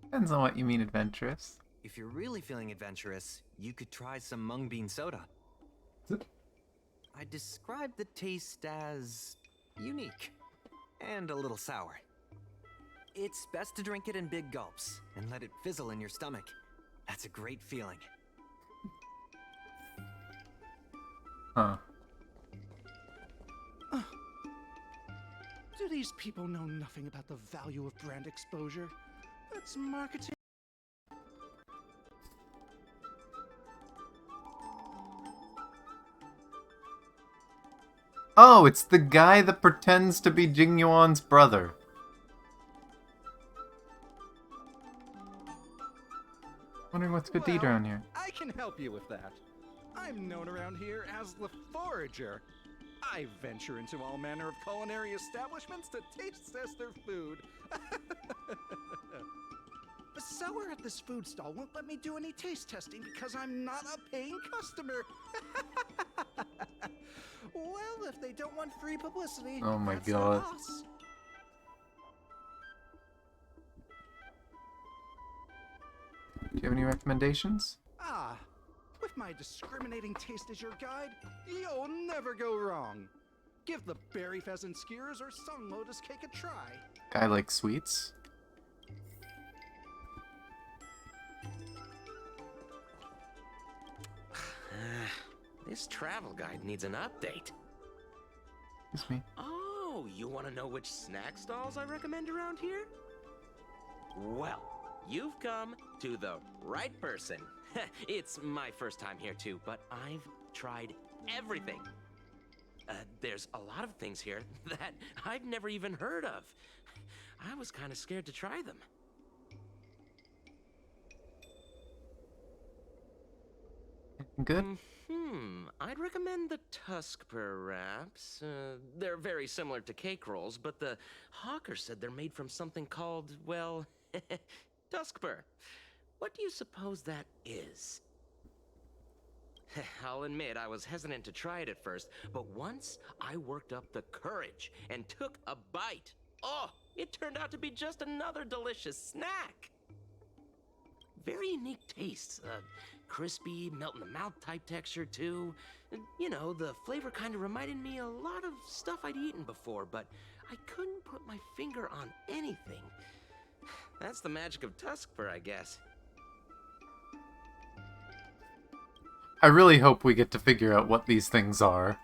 Speaker 1: Depends on what you mean adventurous.
Speaker 15: If you're really feeling adventurous, you could try some mung bean soda. I describe the taste as unique and a little sour. It's best to drink it in big gulps and let it fizzle in your stomach. That's a great feeling.
Speaker 1: Huh.
Speaker 16: Do these people know nothing about the value of brand exposure? That's marketing.
Speaker 1: Oh, it's the guy that pretends to be Jingyuan's brother. Wondering what's good to eat around here.
Speaker 16: I can help you with that. I'm known around here as the Forager. I venture into all manner of culinary establishments to taste test their food. The seller at this food stall won't let me do any taste testing because I'm not a paying customer. Well, if they don't want free publicity,
Speaker 1: Oh my
Speaker 16: that's
Speaker 1: God.
Speaker 16: on us.
Speaker 1: Do you have any recommendations?
Speaker 16: Ah, with my discriminating taste as your guide, you'll never go wrong. Give the berry pheasant skewers or sun lotus cake a try.
Speaker 1: Guy likes sweets.
Speaker 17: This travel guide needs an update.
Speaker 1: Excuse me.
Speaker 17: Oh, Oh, you want to know which snack stalls I recommend around here? Well, you've come to the right person. It's my first time here too, but I've tried everything. There's a lot of things here that I've never even heard of. I was kind of scared to try them.
Speaker 1: Good.
Speaker 17: I'd recommend the Tuskper wraps. They're very similar to cake rolls, but the hawker said they're made from something called, well, Tuskper. What do you suppose that is? I'll admit I was hesitant to try it at first, but once I worked up the courage and took a bite, oh, it turned out to be just another delicious snack. Very unique tastes. Crispy, melt-in-the-mouth type texture, too. You know, the flavor kind of reminded me a lot of stuff I'd eaten before, but I couldn't put my finger on anything. That's the magic of Tuskper, I guess.
Speaker 1: I really hope we get to figure out what these things are.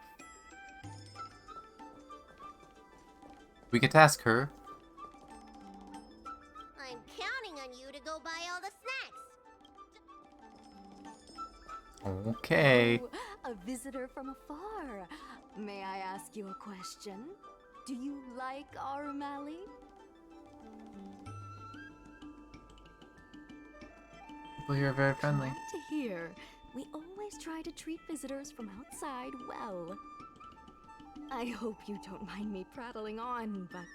Speaker 1: We get to ask her.
Speaker 4: I'm counting on you to go buy all the snacks.
Speaker 1: Okay.
Speaker 18: Oh, a visitor from afar. May I ask you a question? Do you like our Mally?
Speaker 1: People here are very friendly.
Speaker 18: Glad to hear. We always try to treat visitors from outside well. I hope you don't mind me prattling on, but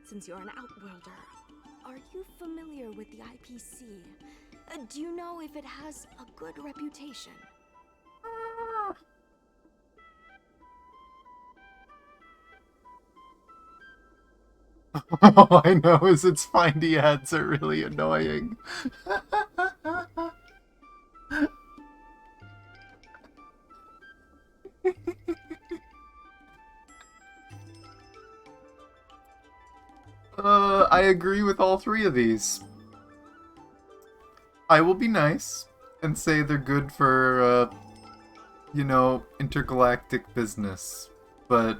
Speaker 18: since you're an outworlder, are you familiar with the IPC? Do you know if it has a good reputation?
Speaker 1: All I know is its findy ads are really annoying. I agree with all three of these. I will be nice and say they're good for, you know, intergalactic business. But,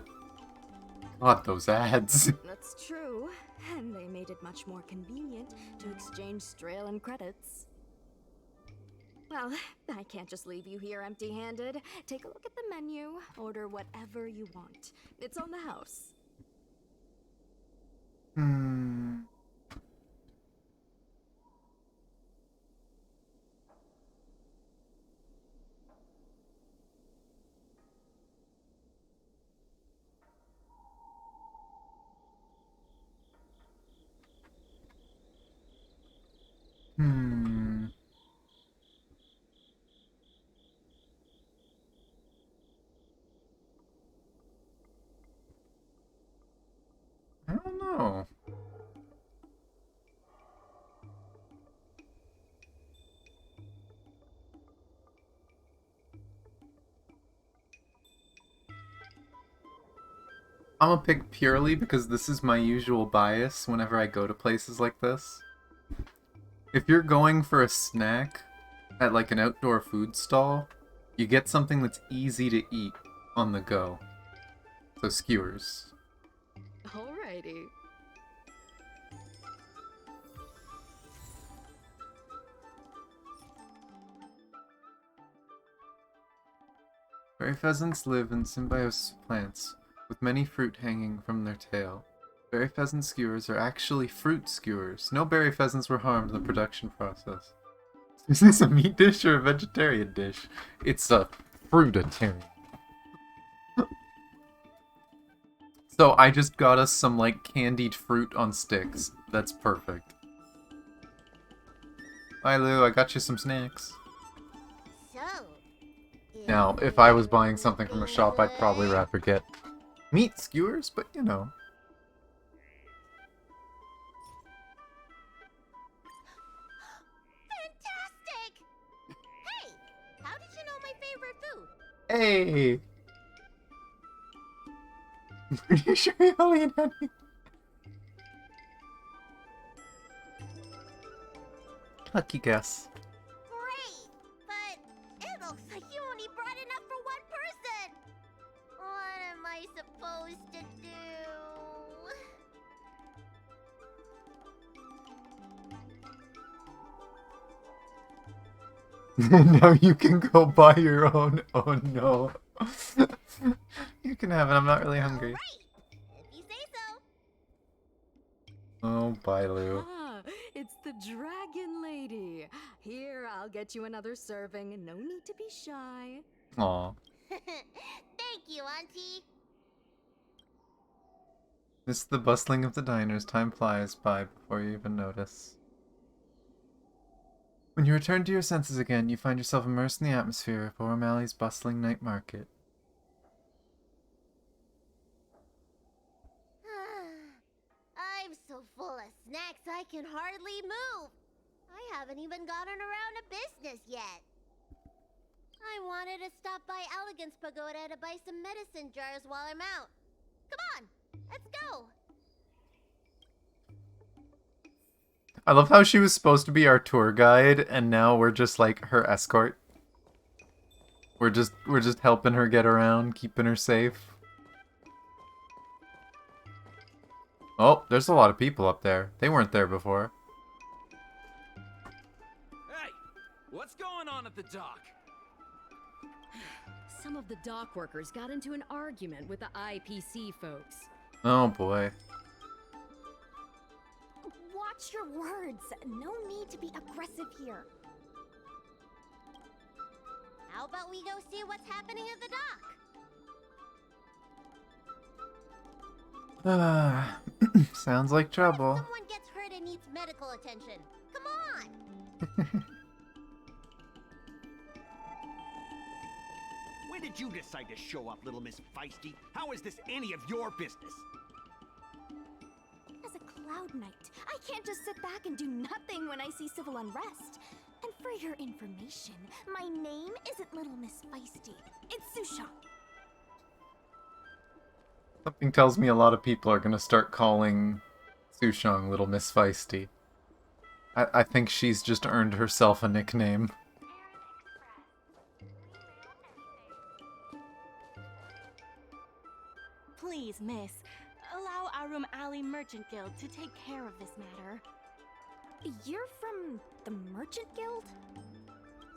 Speaker 1: God, those ads.
Speaker 18: That's true, and they made it much more convenient to exchange Strelin credits. Well, I can't just leave you here empty-handed. Take a look at the menu, order whatever you want. It's on the house.
Speaker 1: I don't know. I'm a pig purely because this is my usual bias whenever I go to places like this. If you're going for a snack at like an outdoor food stall, you get something that's easy to eat on the go. So skewers.
Speaker 18: Alrighty.
Speaker 1: Berry pheasants live in symbiosis with plants, with many fruit hanging from their tail. Berry pheasant skewers are actually fruit skewers. No berry pheasants were harmed in the production process. Is this a meat dish or a vegetarian dish? It's a fruitarian. So I just got us some like candied fruit on sticks. That's perfect. Hi Lou, I got you some snacks.
Speaker 4: So,
Speaker 1: Now, if I was buying something from a shop, I'd probably rather get meat skewers, but you know.
Speaker 4: fantastic! Hey, how did you know my favorite food?
Speaker 1: Hey! Pretty sure you only had any. Lucky guess.
Speaker 4: Great, but it looks like you only brought enough for one person. What am I supposed to do?
Speaker 1: Now you can go buy your own. Oh no. You can have it. I'm not really hungry.
Speaker 4: If you say so.
Speaker 1: Oh, Bailu.
Speaker 18: Ah, it's the Dragon Lady. Here, I'll get you another serving. No need to be shy.
Speaker 1: Aw.
Speaker 4: Thank you, Auntie.
Speaker 1: This is the bustling of the diners. Time flies by before you even notice. When you return to your senses again, you find yourself immersed in the atmosphere of O'Malley's bustling night market.
Speaker 4: I'm so full of snacks I can hardly move. I haven't even gotten around to business yet. I wanted to stop by Elegance Pagoda to buy some medicine jars while I'm out. Come on, let's go.
Speaker 1: I love how she was supposed to be our tour guide, and now we're just like her escort. We're just helping her get around, keeping her safe. Oh, there's a lot of people up there. They weren't there before.
Speaker 7: Hey, what's going on at the dock?
Speaker 19: Some of the dock workers got into an argument with the IPC folks.
Speaker 1: Oh boy.
Speaker 18: Watch your words. No need to be aggressive here.
Speaker 4: How about we go see what's happening at the dock?
Speaker 1: Sounds like trouble.
Speaker 4: Someone gets hurt and needs medical attention. Come on!
Speaker 20: When did you decide to show up, little Miss Feisty? How is this any of your business?
Speaker 18: As a Cloud Knight, I can't just sit back and do nothing when I see civil unrest. And for your information, my name isn't Little Miss Feisty. It's Susha.
Speaker 1: Something tells me a lot of people are gonna start calling Sushang Little Miss Feisty. I think she's just earned herself a nickname.
Speaker 21: Please, miss, allow our Room Alley Merchant Guild to take care of this matter.
Speaker 18: You're from the Merchant Guild?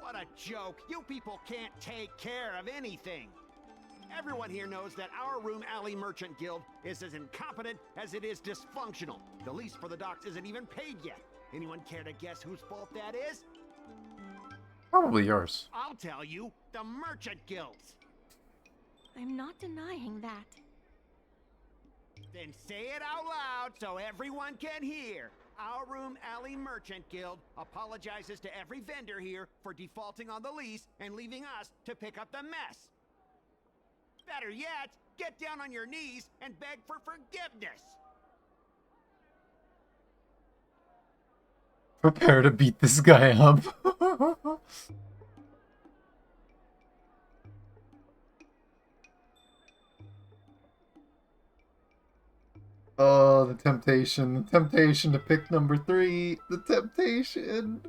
Speaker 20: What a joke! You people can't take care of anything! Everyone here knows that our Room Alley Merchant Guild is as incompetent as it is dysfunctional. The lease for the docks isn't even paid yet. Anyone care to guess whose fault that is?
Speaker 1: Probably yours.
Speaker 20: I'll tell you, the Merchant Guild's.
Speaker 21: I'm not denying that.
Speaker 20: Then say it out loud so everyone can hear. Our Room Alley Merchant Guild apologizes to every vendor here for defaulting on the lease and leaving us to pick up the mess. Better yet, get down on your knees and beg for forgiveness.
Speaker 1: Prepare to beat this guy up. Oh, the temptation to pick number 3, the temptation.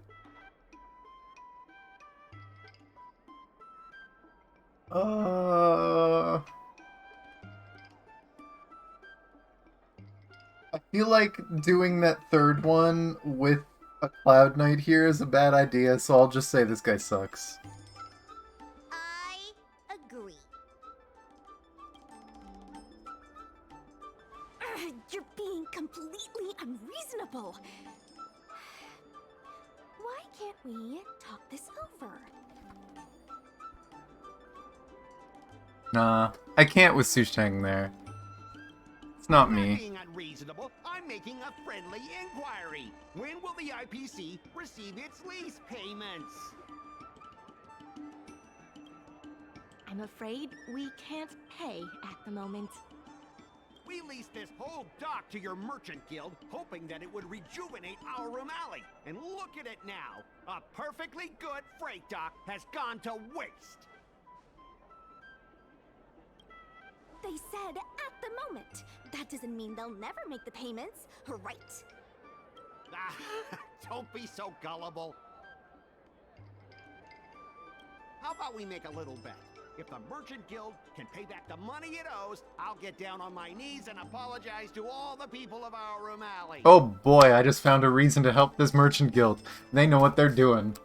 Speaker 1: I feel like doing that third one with a Cloud Knight here is a bad idea, so I'll just say this guy sucks.
Speaker 4: I agree.
Speaker 18: You're being completely unreasonable. Why can't we talk this over?
Speaker 1: Nah, I can't with Sushang there. It's not
Speaker 20: I'm
Speaker 1: me.
Speaker 20: not being unreasonable. I'm making a friendly inquiry. When will the IPC receive its lease payments?
Speaker 21: I'm afraid we can't pay at the moment.
Speaker 20: We leased this whole dock to your merchant guild, hoping that it would rejuvenate our Room Alley. And look at it now. A perfectly good freight dock has gone to waste.
Speaker 18: They said at the moment. That doesn't mean they'll never make the payments, right?
Speaker 20: Ah, don't be so gullible. How about we make a little bet? If the Merchant Guild can pay back the money it owes, I'll get down on my knees and apologize to all the people of our Room Alley.
Speaker 1: Oh boy, I just found a reason to help this merchant guild. They know what they're doing.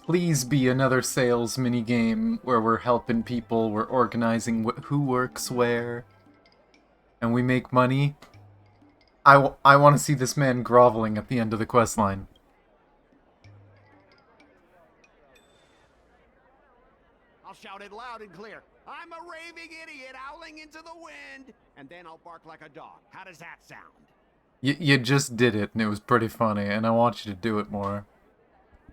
Speaker 1: Please be another sales minigame where we're helping people, we're organizing who works where, and we make money. I want to see this man groveling at the end of the quest line.
Speaker 20: I'll shout it loud and clear. I'm a raving idiot howling into the wind, and then I'll bark like a dog. How does that sound?
Speaker 1: You just did it, and it was pretty funny, and I want you to do it more.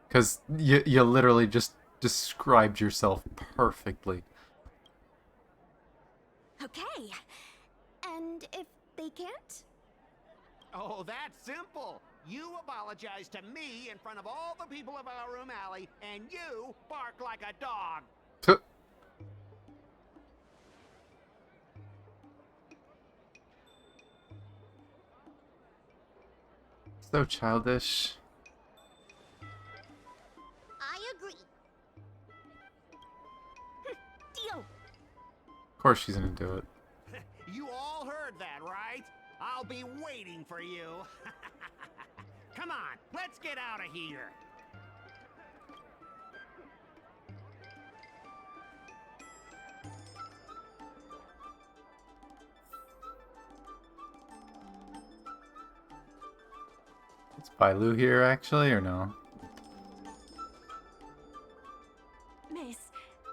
Speaker 1: Because you literally just described yourself perfectly.
Speaker 18: Okay. And if they can't?
Speaker 20: Oh, that's simple. You apologize to me in front of all the people of our room alley, and you bark like a dog.
Speaker 1: So childish.
Speaker 4: I agree.
Speaker 18: Deal.
Speaker 1: Of course she's gonna do it.
Speaker 20: You all heard that, right? I'll be waiting for you. Come on, let's get out of here.
Speaker 1: Is Bailu here, actually, or no?
Speaker 21: Miss,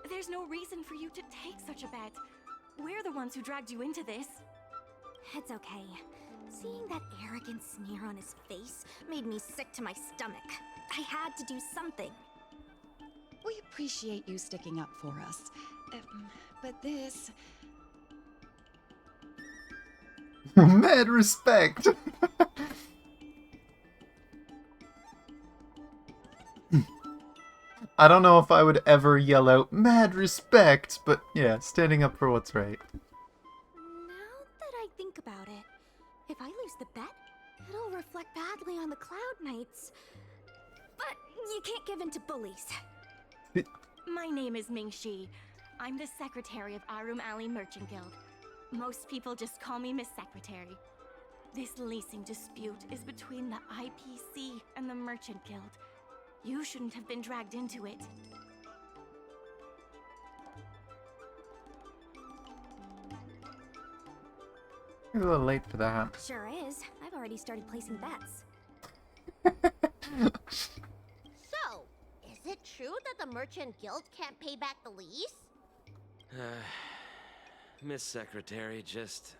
Speaker 21: there's no reason for you to take such a bet. We're the ones who dragged you into this.
Speaker 18: It's okay. Seeing that arrogant sneer on his face made me sick to my stomach. I had to do something.
Speaker 8: We appreciate you sticking up for us. But this...
Speaker 1: Mad respect! I don't know if I would ever yell out mad respect, but yeah, standing up for what's right.
Speaker 18: Now that I think about it, if I lose the bet, it'll reflect badly on the Cloud Knights. But you can't give in to bullies.
Speaker 21: My name is Ming-Shi. I'm the secretary of Arum Alley Merchant Guild. Most people just call me Miss Secretary. This leasing dispute is between the IPC and the Merchant Guild. You shouldn't have been dragged into it.
Speaker 1: You're a little late for that.
Speaker 18: Sure is. I've already started placing bets.
Speaker 4: So, is it true that the Merchant Guild can't pay back the lease?
Speaker 17: Miss Secretary, just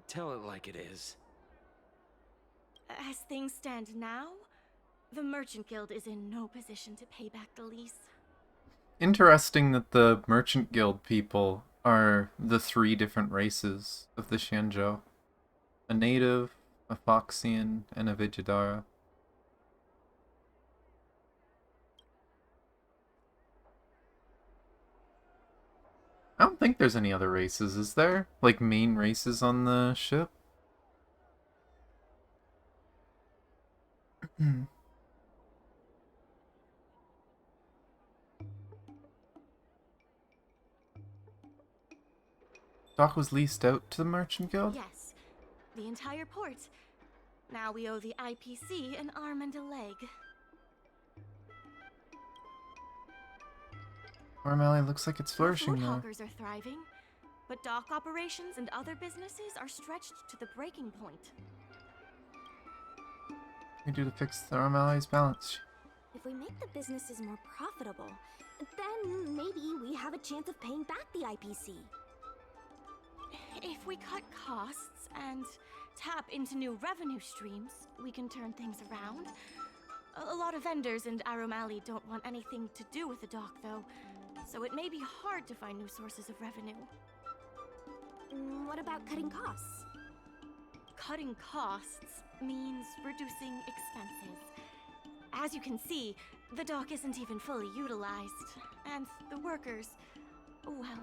Speaker 17: tell it like it is.
Speaker 21: As things stand now, the Merchant Guild is in no position to pay back the lease.
Speaker 1: Interesting that the Merchant Guild people are the 3 different races of the Xianzhou. A native, a Foxian, and a Vijayadhara. I don't think there's any other races, is there? Like main races on the ship? Dock was leased out to the Merchant Guild?
Speaker 21: Yes, the entire port. Now we owe the IPC an arm and a leg.
Speaker 1: Armalley looks like it's flourishing
Speaker 21: Food
Speaker 1: now.
Speaker 21: hawkers are thriving, but dock operations and other businesses are stretched to the breaking point.
Speaker 1: What do we do to fix the Armalley's balance?
Speaker 18: If we make the businesses more profitable, then maybe we have a chance of paying back the IPC.
Speaker 21: If we cut costs and tap into new revenue streams, we can turn things around. A lot of vendors in Arum Alley don't want anything to do with the dock, though, so it may be hard to find new sources of revenue.
Speaker 18: What about cutting costs?
Speaker 21: Cutting costs means reducing expenses. As you can see, the dock isn't even fully utilized, and the workers, well...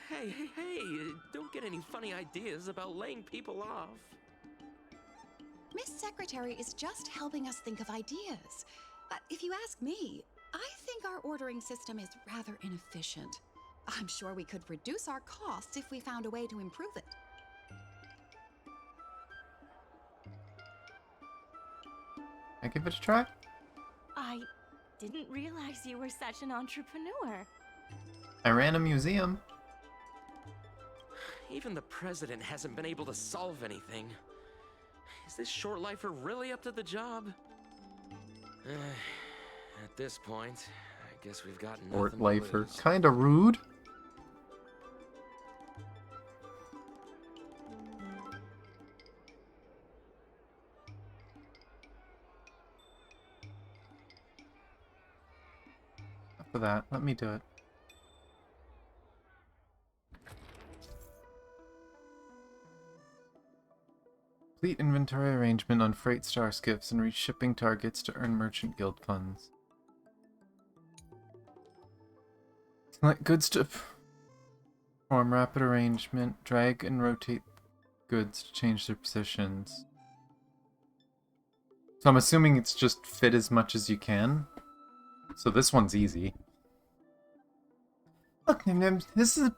Speaker 17: Hey, don't get any funny ideas about laying people off.
Speaker 8: Miss Secretary is just helping us think of ideas. If you ask me, I think our ordering system is rather inefficient. I'm sure we could reduce our costs if we found a way to improve it.
Speaker 1: I give it a try?
Speaker 21: I didn't realize you were such an entrepreneur.
Speaker 1: I ran a museum.
Speaker 17: Even the president hasn't been able to solve anything. Is this short lifer really up to the job? At this point, I guess we've got nothing
Speaker 1: Short
Speaker 17: to
Speaker 1: lifer.
Speaker 17: lose.
Speaker 1: Kinda rude. For that, let me do it. Complete inventory arrangement on freight star skiffs and reach shipping targets to earn merchant guild funds. Select goods to perform rapid arrangement. Drag and rotate goods to change their positions. So I'm assuming it's just fit as much as you can. So this one's easy. Look, Nim Nim, this is a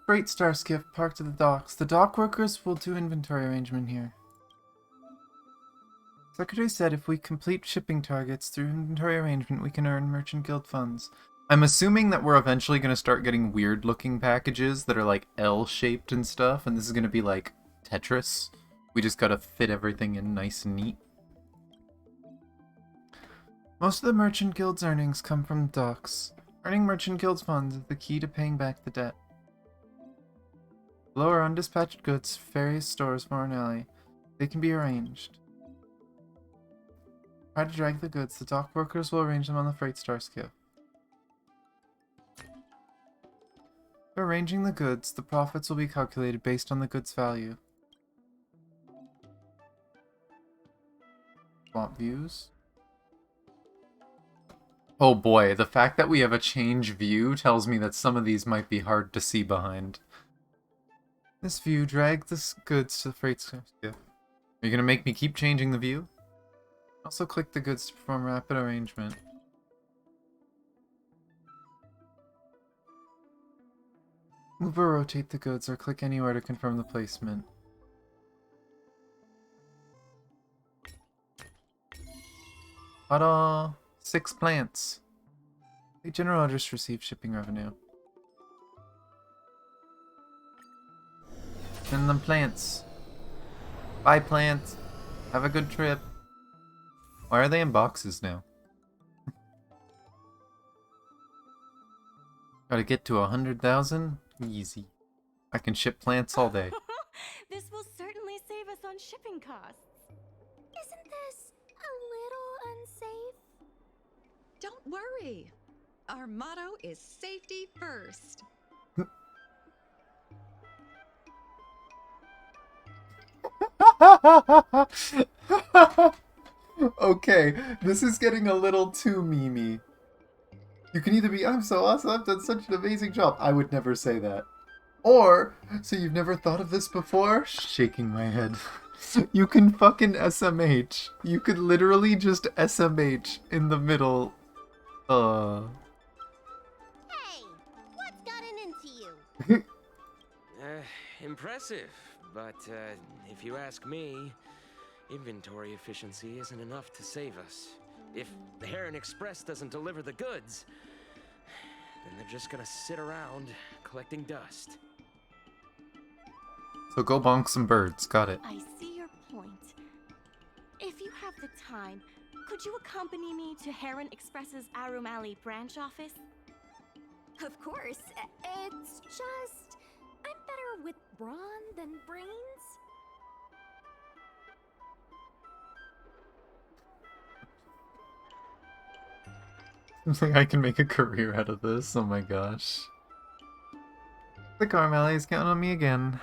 Speaker 1: freight star skiff parked at the docks. The dock workers will do inventory arrangement here. Secretary said if we complete shipping targets through inventory arrangement, we can earn merchant guild funds. I'm assuming that we're eventually going to start getting weird looking packages that are like L-shaped and stuff, and this is going to be like Tetris. We just gotta fit everything in nice and neat. Most of the merchant guild's earnings come from docks. Earning merchant guild's funds is the key to paying back the debt. Below are undispatched goods, various stores, Foreign Alley. They can be arranged. Try to drag the goods. The dock workers will arrange them on the freight star skiff. For arranging the goods, the profits will be calculated based on the goods' value. Swap views. Oh boy, the fact that we have a change view tells me that some of these might be hard to see behind. This view, drag the goods to the freight star skiff. Are you gonna make me keep changing the view? Also click the goods to perform rapid arrangement. Move or rotate the goods or click anywhere to confirm the placement. Ta-da! 6 plants. The general orders receive shipping revenue. Send them plants. Bye plants. Have a good trip. Why are they in boxes now? Gotta get to 100,000? Easy. I can ship plants all day.
Speaker 21: This will certainly save us on shipping costs.
Speaker 18: Isn't this a little unsafe?
Speaker 8: Don't worry. Our motto is safety first.
Speaker 1: Okay, this is getting a little too memey. You can either be, I'm so awesome, I've done such an amazing job. I would never say that. Or, so you've never thought of this before? Shaking my head. You can fucking SMH. You could literally just SMH in the middle.
Speaker 4: Hey, what's gotten into you?
Speaker 17: Impressive, but if you ask me, inventory efficiency isn't enough to save us. If the Heron Express doesn't deliver the goods, then they're just gonna sit around collecting dust.
Speaker 1: So go bonk some birds. Got it.
Speaker 21: I see your point. If you have the time, could you accompany me to Heron Express's Arum Alley branch office?
Speaker 18: Of course. It's just... I'm better with brawn than brains.
Speaker 1: Seems like I can make a career out of this. Oh my gosh. The Carmeli is counting on me again.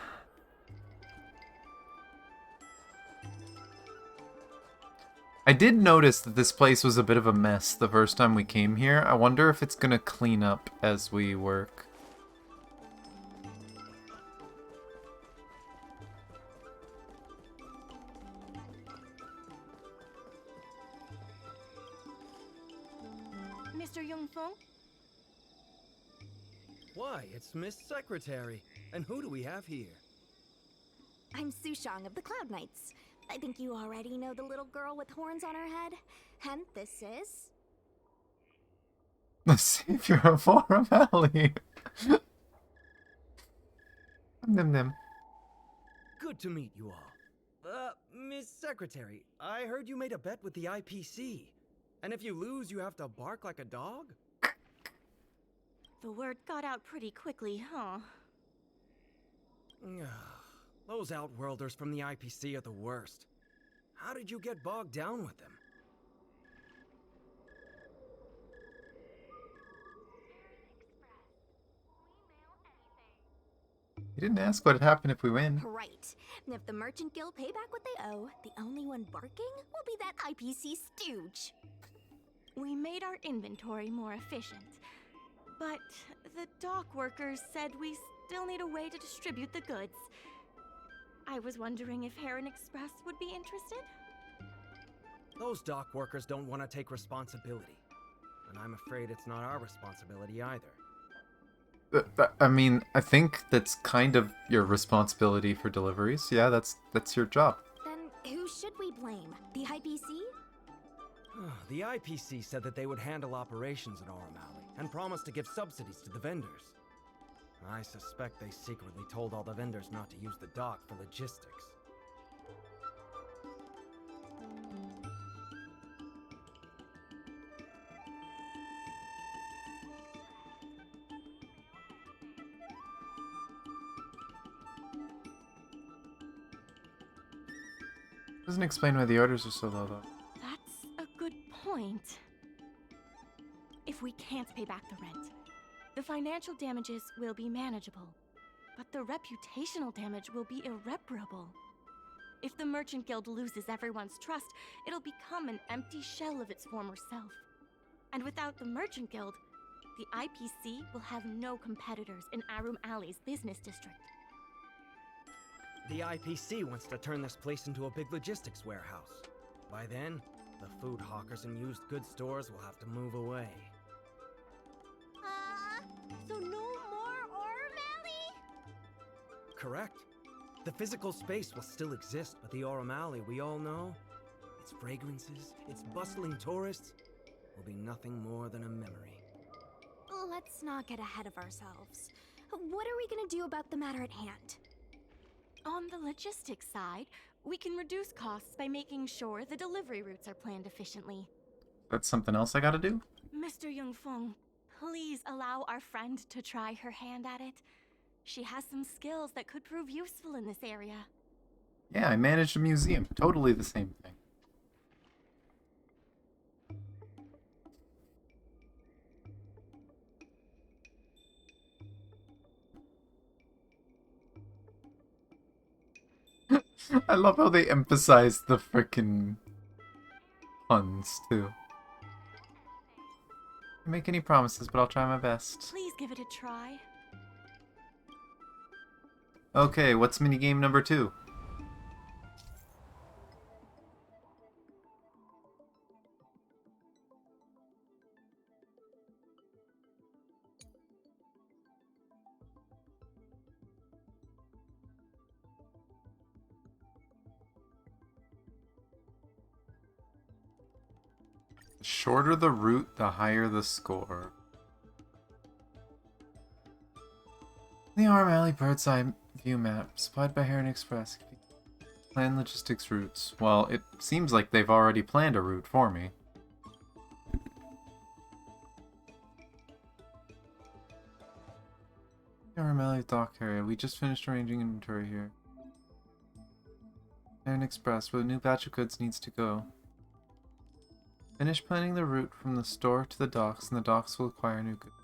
Speaker 1: I did notice that this place was a bit of a mess the first time we came here. I wonder if it's gonna clean up as we work.
Speaker 21: Mr. Yongfeng?
Speaker 12: Why, it's Miss Secretary. And who do we have here?
Speaker 18: I'm Sushang of the Cloud Knights. I think you already know the little girl with horns on her head. And this is...
Speaker 1: The savior of Aurum Alley. Nim nim.
Speaker 12: Good to meet you all. Miss Secretary, I heard you made a bet with the IPC. And if you lose, you have to bark like a dog?
Speaker 21: The word got out pretty quickly, huh?
Speaker 12: Those Outworlders from the IPC are the worst. How did you get bogged down with them?
Speaker 1: He didn't ask what would happen if we win.
Speaker 18: Right. And if the Merchant Guild pay back what they owe, the only one barking will be that IPC stooge.
Speaker 21: We made our inventory more efficient. But the dock workers said we still need a way to distribute the goods. I was wondering if Heron Express would be interested?
Speaker 12: Those dock workers don't want to take responsibility. And I'm afraid it's not our responsibility either.
Speaker 1: I mean, I think that's kind of your responsibility for deliveries. Yeah, that's your job.
Speaker 18: Then who should we blame? The IPC?
Speaker 12: The IPC said that they would handle operations at Aurum Alley and promised to give subsidies to the vendors. I suspect they secretly told all the vendors not to use the dock for logistics.
Speaker 1: Doesn't explain why the orders are so low, though.
Speaker 21: That's a good point. If we can't pay back the rent, the financial damages will be manageable, but the reputational damage will be irreparable. If the Merchant Guild loses everyone's trust, it'll become an empty shell of its former self. And without the Merchant Guild, the IPC will have no competitors in Aurum Alley's business district.
Speaker 12: The IPC wants to turn this place into a big logistics warehouse. By then, the food hawkers and used goods stores will have to move away.
Speaker 4: So no more Aurum Alley?
Speaker 12: Correct. The physical space will still exist, but the Aurum Alley we all know, its fragrances, its bustling tourists, will be nothing more than a memory.
Speaker 18: Let's not get ahead of ourselves. What are we gonna do about the matter at hand?
Speaker 21: On the logistics side, we can reduce costs by making sure the delivery routes are planned efficiently.
Speaker 1: That's something else I gotta do?
Speaker 21: Mr. Yungfeng, please allow our friend to try her hand at it. She has some skills that could prove useful in this area.
Speaker 1: Yeah, I managed a museum. Totally the same thing. I love how they emphasize the frickin' puns, too. I make any promises, but I'll try my best.
Speaker 21: Please give it a try.
Speaker 1: Okay, what's minigame number 2? The shorter the route, the higher the score. The Aurum Alley Bird's Eye View Map, supplied by Heron Express. Plan logistics routes. Well, it seems like they've already planned a route for me. Aurum Alley dock area. We just finished arranging inventory here. Heron Express, where the new batch of goods needs to go. Finish planning the route from the store to the docks, and the docks will acquire new goods.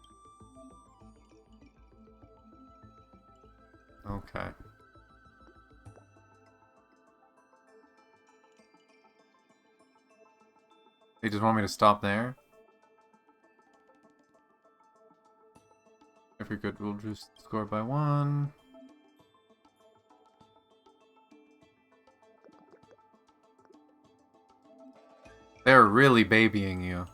Speaker 1: Okay. They just want me to stop there? Every good will reduce the score by 1. They're really babying you.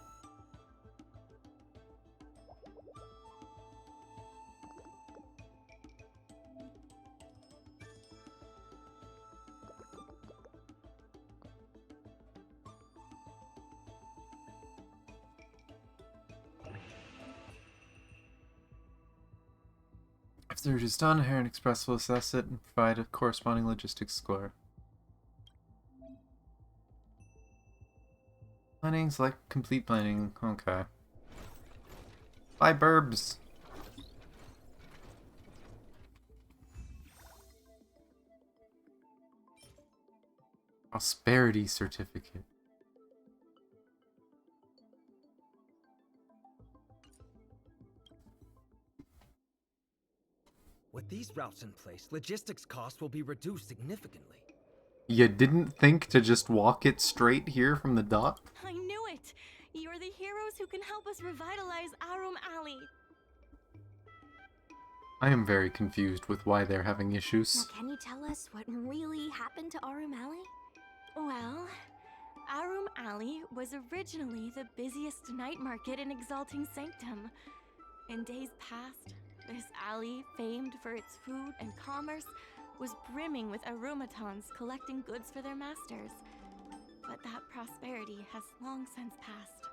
Speaker 1: Research is done. Haren Express will assess it and provide a corresponding logistics score. Planning, select complete planning. Okay. Bye, burbs. Prosperity certificate.
Speaker 12: With these routes in place, logistics costs will be reduced significantly.
Speaker 1: You didn't think to just walk it straight here from the dock?
Speaker 21: I knew it! You're the heroes who can help us revitalize Arum Alley.
Speaker 1: I am very confused with why they're having
Speaker 18: Now,
Speaker 1: issues.
Speaker 18: can you tell us what really happened to Arum Alley?
Speaker 21: Well, Arum Alley was originally the busiest night market in Exalting Sanctum. In days past, this alley, famed for its food and commerce, was brimming with arumatons collecting goods for their masters. But that prosperity has long since passed.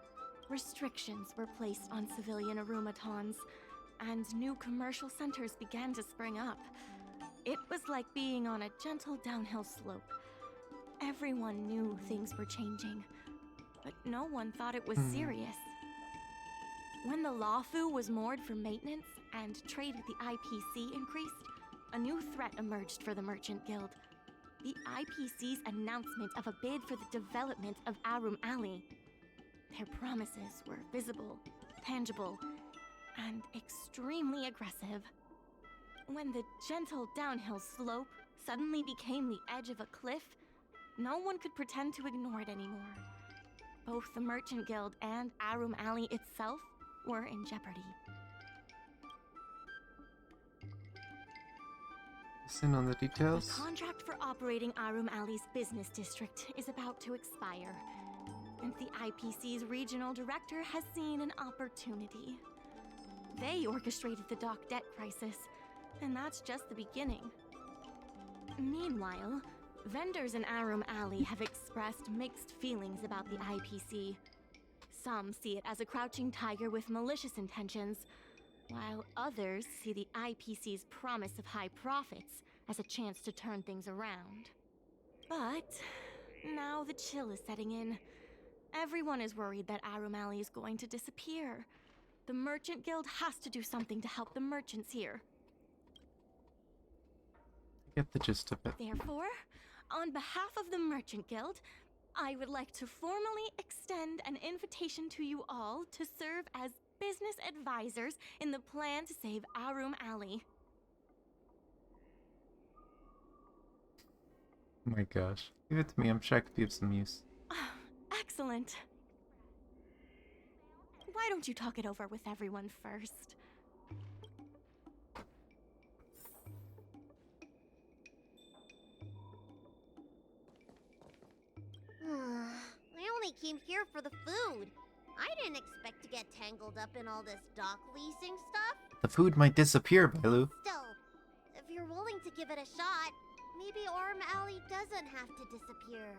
Speaker 21: Restrictions were placed on civilian arumatons, and new commercial centers began to spring up. It was like being on a gentle downhill slope. Everyone knew things were changing, but no one thought it was serious. When the Lawfu was moored for maintenance and trade with the IPC increased, a new threat emerged for the Merchant Guild. The IPC's announcement of a bid for the development of Arum Alley. Their promises were visible, tangible, and extremely aggressive. When the gentle downhill slope suddenly became the edge of a cliff, no one could pretend to ignore it anymore. Both the Merchant Guild and Arum Alley itself were in jeopardy.
Speaker 1: Listen on the details.
Speaker 21: The contract for operating Arum Alley's business district is about to expire, and the IPC's regional director has seen an opportunity. They orchestrated the dock debt crisis, and that's just the beginning. Meanwhile, vendors in Arum Alley have expressed mixed feelings about the IPC. Some see it as a crouching tiger with malicious intentions, while others see the IPC's promise of high profits as a chance to turn things around. But now the chill is setting in. Everyone is worried that Arum Alley is going to disappear. The Merchant Guild has to do something to help the merchants here.
Speaker 1: I get the gist of it.
Speaker 21: Therefore, on behalf of the Merchant Guild, I would like to formally extend an invitation to you all to serve as business advisors in the plan to save Arum Alley.
Speaker 1: Oh my gosh. Give it to me, I'm sure I could be of some use.
Speaker 21: Excellent. Why don't you talk it over with everyone first?
Speaker 4: I only came here for the food. I didn't expect to get tangled up in all this dock leasing stuff.
Speaker 1: The food might disappear, Bailu.
Speaker 4: Still, if you're willing to give it a shot, maybe Arum Alley doesn't have to disappear.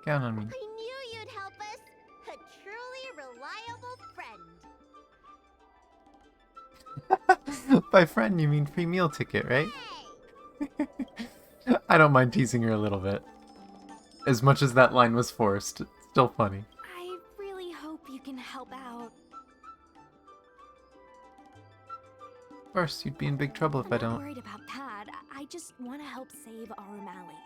Speaker 1: Count on me.
Speaker 4: I knew you'd help us. A truly reliable friend.
Speaker 1: By friend, you mean free meal ticket, right? I don't mind teasing her a little bit. As much as that line was forced, it's still funny.
Speaker 18: I really hope you can help out.
Speaker 1: Of course, you'd be in big trouble if I
Speaker 18: I'm not
Speaker 1: don't.
Speaker 18: worried about that. I just want to help save Arum Alley.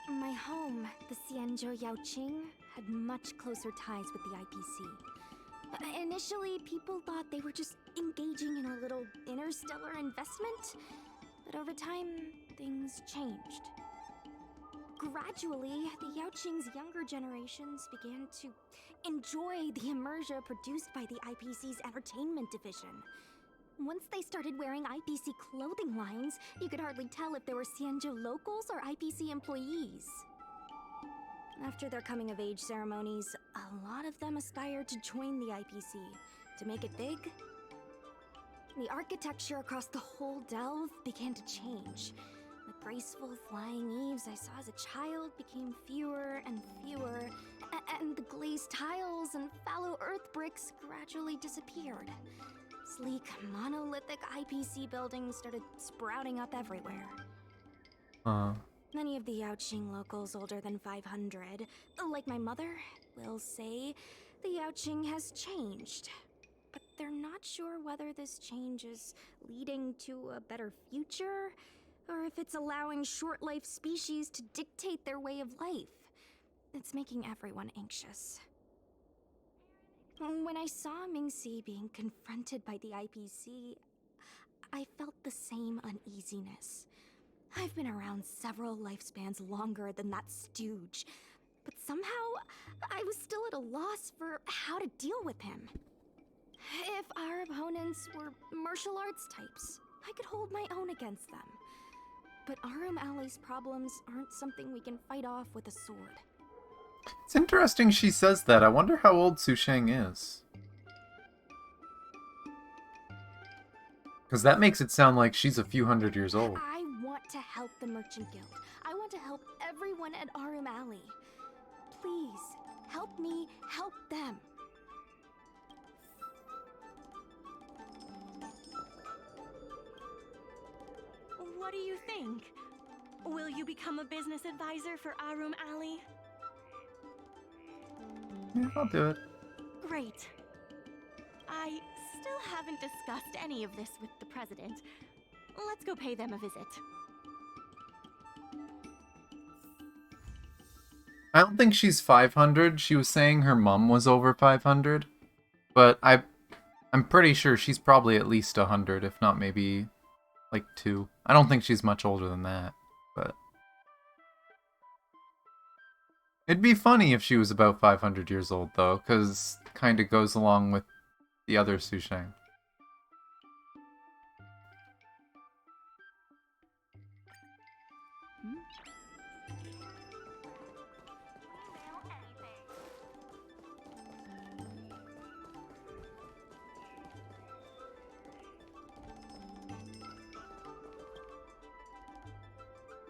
Speaker 18: My home, the Xianzhou Yaoqing, had much closer ties with the IPC. Initially, people thought they were just engaging in a little interstellar investment, but over time, things changed. Gradually, the Yaoqing's younger generations began to enjoy the immersion produced by the IPC's entertainment division. Once they started wearing IPC clothing lines, you could hardly tell if they were Xianzhou locals or IPC employees. After their coming-of-age ceremonies, a lot of them aspired to join the IPC. To make it big, the architecture across the whole delve began to change. The graceful flying eaves I saw as a child became fewer and fewer, And the glazed tiles and fallow earth bricks gradually disappeared. Sleek, monolithic IPC buildings started sprouting up everywhere. Many of the Yaoqing locals older than 500, like my mother, will say the Yaoqing has changed. But they're not sure whether this change is leading to a better future, or if it's allowing short-life species to dictate their way of life. It's making everyone anxious. When I saw Mingxi being confronted by the IPC, I felt the same uneasiness. I've been around several lifespans longer than that stooge, but somehow I was still at a loss for how to deal with him. If our opponents were martial arts types, I could hold my own against them. But Arum Alley's problems aren't something we can fight off with a sword.
Speaker 1: It's interesting she says that. I wonder how old Su Sheng is. Because that makes it sound like she's a few hundred years old.
Speaker 18: I want to help the Merchant Guild. I want to help everyone at Arum Alley. Please, help me help them.
Speaker 21: What do you think? Will you become a business advisor for Arum Alley?
Speaker 1: Yeah, I'll do it.
Speaker 21: Great. I still haven't discussed any of this with the president. Let's go pay them a visit.
Speaker 1: I don't think she's 500. She was saying her mom was over 500. But I'm pretty sure she's probably at least 100, if not maybe like 2. I don't think she's much older than that, but it'd be funny if she was about 500 years old, though, because it kind of goes along with the other Su Sheng.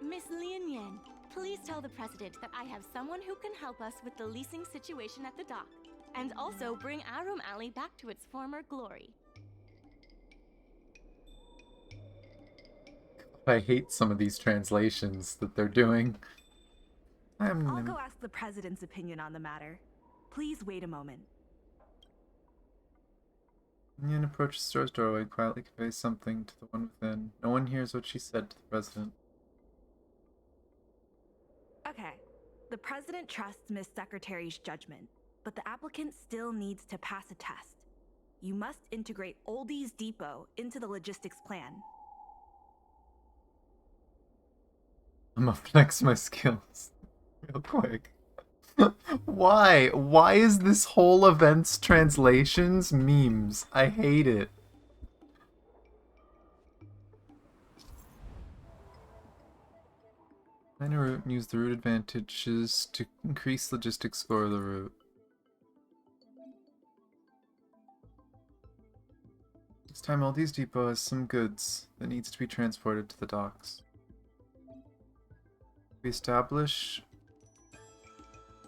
Speaker 21: Miss Lien Yan, please tell the president that I have someone who can help us with the leasing situation at the dock, and also bring Arum Alley back to its former glory.
Speaker 1: I hate some of these translations that they're doing.
Speaker 11: I'll go ask the president's opinion on the matter. Please wait a moment.
Speaker 1: Yan approaches the store's doorway and quietly conveys something to the one within. No one hears what she said to the president.
Speaker 11: Okay. The president trusts Miss Secretary's judgment, but the applicant still needs to pass a test. You must integrate Oldie's Depot into the logistics plan.
Speaker 1: I'm gonna flex my skills real quick. Why? Why is this whole event's translations memes? I hate it. Find a route and use the route advantages to increase logistics score of the route. This time Aldi's Depot has some goods that needs to be transported to the docks. We establish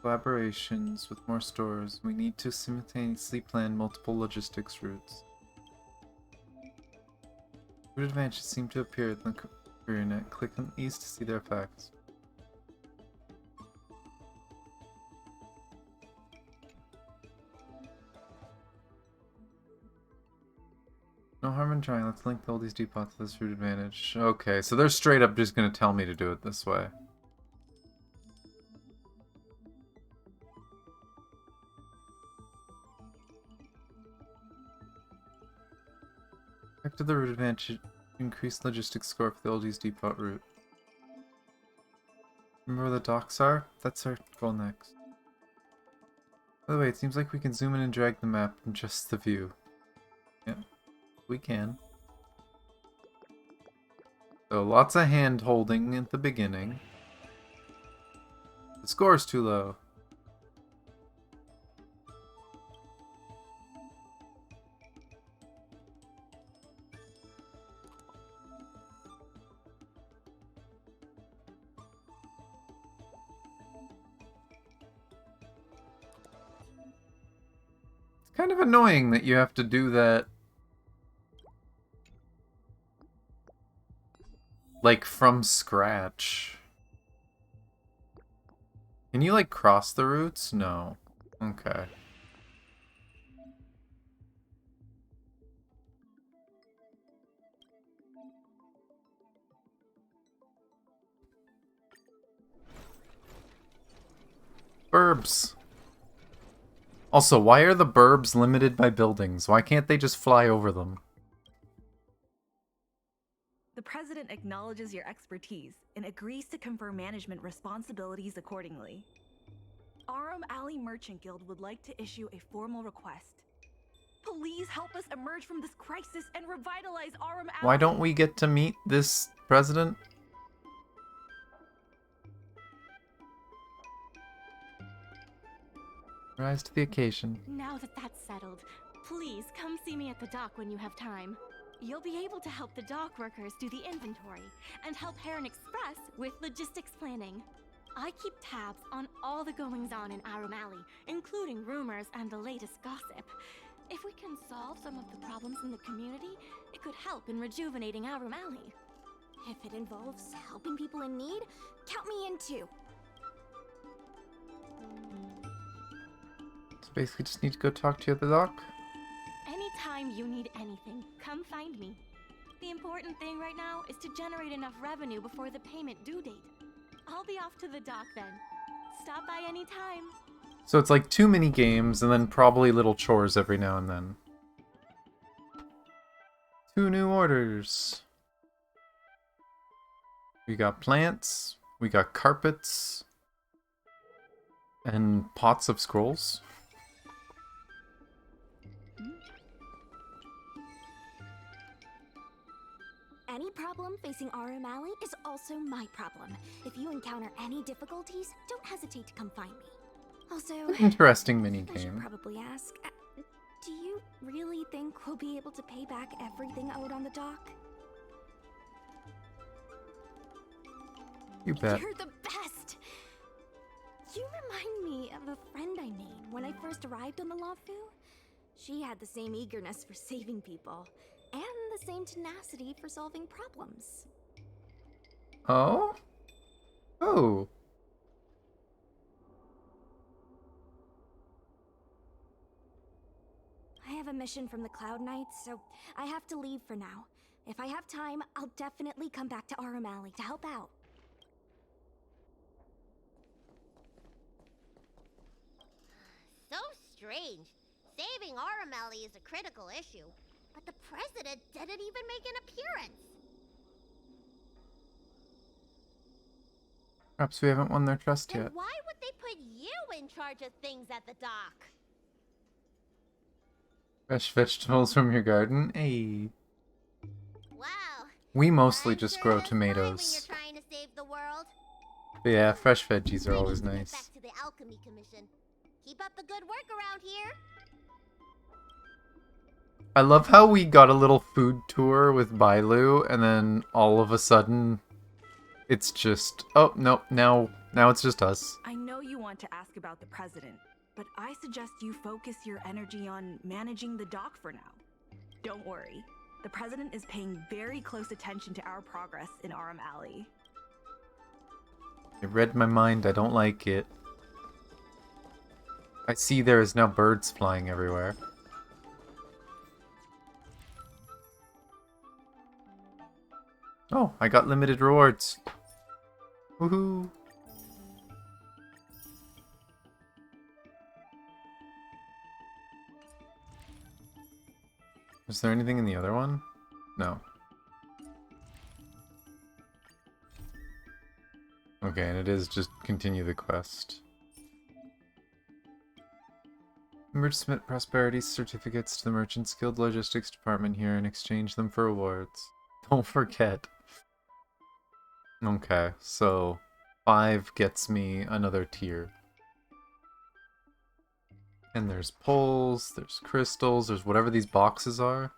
Speaker 1: collaborations with more stores. We need to simultaneously plan multiple logistics routes. Route advantages seem to appear in the career net. Click on these to see their effects. No harm in trying. Let's link all these depots to this route advantage. Okay, so they're straight up just going to tell me to do it this way. Back to the route advantage. Increase logistics score for the Oldies Depot route. Remember where the docks are? That's our goal next. By the way, it seems like we can zoom in and drag the map from just the view. Yeah. We can. So lots of hand holding at the beginning. The score's too low. Kind of annoying that you have to do that, like, from scratch. Can you, like, cross the routes? No. Okay. Burbs. Also, why are the burbs limited by buildings? Why can't they just fly over them?
Speaker 11: The president acknowledges your expertise and agrees to confer management responsibilities accordingly. Arum Alley Merchant Guild would like to issue a formal request. Please help us emerge from this crisis and revitalize Arum Alley.
Speaker 1: Why don't we get to meet this president? Rise to the occasion.
Speaker 21: Now that that's settled, please come see me at the dock when you have time. You'll be able to help the dock workers do the inventory and help Heron Express with logistics planning. I keep tabs on all the goings-on in Arum Alley, including rumors and the latest gossip. If we can solve some of the problems in the community, it could help in rejuvenating Arum Alley.
Speaker 18: If it involves helping people in need, count me in too.
Speaker 1: So basically just need to go talk to you at the dock?
Speaker 21: Anytime you need anything, come find me. The important thing right now is to generate enough revenue before the payment due date. I'll be off to the dock then. Stop by anytime.
Speaker 1: So it's like 2 mini games and then probably little chores every now and then. 2 new orders. We got plants, we got carpets, and pots of scrolls.
Speaker 18: Any problem facing Arum Alley is also my problem. If you encounter any difficulties, don't hesitate to come find me. Also,
Speaker 1: Interesting mini
Speaker 18: I should
Speaker 1: game.
Speaker 18: probably ask, do you really think we'll be able to pay back everything owed on the dock?
Speaker 1: You bet.
Speaker 18: You're the best! You remind me of a friend I made when I first arrived on the Lafu. She had the same eagerness for saving people, and the same tenacity for solving problems.
Speaker 1: Oh? Oh.
Speaker 18: I have a mission from the Cloud Knights, so I have to leave for now. If I have time, I'll definitely come back to Arum Alley to help out.
Speaker 4: So strange. Saving Arum Alley is a critical issue, but the president didn't even make an appearance.
Speaker 1: Perhaps we haven't won their trust
Speaker 4: Then
Speaker 1: yet.
Speaker 4: why would they put you in charge of things at the dock?
Speaker 1: Fresh vegetables from your garden? Hey.
Speaker 4: Wow.
Speaker 1: We mostly just
Speaker 4: Sure
Speaker 1: grow
Speaker 4: is fun when
Speaker 1: tomatoes.
Speaker 4: you're trying to save the world.
Speaker 1: But yeah, fresh veggies are always
Speaker 4: Get
Speaker 1: nice.
Speaker 4: back to the Alchemy Commission. Keep up the good work around here.
Speaker 1: I love how we got a little food tour with Bailu, and then all of a sudden, it's just, oh, no, now it's just us.
Speaker 11: I know you want to ask about the president, but I suggest you focus your energy on managing the dock for now. Don't worry. The president is paying very close attention to our progress in Arum Alley.
Speaker 1: It read my mind, I don't like it. I see there is now birds flying everywhere. Oh, I got limited rewards. Woohoo! Is there anything in the other one? No. Okay, and it is just continue the quest. Remember to submit prosperity certificates to the Merchants Guild Logistics Department here and exchange them for rewards. Don't forget. Okay, so 5 gets me another tier. And there's poles, there's crystals, there's whatever these boxes are.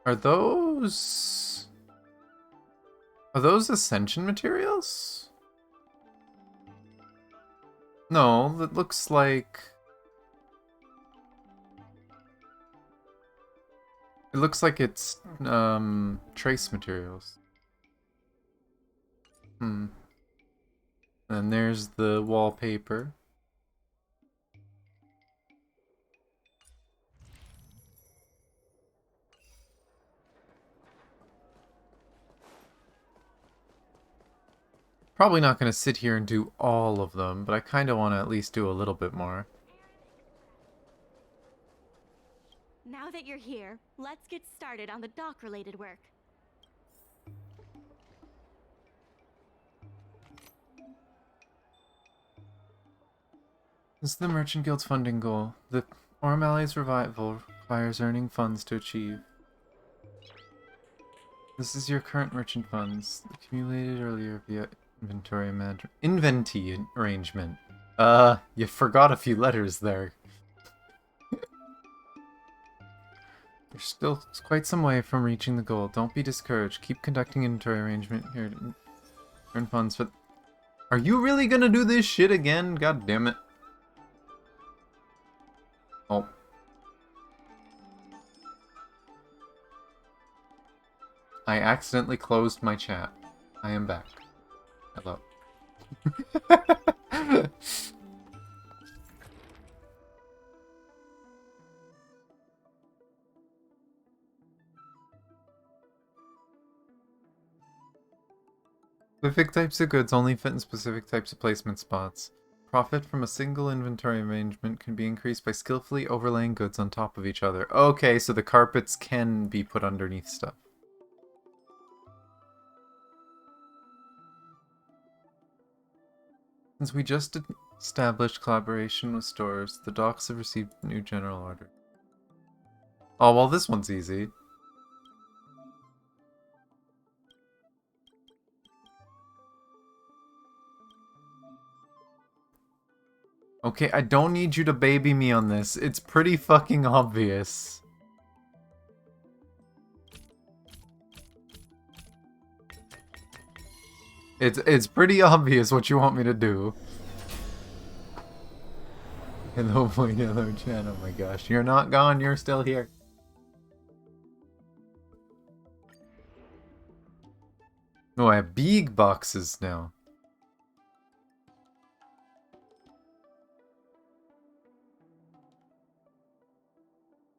Speaker 1: Are those ascension materials? No, that looks like... It looks like it's, trace materials. Hmm. And there's the wallpaper. Probably not going to sit here and do all of them, but I kind of want to at least do a little bit more.
Speaker 21: Now that you're here, let's get started on the dock-related work.
Speaker 1: This is the Merchant Guild's funding goal. The Orm Alley's revival requires earning funds to achieve. This is your current merchant funds, accumulated earlier via inventory arrangement. You forgot a few letters there. You're still quite some way from reaching the goal. Don't be discouraged. Keep conducting inventory arrangement here to earn funds for... Are you really gonna do this shit again? God damn it. Oh. I accidentally closed my chat. I am back. Hello. Specific types of goods only fit in specific types of placement spots. Profit from a single inventory arrangement can be increased by skillfully overlaying goods on top of each other. Okay, so the carpets can be put underneath stuff. Since we just established collaboration with stores, the docks have received a new general order. Oh, well, this one's easy. Okay, I don't need you to baby me on this. It's pretty fucking obvious. It's pretty obvious what you want me to do. Hello, boy, hello, Chan. Oh my gosh, you're not gone. You're still here. Oh, I have big boxes now.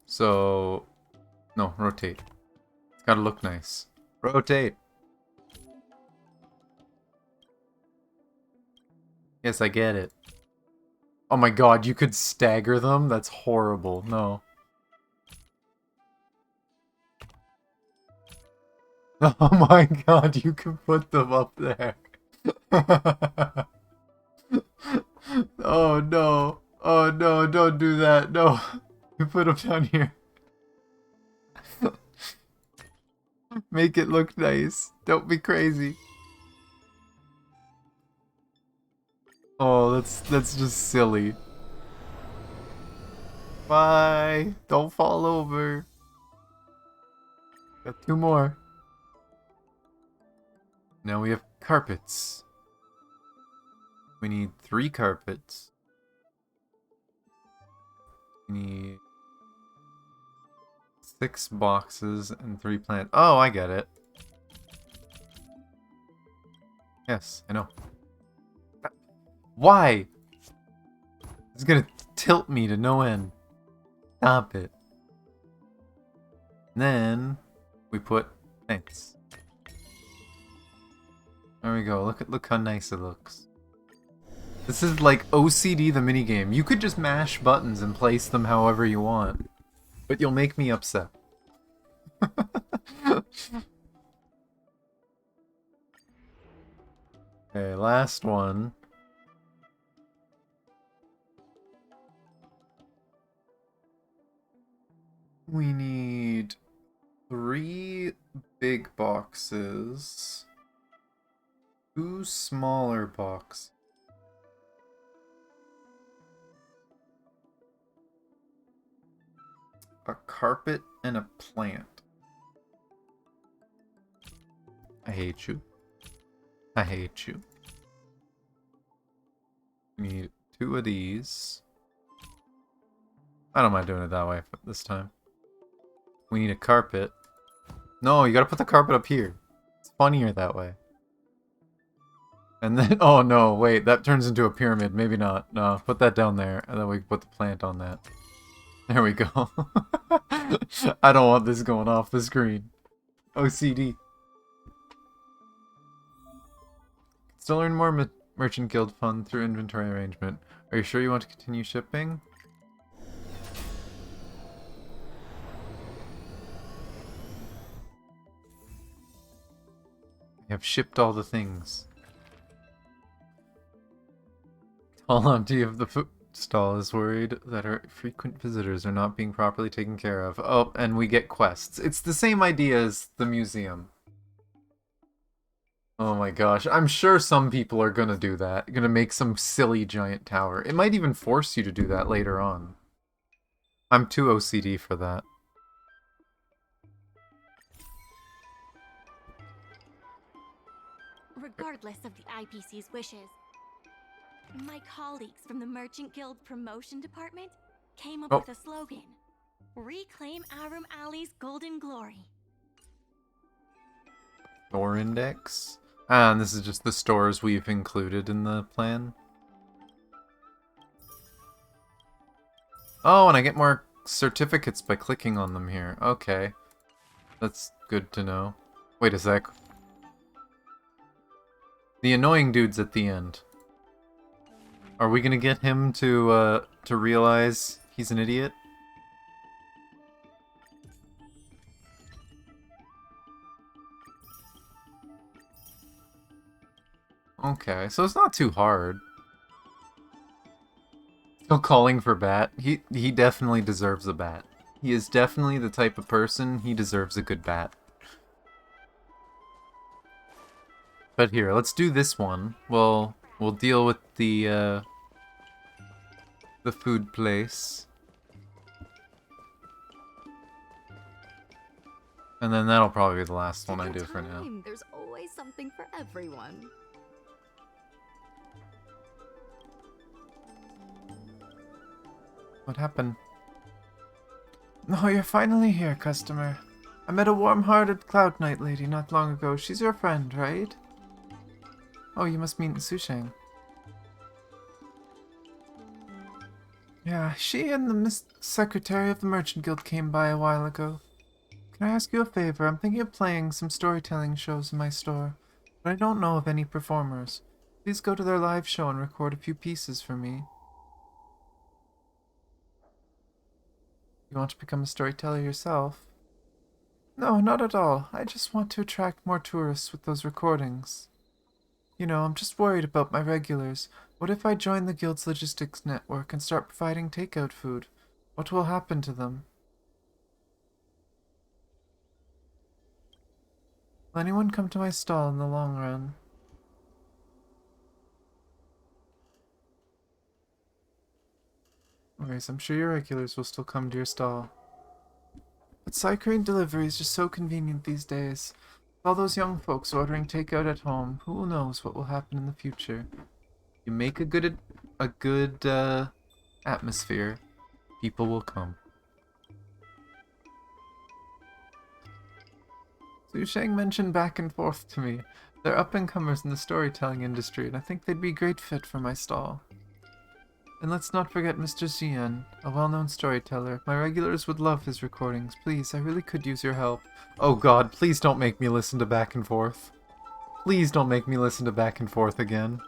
Speaker 1: So, no, rotate. It's gotta look nice. Rotate. Yes, I get it. Oh my god, you could stagger them? That's horrible. No. Oh my god, you can put them up there. Oh no. Oh no, don't do that. No. You put them down here. Make it look nice. Don't be crazy. Oh, that's just silly. Bye. Don't fall over. Got 2 more. Now we have carpets. We need 3 carpets. We need 6 boxes and 3 plants. Oh, I get it. Yes, I know. Why? It's gonna tilt me to no end. Stop it. Then we put thanks. There we go. Look how nice it looks. This is like OCD the minigame. You could just mash buttons and place them however you want. But you'll make me upset. Okay, last one. We need 3 big boxes. 2 smaller boxes. A carpet and a plant. I hate you. I hate you. We need 2 of these. I don't mind doing it that way this time. We need a carpet. No, you gotta put the carpet up here. It's funnier that way. And then, oh no, wait, that turns into a pyramid. Maybe not. No, put that down there, and then we can put the plant on that. There we go. I don't want this going off the screen. OCD. Still earn more Merchant Guild fund through inventory arrangement. Are you sure you want to continue shipping? We have shipped all the things. Tall auntie of the food stall is worried that her frequent visitors are not being properly taken care of. Oh, and we get quests. It's the same idea as the museum. Oh my gosh, I'm sure some people are gonna do that. Gonna make some silly giant tower. It might even force you to do that later on. I'm too OCD for that.
Speaker 21: Regardless of the IPC's wishes, my colleagues from the Merchant Guild Promotion Department came up with a slogan. Reclaim Arum Alley's golden glory.
Speaker 1: Store index? Ah, and this is just the stores we've included in the plan. Oh, and I get more certificates by clicking on them here. Okay. That's good to know. Wait a sec. The annoying dude's at the end. Are we gonna get him to realize he's an idiot? Okay, so it's not too hard. Still calling for bat. He definitely deserves a bat. He is definitely the type of person, he deserves a good bat. But here, let's do this one. We'll deal with the food place. And then that'll probably be the last one I do for now.
Speaker 19: There's always something for everyone.
Speaker 1: What happened? Oh, you're finally here, customer. I met a warm-hearted Cloud Knight lady not long ago. She's your friend, right? Oh, you must mean Susheng. Yeah, she and the Miss Secretary of the Merchant Guild came by a while ago. Can I ask you a favor? I'm thinking of playing some storytelling shows in my store, but I don't know of any performers. Please go to their live show and record a few pieces for me. You want to become a storyteller yourself? No, not at all. I just want to attract more tourists with those recordings. You know, I'm just worried about my regulars. What if I join the guild's logistics network and start providing takeout food? What will happen to them? Will anyone come to my stall in the long run? Anyways, I'm sure your regulars will still come to your stall. But Cycrane delivery is just so convenient these days. With all those young folks ordering takeout at home, who knows what will happen in the future? You make a good atmosphere, people will come. Susheng mentioned back and forth to me. They're up-and-comers in the storytelling industry, and I think they'd be a great fit for my stall. And let's not forget Mr. Xian, a well-known storyteller. My regulars would love his recordings. Please, I really could use your help. Oh god, please don't make me listen to back and forth. Please don't make me listen to back and forth again.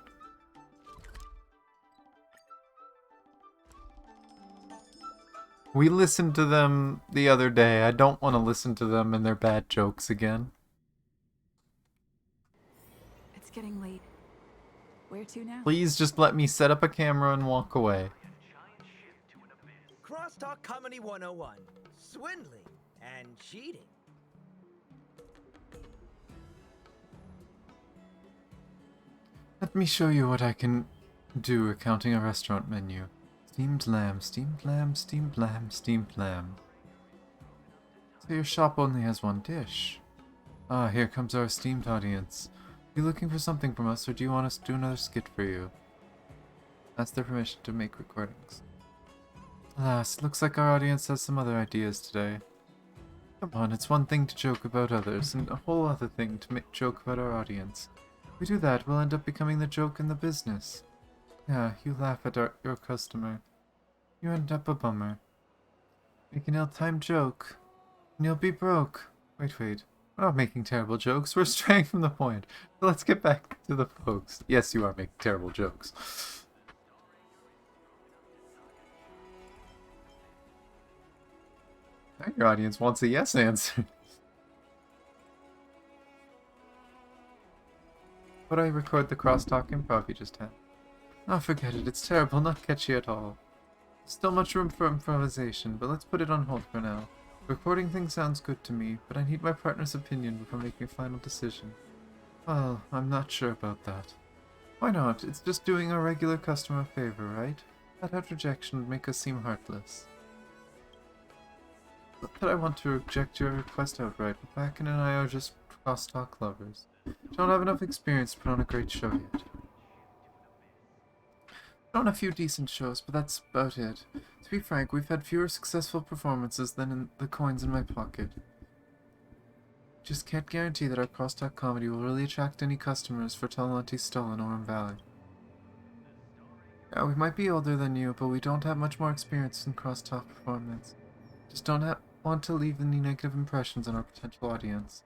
Speaker 1: We listened to them the other day. I don't want to listen to them and their bad jokes again.
Speaker 10: It's getting late. Where to now?
Speaker 1: Please just let me set up a camera and walk away.
Speaker 13: Crosstalk Comedy 101. Swindling and cheating.
Speaker 1: Let me show you what I can do accounting a restaurant menu. Steamed lamb, steamed lamb, steamed lamb, steamed lamb. So your shop only has one dish. Ah, here comes our esteemed audience. Are you looking for something from us, or do you want us to do another skit for you? Ask their permission to make recordings. Alas, looks like our audience has some other ideas today. Come on, it's one thing to joke about others, and a whole other thing to make joke about our audience. If we do that, we'll end up becoming the joke in the business. Yeah, you laugh at your customer. You end up a bummer. Make an ill-timed joke, and you'll be broke. Wait. We're not making terrible jokes. We're straying from the point. So let's get back to the folks. Yes, you are making terrible jokes. Now your audience wants a yes answer. But I record the crosstalk improv you just had. Oh, forget it. It's terrible, not catchy at all. Still much room for improvisation, but let's put it on hold for now. Recording thing sounds good to me, but I need my partner's opinion before making a final decision. Well, I'm not sure about that. Why not? It's just doing our regular customer a favor, right? That rejection would make us seem heartless. Not that I want to reject your request outright, but Bakken and I are just crosstalk lovers. Don't have enough experience to put on a great show yet. On a few decent shows, but that's about it. To be frank, we've had fewer successful performances than in the coins in my pocket. Just can't guarantee that our crosstalk comedy will really attract any customers for Talante's stall in Orem Valley. Yeah, we might be older than you, but we don't have much more experience in crosstalk performance. Just don't want to leave any negative impressions on our potential audience.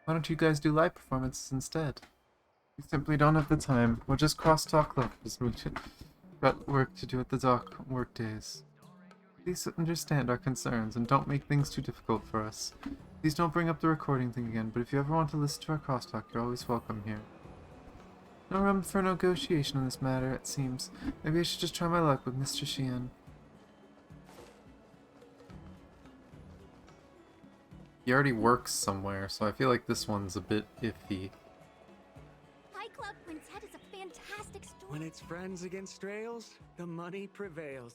Speaker 1: Why don't you guys do live performances instead? We simply don't have the time. We're just crosstalk lovers. We got work to do at the dock work days. Please understand our concerns and don't make things too difficult for us. Please don't bring up the recording thing again, but if you ever want to listen to our crosstalk, you're always welcome here. No room for negotiation in this matter, it seems. Maybe I should just try my luck with Mr. Sheehan. He already works somewhere, so I feel like this one's a bit iffy.
Speaker 18: Club Quintet is a fantastic story.
Speaker 7: When it's friends against trails, the money prevails.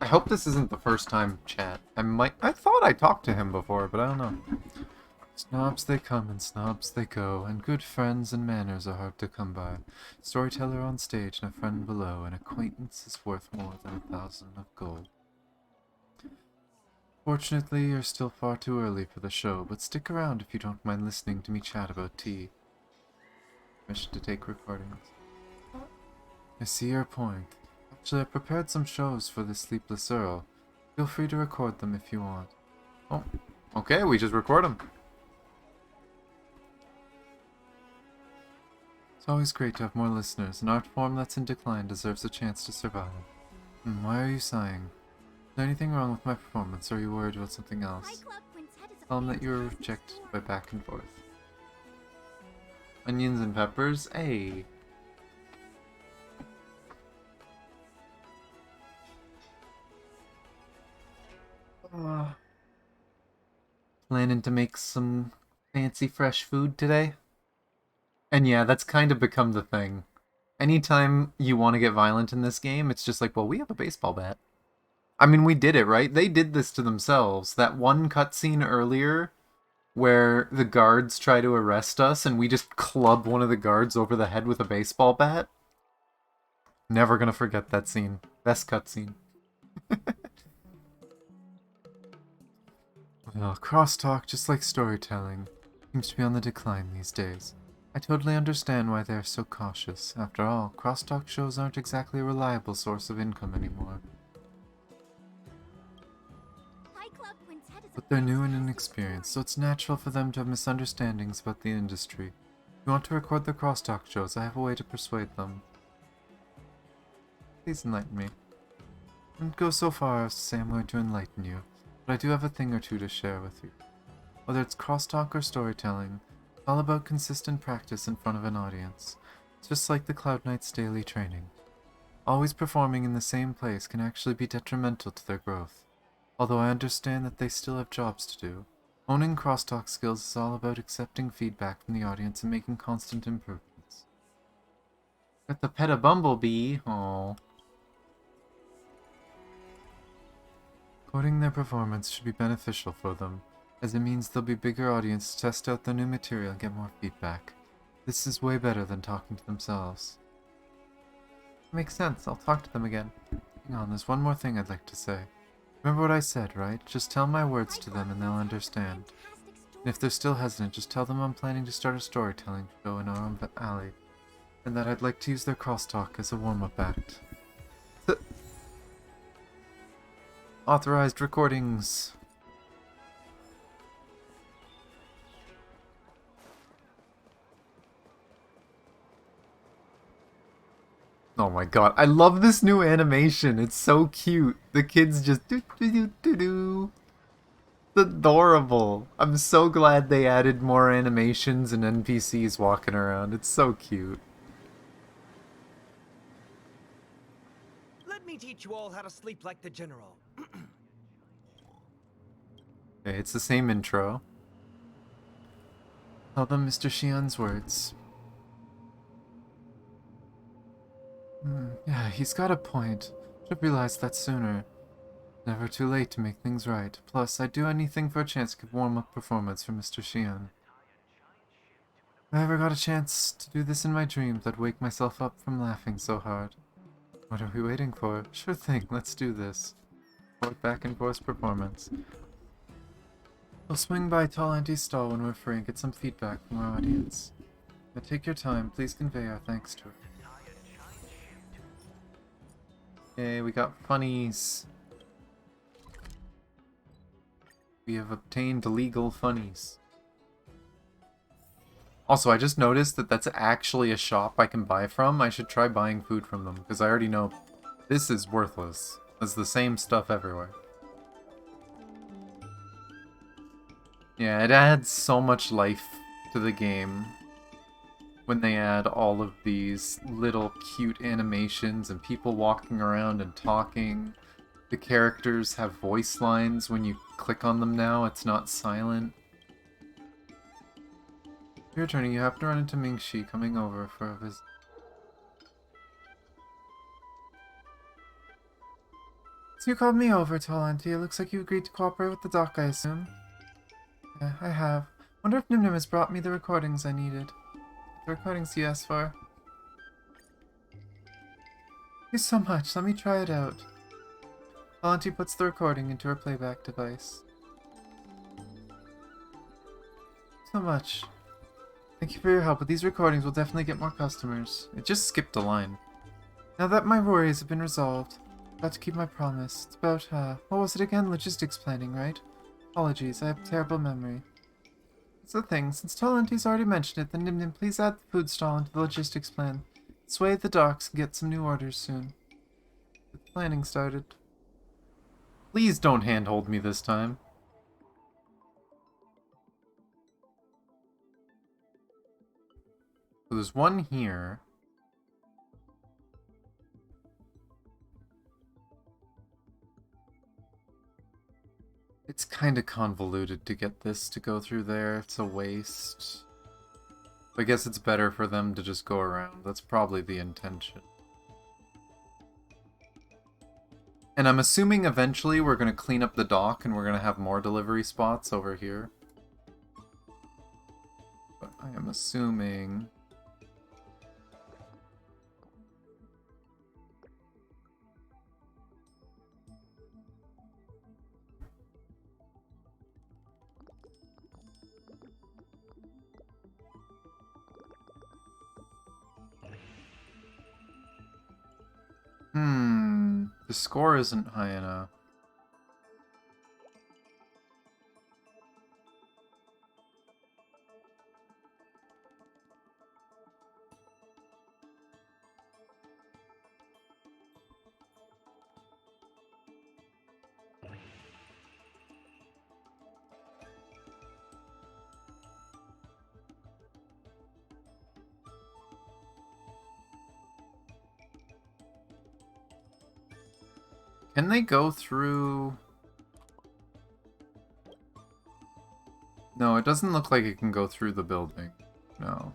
Speaker 1: I hope this isn't the first time chat. I thought I talked to him before, but I don't know. Snobs they come and snobs they go, and good friends and manners are hard to come by. Storyteller on stage and a friend below, an acquaintance is worth more than 1,000 of gold. Fortunately, you're still far too early for the show, but stick around if you don't mind listening to me chat about tea. Permission to take recordings. I see your point. Actually, I prepared some shows for the Sleepless Earl. Feel free to record them if you want. Oh, okay, we just record them. It's always great to have more listeners. An art form that's in decline deserves a chance to survive. Why are you sighing? Is there anything wrong with my performance, or are you worried about something else? Tell them that you were rejected by back and forth. Onions and peppers? Hey. Planning to make some fancy fresh food today? And yeah, that's kind of become the thing. Anytime you want to get violent in this game, it's just like, well, we have a baseball bat. I mean, we did it, right? They did this to themselves. That one cutscene earlier where the guards try to arrest us and we just club one of the guards over the head with a baseball bat. Never gonna forget that scene. Best cutscene. Well, crosstalk, just like storytelling, seems to be on the decline these days. I totally understand why they're so cautious. After all, crosstalk shows aren't exactly a reliable source of income anymore. But they're new and inexperienced, so it's natural for them to have misunderstandings about the industry. If you want to record the crosstalk shows, I have a way to persuade them. Please enlighten me. I wouldn't go so far as to say I'm going to enlighten you, but I do have a thing or two to share with you. Whether it's crosstalk or storytelling, it's all about consistent practice in front of an audience. It's just like the Cloud Knight's daily training. Always performing in the same place can actually be detrimental to their growth. Although I understand that they still have jobs to do, owning crosstalk skills is all about accepting feedback from the audience and making constant improvements. Got the pet a bumblebee. Aww. Recording their performance should be beneficial for them, as it means there'll be a bigger audience to test out their new material and get more feedback. This is way better than talking to themselves. Makes sense. I'll talk to them again. Hang on, there's one more thing I'd like to say. Remember what I said, right? Just tell my words to them and they'll understand. And if they're still hesitant, just tell them I'm planning to start a storytelling show in Aurum Alley, and that I'd like to use their crosstalk as a warm-up act. Authorized recordings. Oh my god, I love this new animation. It's so cute. The kids just do do do do do. It's adorable. I'm so glad they added more animations and NPCs walking around. It's so cute.
Speaker 12: Let me teach you all how to sleep like the general.
Speaker 1: Okay, it's the same intro. Tell them Mr. Xian's words. Yeah, he's got a point. Should've realized that sooner. Never too late to make things right. Plus, I'd do anything for a chance to give warm-up performance for Mr. Xian. If I ever got a chance to do this in my dreams, I'd wake myself up from laughing so hard. What are we waiting for? Sure thing, let's do this. Back and forth performance. We'll swing by Tall Auntie's stall when we're free and get some feedback from our audience. But take your time, please convey our thanks to her. Okay, we got funnies. We have obtained legal funnies. Also, I just noticed that that's actually a shop I can buy from. I should try buying food from them, because I already know this is worthless. It's the same stuff everywhere. Yeah, it adds so much life to the game when they add all of these little cute animations and people walking around and talking. The characters have voice lines when you click on them now, it's not silent. Your turn, you have to run into Mingxi coming over for a visit. So you called me over, Tall Auntie. It looks like you agreed to cooperate with the doc, I assume. Yeah, I have. Wonder if Nim Nim has brought me the recordings I needed. The recordings you asked for. Thank you so much. Let me try it out. Tall Auntie puts the recording into her playback device. So much. Thank you for your help. With these recordings, we'll definitely get more customers. It just skipped a line. Now that my worries have been resolved, I'm about to keep my promise. It's about, what was it again? Logistics planning, right? Apologies, I have terrible memory. That's the thing. Since Tall Auntie's already mentioned it, then Nim Nim, please add the food stall into the logistics plan. Sway the docks and get some new orders soon. Get the planning started. Please don't handhold me this time. So there's one here. It's kind of convoluted to get this to go through there. It's a waste. I guess it's better for them to just go around. That's probably the intention. And I'm assuming eventually we're going to clean up the dock and we're going to have more delivery spots over here. But I am assuming... The score isn't high enough. Can they go through... No, it doesn't look like it can go through the building. No.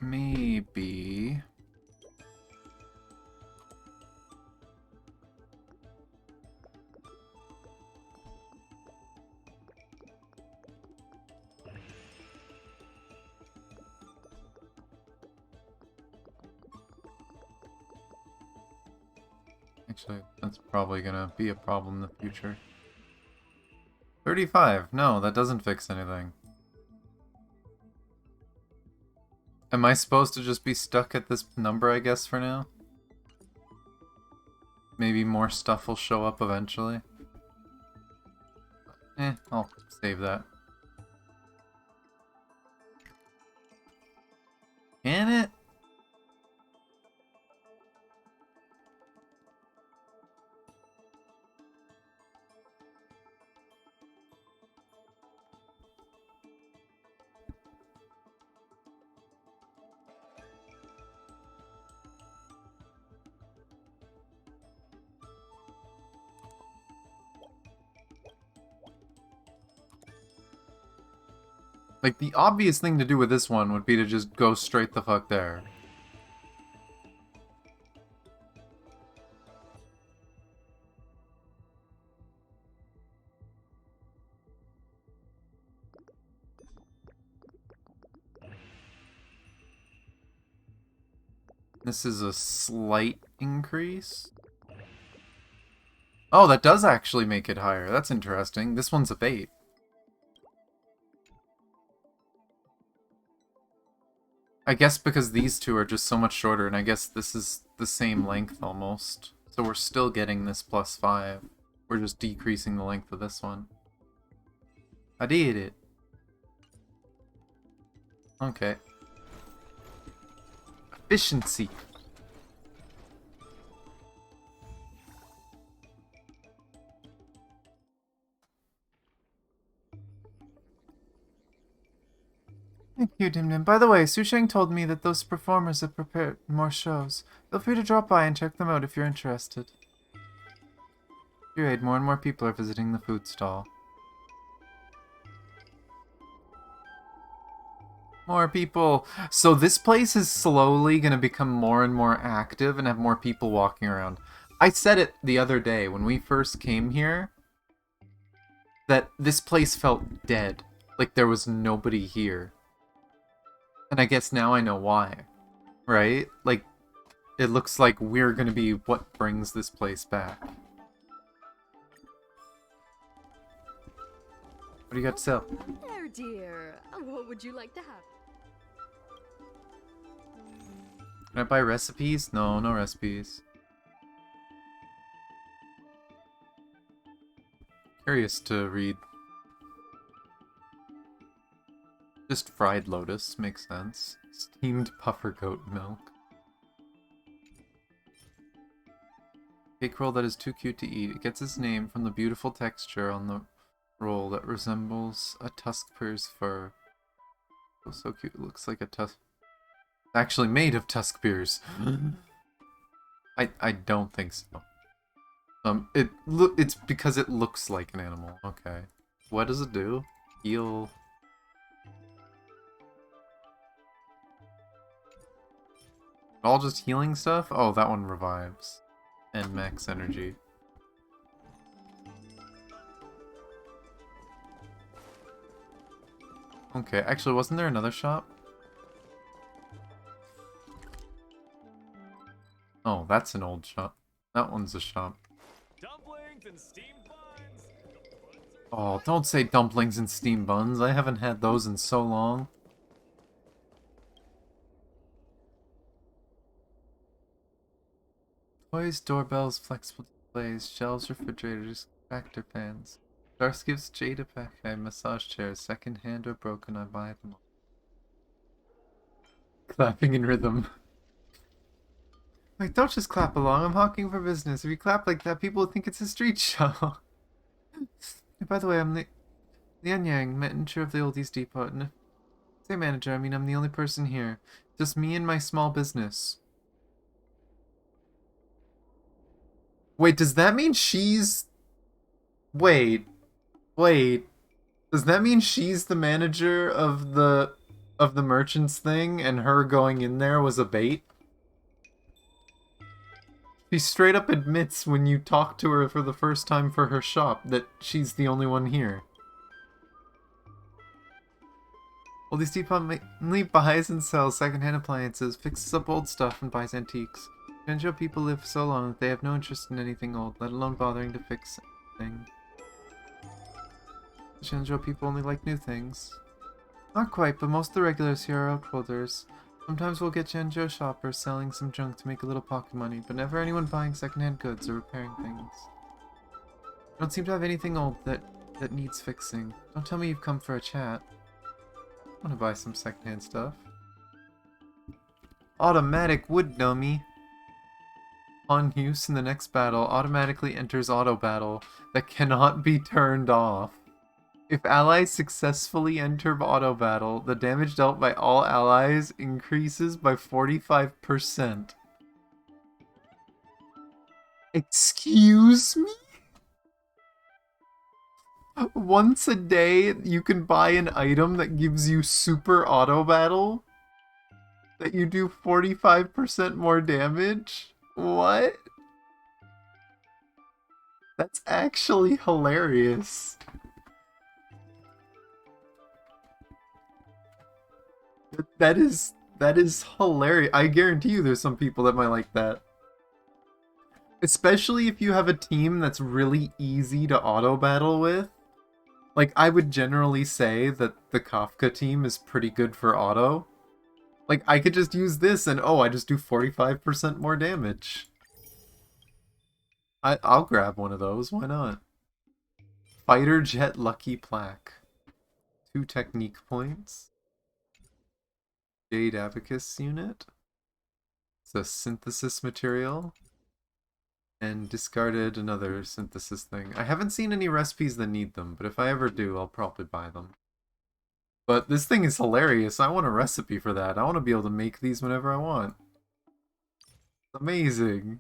Speaker 1: Maybe. Actually, that's probably gonna be a problem in the future. 35. No, that doesn't fix anything. Am I supposed to just be stuck at this number, I guess, for now? Maybe more stuff will show up eventually. I'll save that. Can it? Like, the obvious thing to do with this one would be to just go straight the fuck there. This is a slight increase. Oh, that does actually make it higher. That's interesting. This one's a 8. I guess because these two are just so much shorter, and I guess this is the same length almost. So we're still getting this +5. We're just decreasing the length of this one. I did it. Okay. Efficiency. Thank you, Dimdim. By the way, Su Sheng told me that those performers have prepared more shows. Feel free to drop by and check them out if you're interested. Great, more and more people are visiting the food stall. More people. So this place is slowly going to become more and more active and have more people walking around. I said it the other day when we first came here that this place felt dead. Like there was nobody here. And I guess now I know why. Right? Like, it looks like we're going to be what brings this place back. What do you got to sell?
Speaker 19: There, dear. What would you like to have?
Speaker 1: Can I buy recipes? No, no recipes. Curious to read. Just fried lotus makes sense. Steamed puffer goat milk. Cake roll that is too cute to eat. It gets its name from the beautiful texture on the roll that resembles a tuskper's fur. Oh, so cute. It looks like a tusk. Actually made of tuskpears. I don't think so. It's because it looks like an animal. Okay. What does it do? Heal. All just healing stuff? Oh, that one revives. And max energy. Okay, actually, wasn't there another shop? Oh, that's an old shop. That one's a shop.
Speaker 2: Dumplings and steamed buns.
Speaker 1: Oh, don't say dumplings and steamed buns. I haven't had those in so long. Toys, doorbells, flexible displays, shelves, refrigerators, factor fans. Darks gives Jade a pack, massage chairs, second hand or broken, I buy them all. Clapping in rhythm. Wait, don't just clap along, I'm hawking for business. If you clap like that, people will think it's a street show. Hey, by the way, I'm Lian Yang, manager of the Oldies Depot. And say manager, I mean I'm the only person here. Just me and my small business. Wait, does that mean she's Wait. Wait. Does that mean she's the manager of the merchants thing and her going in there was a bait? She straight up admits when you talk to her for the first time for her shop that she's the only one here. Well, these depot mainly buys and sells secondhand appliances, fixes up old stuff, and buys antiques. Genjo people live so long that they have no interest in anything old, let alone bothering to fix things. Genjo people only like new things. Not quite, but most of the regulars here are outworlders. Sometimes we'll get Genjo shoppers selling some junk to make a little pocket money, but never anyone buying secondhand goods or repairing things. Don't seem to have anything old that needs fixing. Don't tell me you've come for a chat. I want to buy some secondhand stuff. Automatic wood dummy. On use in the next battle, automatically enters auto battle that cannot be turned off. If allies successfully enter auto battle, the damage dealt by all allies increases by 45%. Excuse me? Once a day, you can buy an item that gives you super auto battle? That you do 45% more damage? What? That's actually hilarious. That is hilarious. I guarantee you there's some people that might like that. Especially if you have a team that's really easy to auto battle with. Like, I would generally say that the Kafka team is pretty good for auto. Like, I could just use this and, oh, I just do 45% more damage. I'll grab one of those, why not? Fighter Jet Lucky Plaque. 2 technique points. Jade Abacus unit. It's a synthesis material. And discarded another synthesis thing. I haven't seen any recipes that need them, but if I ever do, I'll probably buy them. But this thing is hilarious. I want a recipe for that. I want to be able to make these whenever I want. Amazing.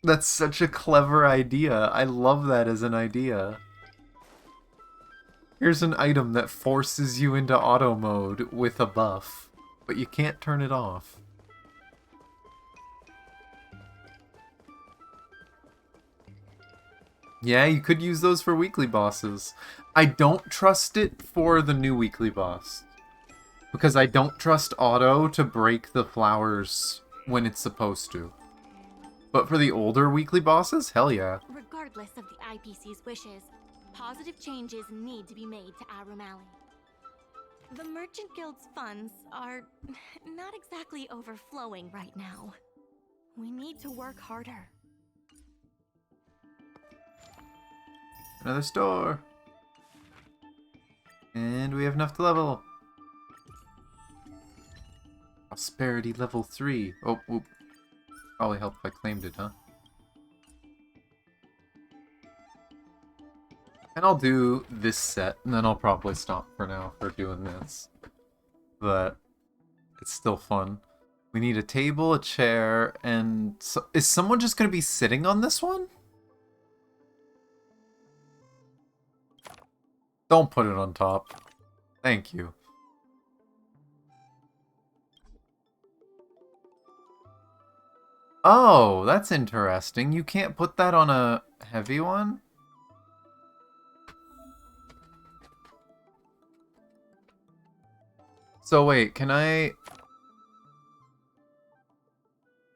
Speaker 1: That's such a clever idea. I love that as an idea. Here's an item that forces you into auto mode with a buff, but you can't turn it off. Yeah, you could use those for weekly bosses. I don't trust it for the new weekly boss. Because I don't trust auto to break the flowers when it's supposed to. But for the older weekly bosses, hell yeah.
Speaker 21: Regardless of the IPC's wishes, positive changes need to be made to Arum Alley. The Merchant Guild's funds are not exactly overflowing right now. We need to work harder.
Speaker 1: Another store. And we have enough to level. Prosperity level 3. Oh, whoop. Probably helped if I claimed it, huh? And I'll do this set, and then I'll probably stop for now for doing this. But it's still fun. We need a table, a chair, and... is someone just going to be sitting on this one? Don't put it on top. Thank you. Oh, that's interesting. You can't put that on a heavy one? So wait, can I...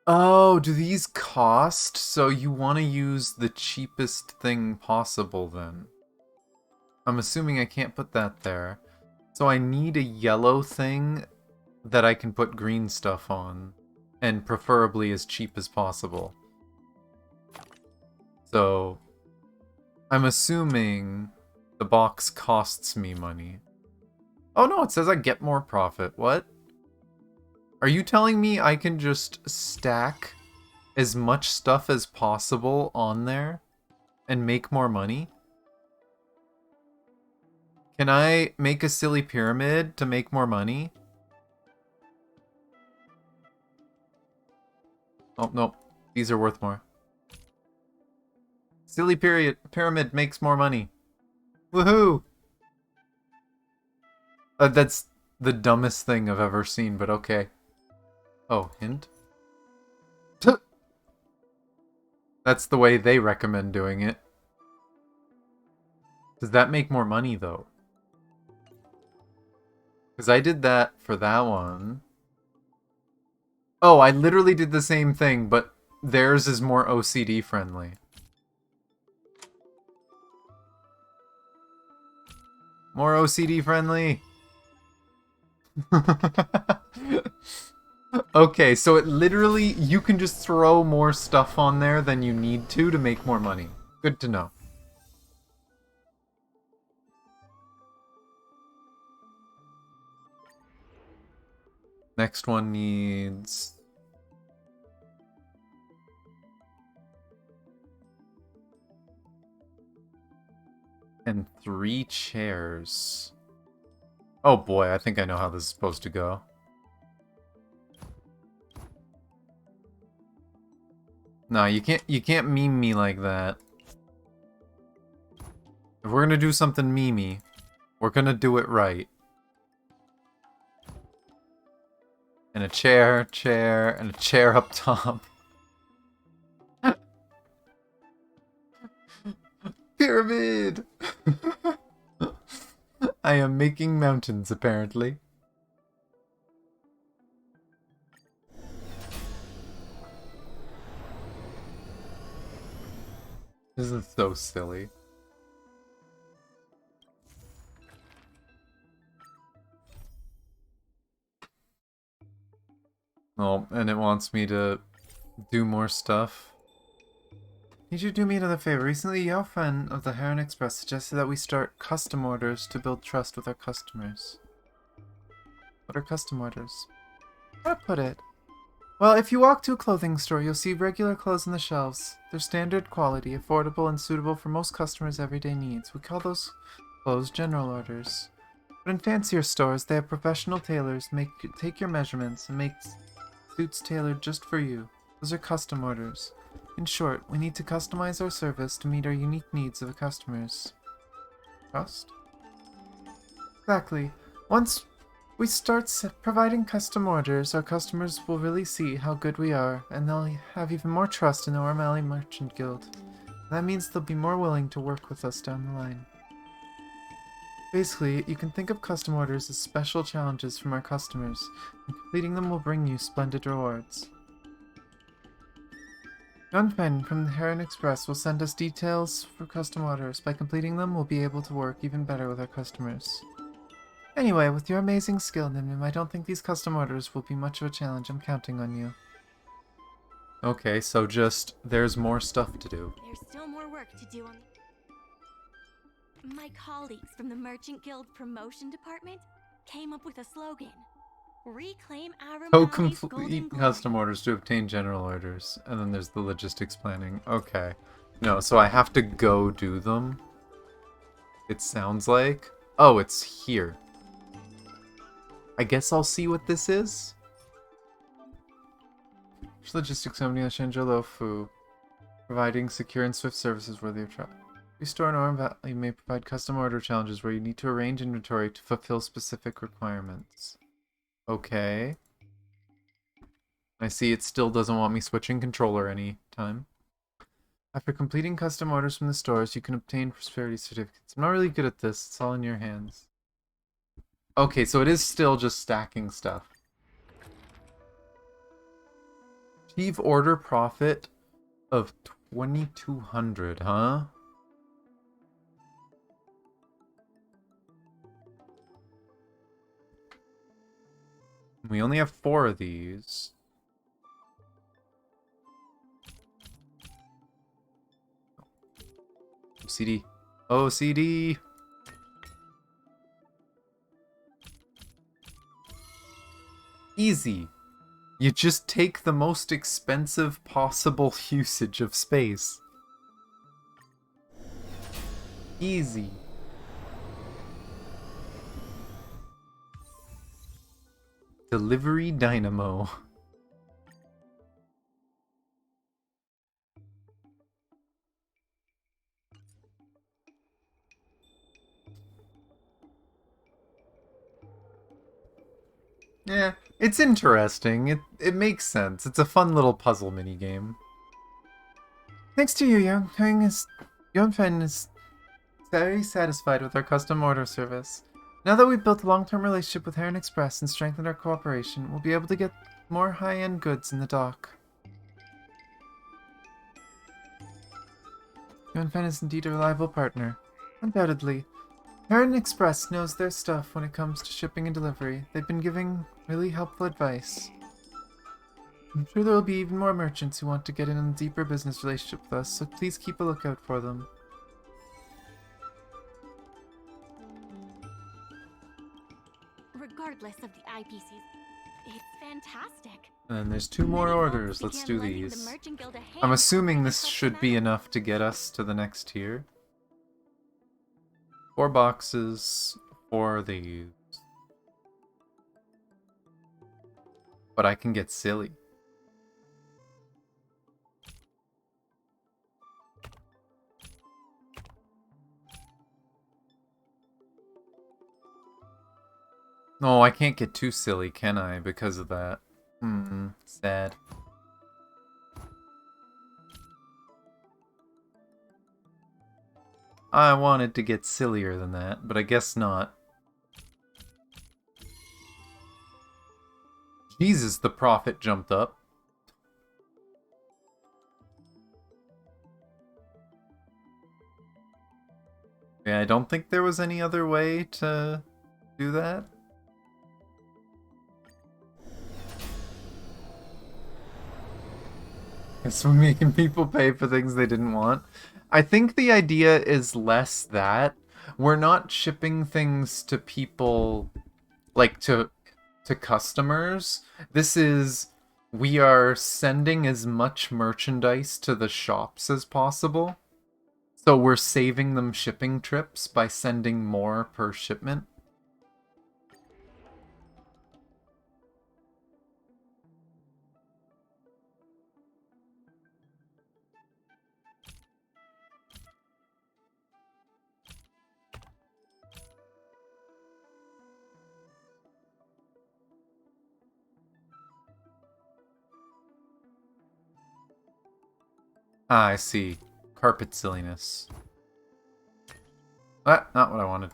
Speaker 1: Oh, do these cost? So you want to use the cheapest thing possible then? I'm assuming I can't put that there. So I need a yellow thing that I can put green stuff on. And preferably as cheap as possible. So I'm assuming the box costs me money. Oh no, it says I get more profit. What? Are you telling me I can just stack as much stuff as possible on there and make more money? Can I make a silly pyramid to make more money? Oh, no. These are worth more. Silly pyramid makes more money. Woohoo! That's the dumbest thing I've ever seen, but okay. Oh, hint? That's the way they recommend doing it. Does that make more money, though? Because I did that for that one. Oh, I literally did the same thing, but theirs is more OCD friendly. More OCD friendly. Okay, so it literally, you can just throw more stuff on there than you need to make more money. Good to know. Next one needs... and 3 chairs. Oh boy, I think I know how this is supposed to go. No, you can't meme me like that. If we're gonna do something memey, we're gonna do it right. And a chair, and a chair up top. Pyramid! I am making mountains, apparently. This is so silly. Oh, and it wants me to do more stuff. Need you to do me another favor. Recently, your friend of the Heron Express suggested that we start custom orders to build trust with our customers. What are custom orders? How to put it? Well, if you walk to a clothing store, you'll see regular clothes on the shelves. They're standard quality, affordable, and suitable for most customers' everyday needs. We call those clothes general orders. But in fancier stores, they have professional tailors take your measurements and make suits tailored just for you. Those are custom orders. In short, we need to customize our service to meet our unique needs of the customers. Trust? Exactly. Once we start providing custom orders, our customers will really see how good we are, and they'll have even more trust in the Orm Alley Merchant Guild. That means they'll be more willing to work with us down the line. Basically, you can think of custom orders as special challenges from our customers, and completing them will bring you splendid rewards. Gunpen from the Heron Express will send us details for custom orders. By completing them, we'll be able to work even better with our customers. Anyway, with your amazing skill, Nimnim, I don't think these custom orders will be much of a challenge. I'm counting on you. Okay, so just, there's more stuff to do.
Speaker 21: There's still more work to do on... My colleagues from the Merchant Guild Promotion Department came up with a slogan. Reclaim Arum
Speaker 1: Oh,
Speaker 21: Alley's golden
Speaker 1: complete
Speaker 21: glory.
Speaker 1: custom orders to obtain general orders. And then there's the logistics planning. Okay. No, so I have to go do them. It sounds like. Oh, it's here. I guess I'll see what this is. Logistics company Shenzhou Lofu. Providing secure and swift services worthy of trust. Restore an Orm Valley may provide custom order challenges where you need to arrange inventory to fulfill specific requirements. Okay. I see it still doesn't want me switching controller any time. After completing custom orders from the stores, you can obtain prosperity certificates. I'm not really good at this. It's all in your hands. Okay, so it is still just stacking stuff. Achieve order profit of 2,200, huh? We only have 4 of these. OCD. OCD! Easy. You just take the most expensive possible usage of space. Easy. Delivery Dynamo. Yeah, it's interesting. It makes sense. It's a fun little puzzle minigame. Thanks to you, Yongfen is very satisfied with our custom order service. Now that we've built a long-term relationship with Heron Express and strengthened our cooperation, we'll be able to get more high-end goods in the dock. Yongfen is indeed a reliable partner. Undoubtedly. Heron Express knows their stuff when it comes to shipping and delivery. They've been giving really helpful advice. I'm sure there will be even more merchants who want to get in a deeper business relationship with us, so please keep a lookout for them.
Speaker 21: Regardless of the IPCs, it's fantastic.
Speaker 1: And then there's 2 more orders. Let's do these. I'm assuming this should be enough to get us to the next tier. 4 boxes for these. But I can get silly. No, I can't get too silly, can I? Because of that. Sad. I wanted to get sillier than that, but I guess not. Jesus, the profit jumped up. Yeah, I don't think there was any other way to do that. Guess we're making people pay for things they didn't want. I think the idea is less that we're not shipping things to people, like to customers. This is, we are sending as much merchandise to the shops as possible. So we're saving them shipping trips by sending more per shipment. Ah, I see. Carpet silliness. Ah, not what I wanted.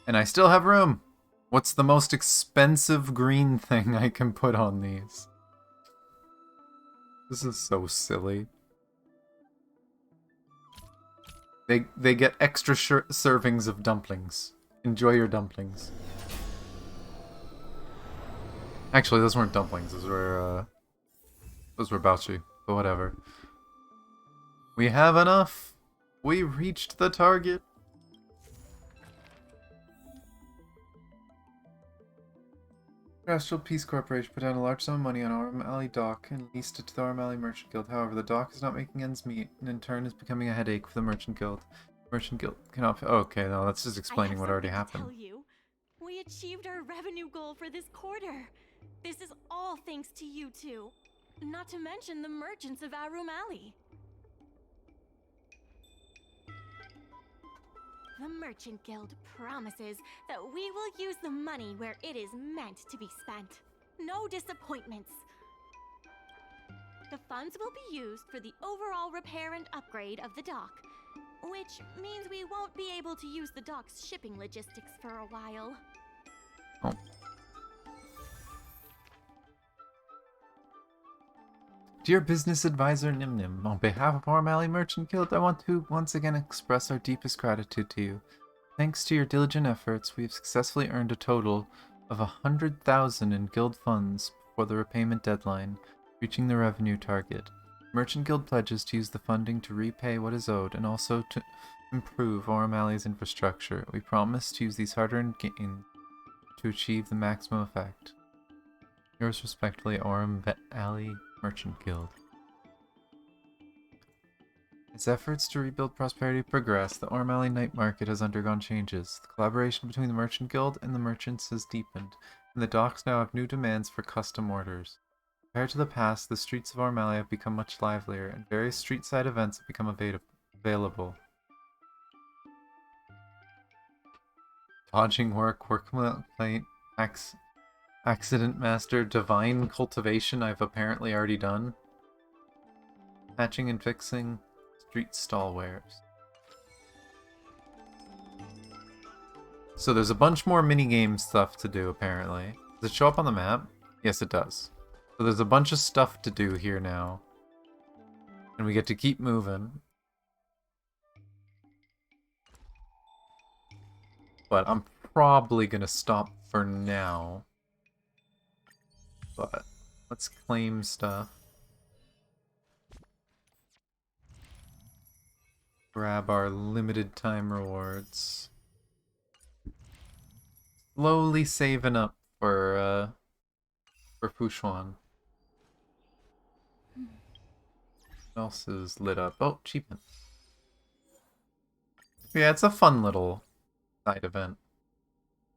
Speaker 1: And I still have room. What's the most expensive green thing I can put on these? This is so silly. They get extra servings of dumplings. Enjoy your dumplings. Actually, those weren't dumplings. Those were baochi. But whatever. We have enough. We reached the target. Astral Peace Corporation put down a large sum of money on Aurum Alley Dock and leased it to the Aurum Alley Merchant Guild. However, the dock is not making ends meet, and in turn is becoming a headache for the Merchant Guild. Merchant Guild cannot... Oh, okay, no, that's just explaining what already happened.
Speaker 21: Tell you, we achieved our revenue goal for this quarter. This is all thanks to you two. Not to mention the merchants of Aurum Alley. The Merchant Guild promises that we will use the money where it is meant to be spent. No disappointments. The funds will be used for the overall repair and upgrade of the dock, which means we won't be able to use the dock's shipping logistics for a while.
Speaker 1: Oh. Dear Business Advisor Nim Nim, on behalf of Aurum Alley Merchant Guild, I want to once again express our deepest gratitude to you. Thanks to your diligent efforts, we have successfully earned a total of 100,000 in guild funds before the repayment deadline, reaching the revenue target. Merchant Guild pledges to use the funding to repay what is owed and also to improve Aurum Alley's infrastructure. We promise to use these hard-earned gains to achieve the maximum effect. Yours respectfully, Aurum Alley Merchant Guild. As efforts to rebuild prosperity progress, the Aurum Alley night market has undergone changes. The collaboration between the Merchant Guild and the merchants has deepened, and the docks now have new demands for custom orders. Compared to the past, the streets of Aurum Alley have become much livelier, and various street-side events have become available. Dodging work complaint, accident master, divine cultivation I've apparently already done. Patching and fixing, street stall wares. So there's a bunch more minigame stuff to do apparently. Does it show up on the map? Yes, it does. So there's a bunch of stuff to do here now. And we get to keep moving. But I'm probably gonna stop for now. But let's claim stuff. Grab our limited time rewards. Slowly saving up for Fushuan. What else is lit up? Oh, achievement. Yeah, it's a fun little side event.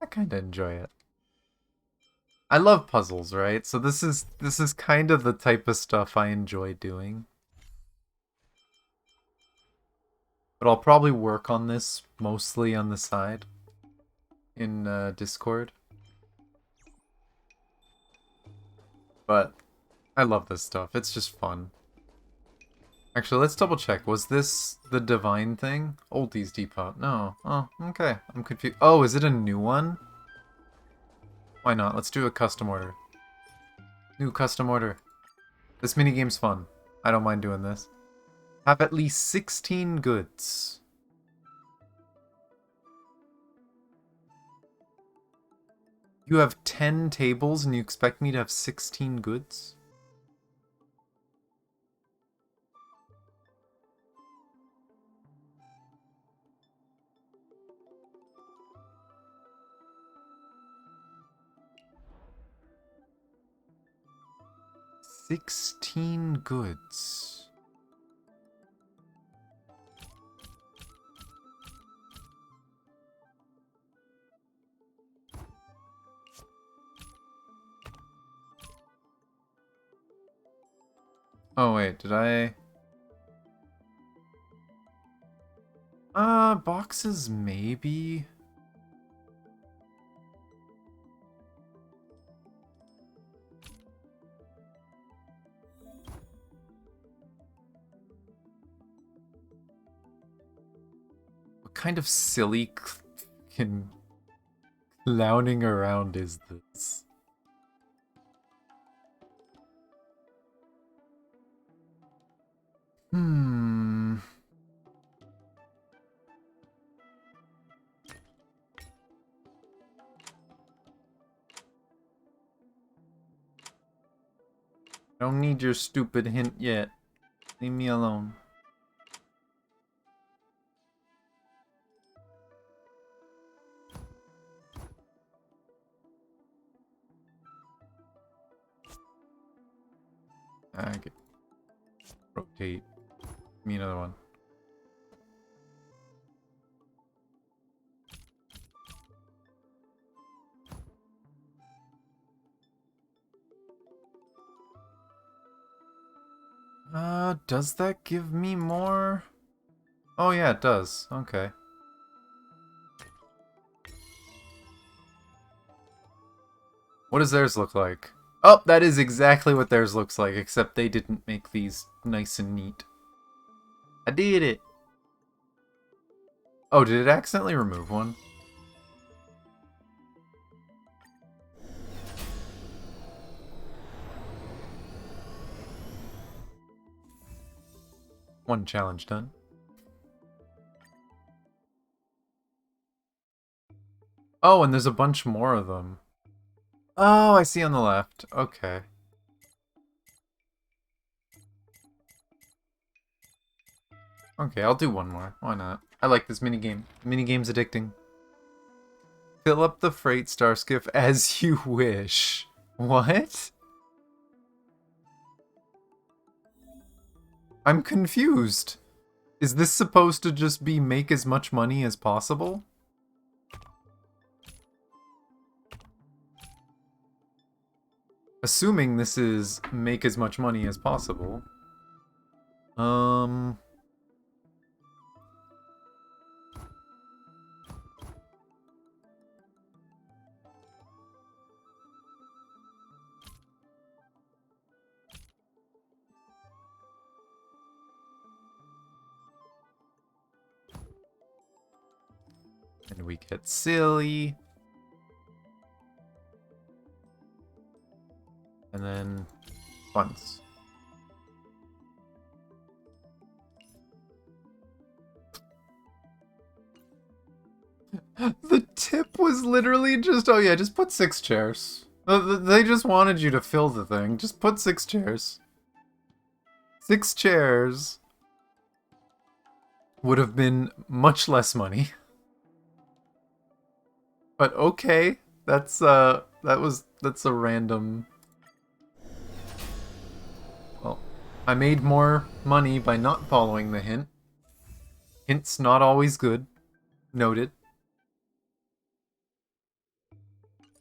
Speaker 1: I kinda enjoy it. I love puzzles, right? So this is kind of the type of stuff I enjoy doing. But I'll probably work on this mostly on the side in Discord. But I love this stuff. It's just fun. Actually, let's double check. Was this the divine thing? Oldies Depot. No. Oh, okay. I'm confused. Oh, is it a new one? Why not? Let's do a custom order. New custom order. This minigame's fun. I don't mind doing this. Have at least 16 goods. You have 10 tables and you expect me to have 16 goods? $16 goods. Oh wait, did I... boxes maybe? What kind of silly clowning around is this? Hmm... Don't need your stupid hint yet. Leave me alone. Okay. Rotate. Give me another one. Does that give me more? Oh yeah, it does. Okay. What does theirs look like? Oh, that is exactly what theirs looks like, except they didn't make these nice and neat. I did it! Oh, did it accidentally remove one? One challenge done. Oh, and there's a bunch more of them. Oh, I see on the left. Okay. Okay, I'll do one more. Why not? I like this minigame. Minigame's addicting. Fill up the freight star skiff as you wish. What? I'm confused. Is this supposed to just be make as much money as possible? Assuming this is make as much money as possible. And we get silly. And then funds. The tip was literally just, oh yeah, just put 6 chairs. They just wanted you to fill the thing. Just put 6 chairs. 6 chairs would have been much less money. But okay, that's a random. Well, I made more money by not following the hint. Hint's not always good. Noted.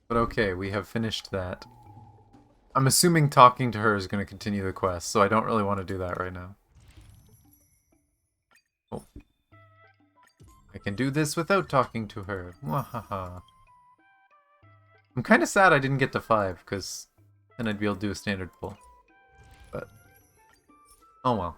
Speaker 1: But okay, we have finished that. I'm assuming talking to her is going to continue the quest, so I don't really want to do that right now. Oh. I can do this without talking to her. Wahaha. I'm kind of sad I didn't get to 5, because then I'd be able to do a standard pull. But, oh well.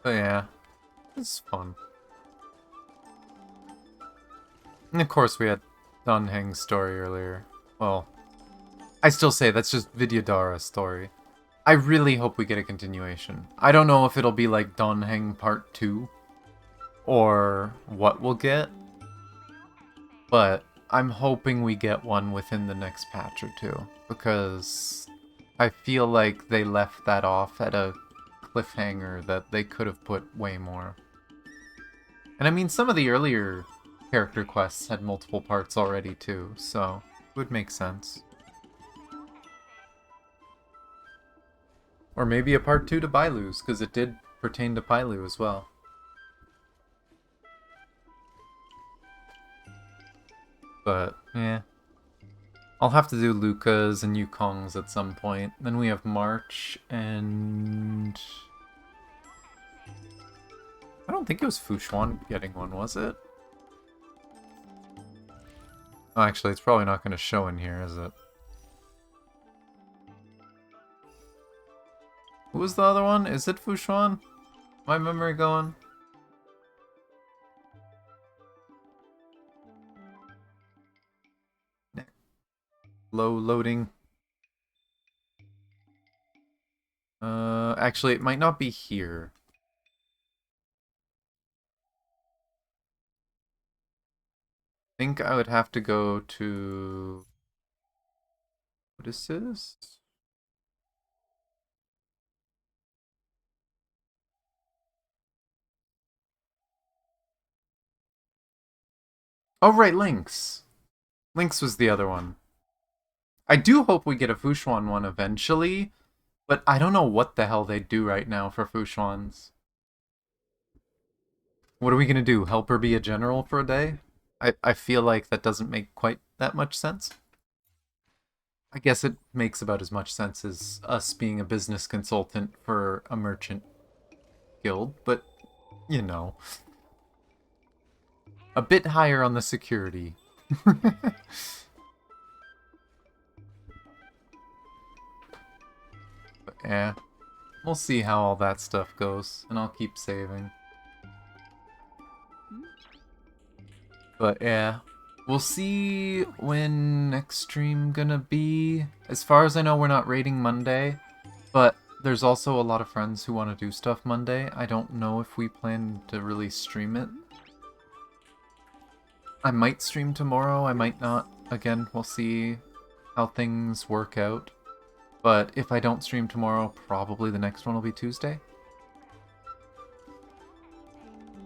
Speaker 1: But yeah, it's fun. And of course we had Don Heng's story earlier. Well, I still say that's just Vidyadhara's story. I really hope we get a continuation. I don't know if it'll be like Don Heng Part 2, or what we'll get, but I'm hoping we get one within the next patch or two, because I feel like they left that off at a cliffhanger that they could have put way more. And I mean, some of the earlier character quests had multiple parts already too, so it would make sense. Or maybe a part 2 to Bailu's, because it did pertain to Bailu as well. But, yeah. I'll have to do Luca's and Yukong's at some point. Then we have March, and... I don't think it was Fushuan getting one, was it? Oh, actually, it's probably not going to show in here, is it? Who was the other one? Is it Fushuan? My memory going? Low loading. Actually, it might not be here. I think I would have to go to... What is this? Oh, right, Lynx. Lynx was the other one. I do hope we get a Fushuan one eventually, but I don't know what the hell they do right now for Fushuans. What are we gonna do? Help her be a general for a day? I feel like that doesn't make quite that much sense. I guess it makes about as much sense as us being a business consultant for a merchant guild, but, you know. A bit higher on the security. But yeah, we'll see how all that stuff goes, and I'll keep saving. But yeah, we'll see when next stream gonna be. As far as I know, we're not raiding Monday, but there's also a lot of friends who want to do stuff Monday. I don't know if we plan to really stream it. I might stream tomorrow, I might not. Again, we'll see how things work out. But if I don't stream tomorrow, probably the next one will be Tuesday.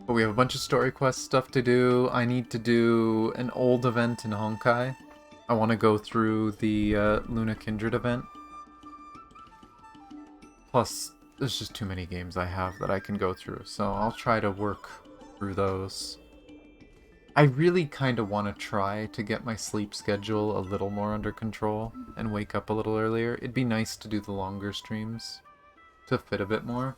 Speaker 1: But we have a bunch of story quest stuff to do. I need to do an old event in Honkai. I want to go through the Luna Kindred event. Plus, there's just too many games I have that I can go through, so I'll try to work through those. I really kind of want to try to get my sleep schedule a little more under control and wake up a little earlier. It'd be nice to do the longer streams to fit a bit more.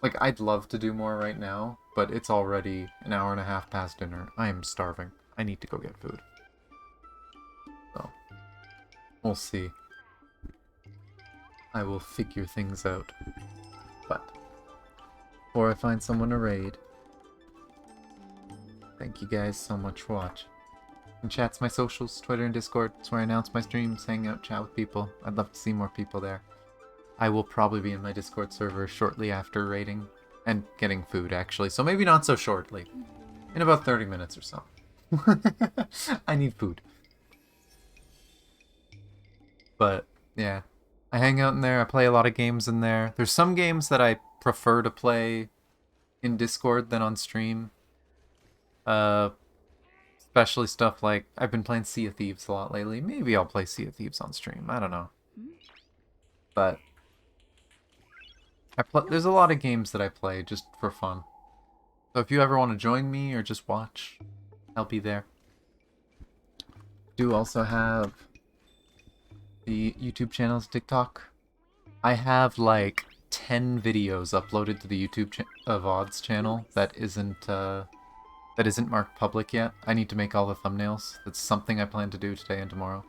Speaker 1: Like, I'd love to do more right now, but it's already an hour and a half past dinner. I am starving. I need to go get food. So, we'll see. I will figure things out. But before I find someone to raid, thank you guys so much for watching. And chat's my socials, Twitter and Discord. It's where I announce my streams, hang out, chat with people. I'd love to see more people there. I will probably be in my Discord server shortly after raiding. And getting food, actually. So maybe not so shortly. In about 30 minutes or so. I need food. But, yeah. I hang out in there. I play a lot of games in there. There's some games that I prefer to play in Discord than on stream. Especially stuff like, I've been playing Sea of Thieves a lot lately. Maybe I'll play Sea of Thieves on stream. I don't know. But there's a lot of games that I play just for fun. So if you ever want to join me or just watch, I'll be there. Do also have the YouTube channels, TikTok. I have like 10 videos uploaded to the YouTube VODs channel that isn't marked public yet. I need to make all the thumbnails. That's something I plan to do today and tomorrow.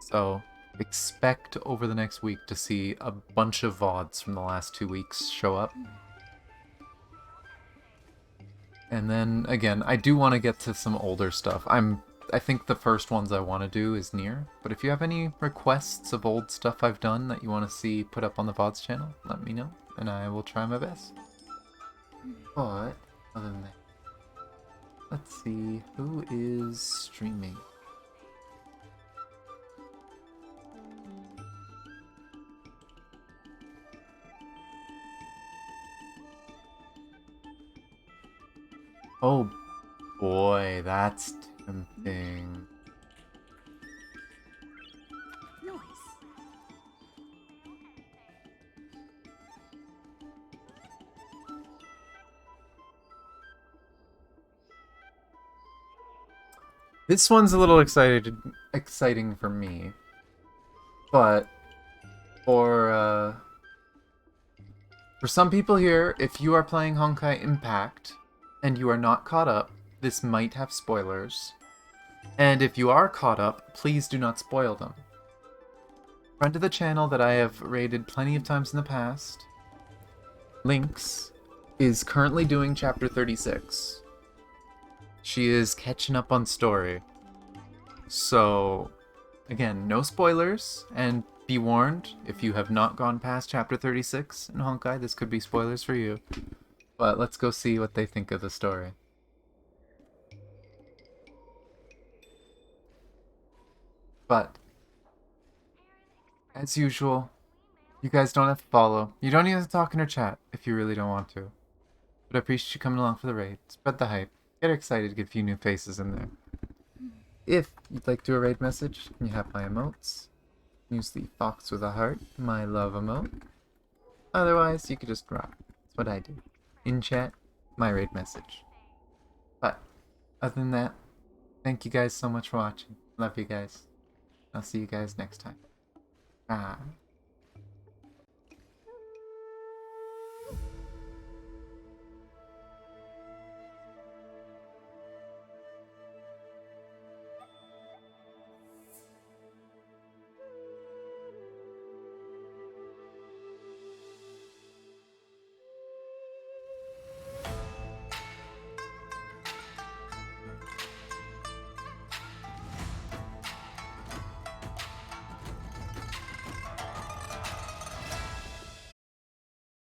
Speaker 1: So expect over the next week to see a bunch of VODs from the last 2 weeks show up. And then, again, I do want to get to some older stuff. I think the first ones I want to do is Nier. But if you have any requests of old stuff I've done that you want to see put up on the VODs channel, let me know, and I will try my best. But, other than that, let's see, who is streaming? Oh boy, that's tempting. This one's a little exciting for me, but for some people here, if you are playing Honkai Impact and you are not caught up, this might have spoilers. And if you are caught up, please do not spoil them. Friend of the channel that I have raided plenty of times in the past, Lynx, is currently doing chapter 36. She is catching up on story. So, again, no spoilers, and be warned, if you have not gone past chapter 36 in Honkai, this could be spoilers for you. But let's go see what they think of the story. But, as usual, you guys don't have to follow. You don't even have to talk in her chat if you really don't want to. But I appreciate you coming along for the raid. Spread the hype. Get excited to get a few new faces in there. If you'd like to do a raid message, you have my emotes. Use the fox with a heart, my love emote. Otherwise, you could just rock. That's what I do. In chat, my raid message. But, other than that, thank you guys so much for watching. Love you guys. I'll see you guys next time. Bye.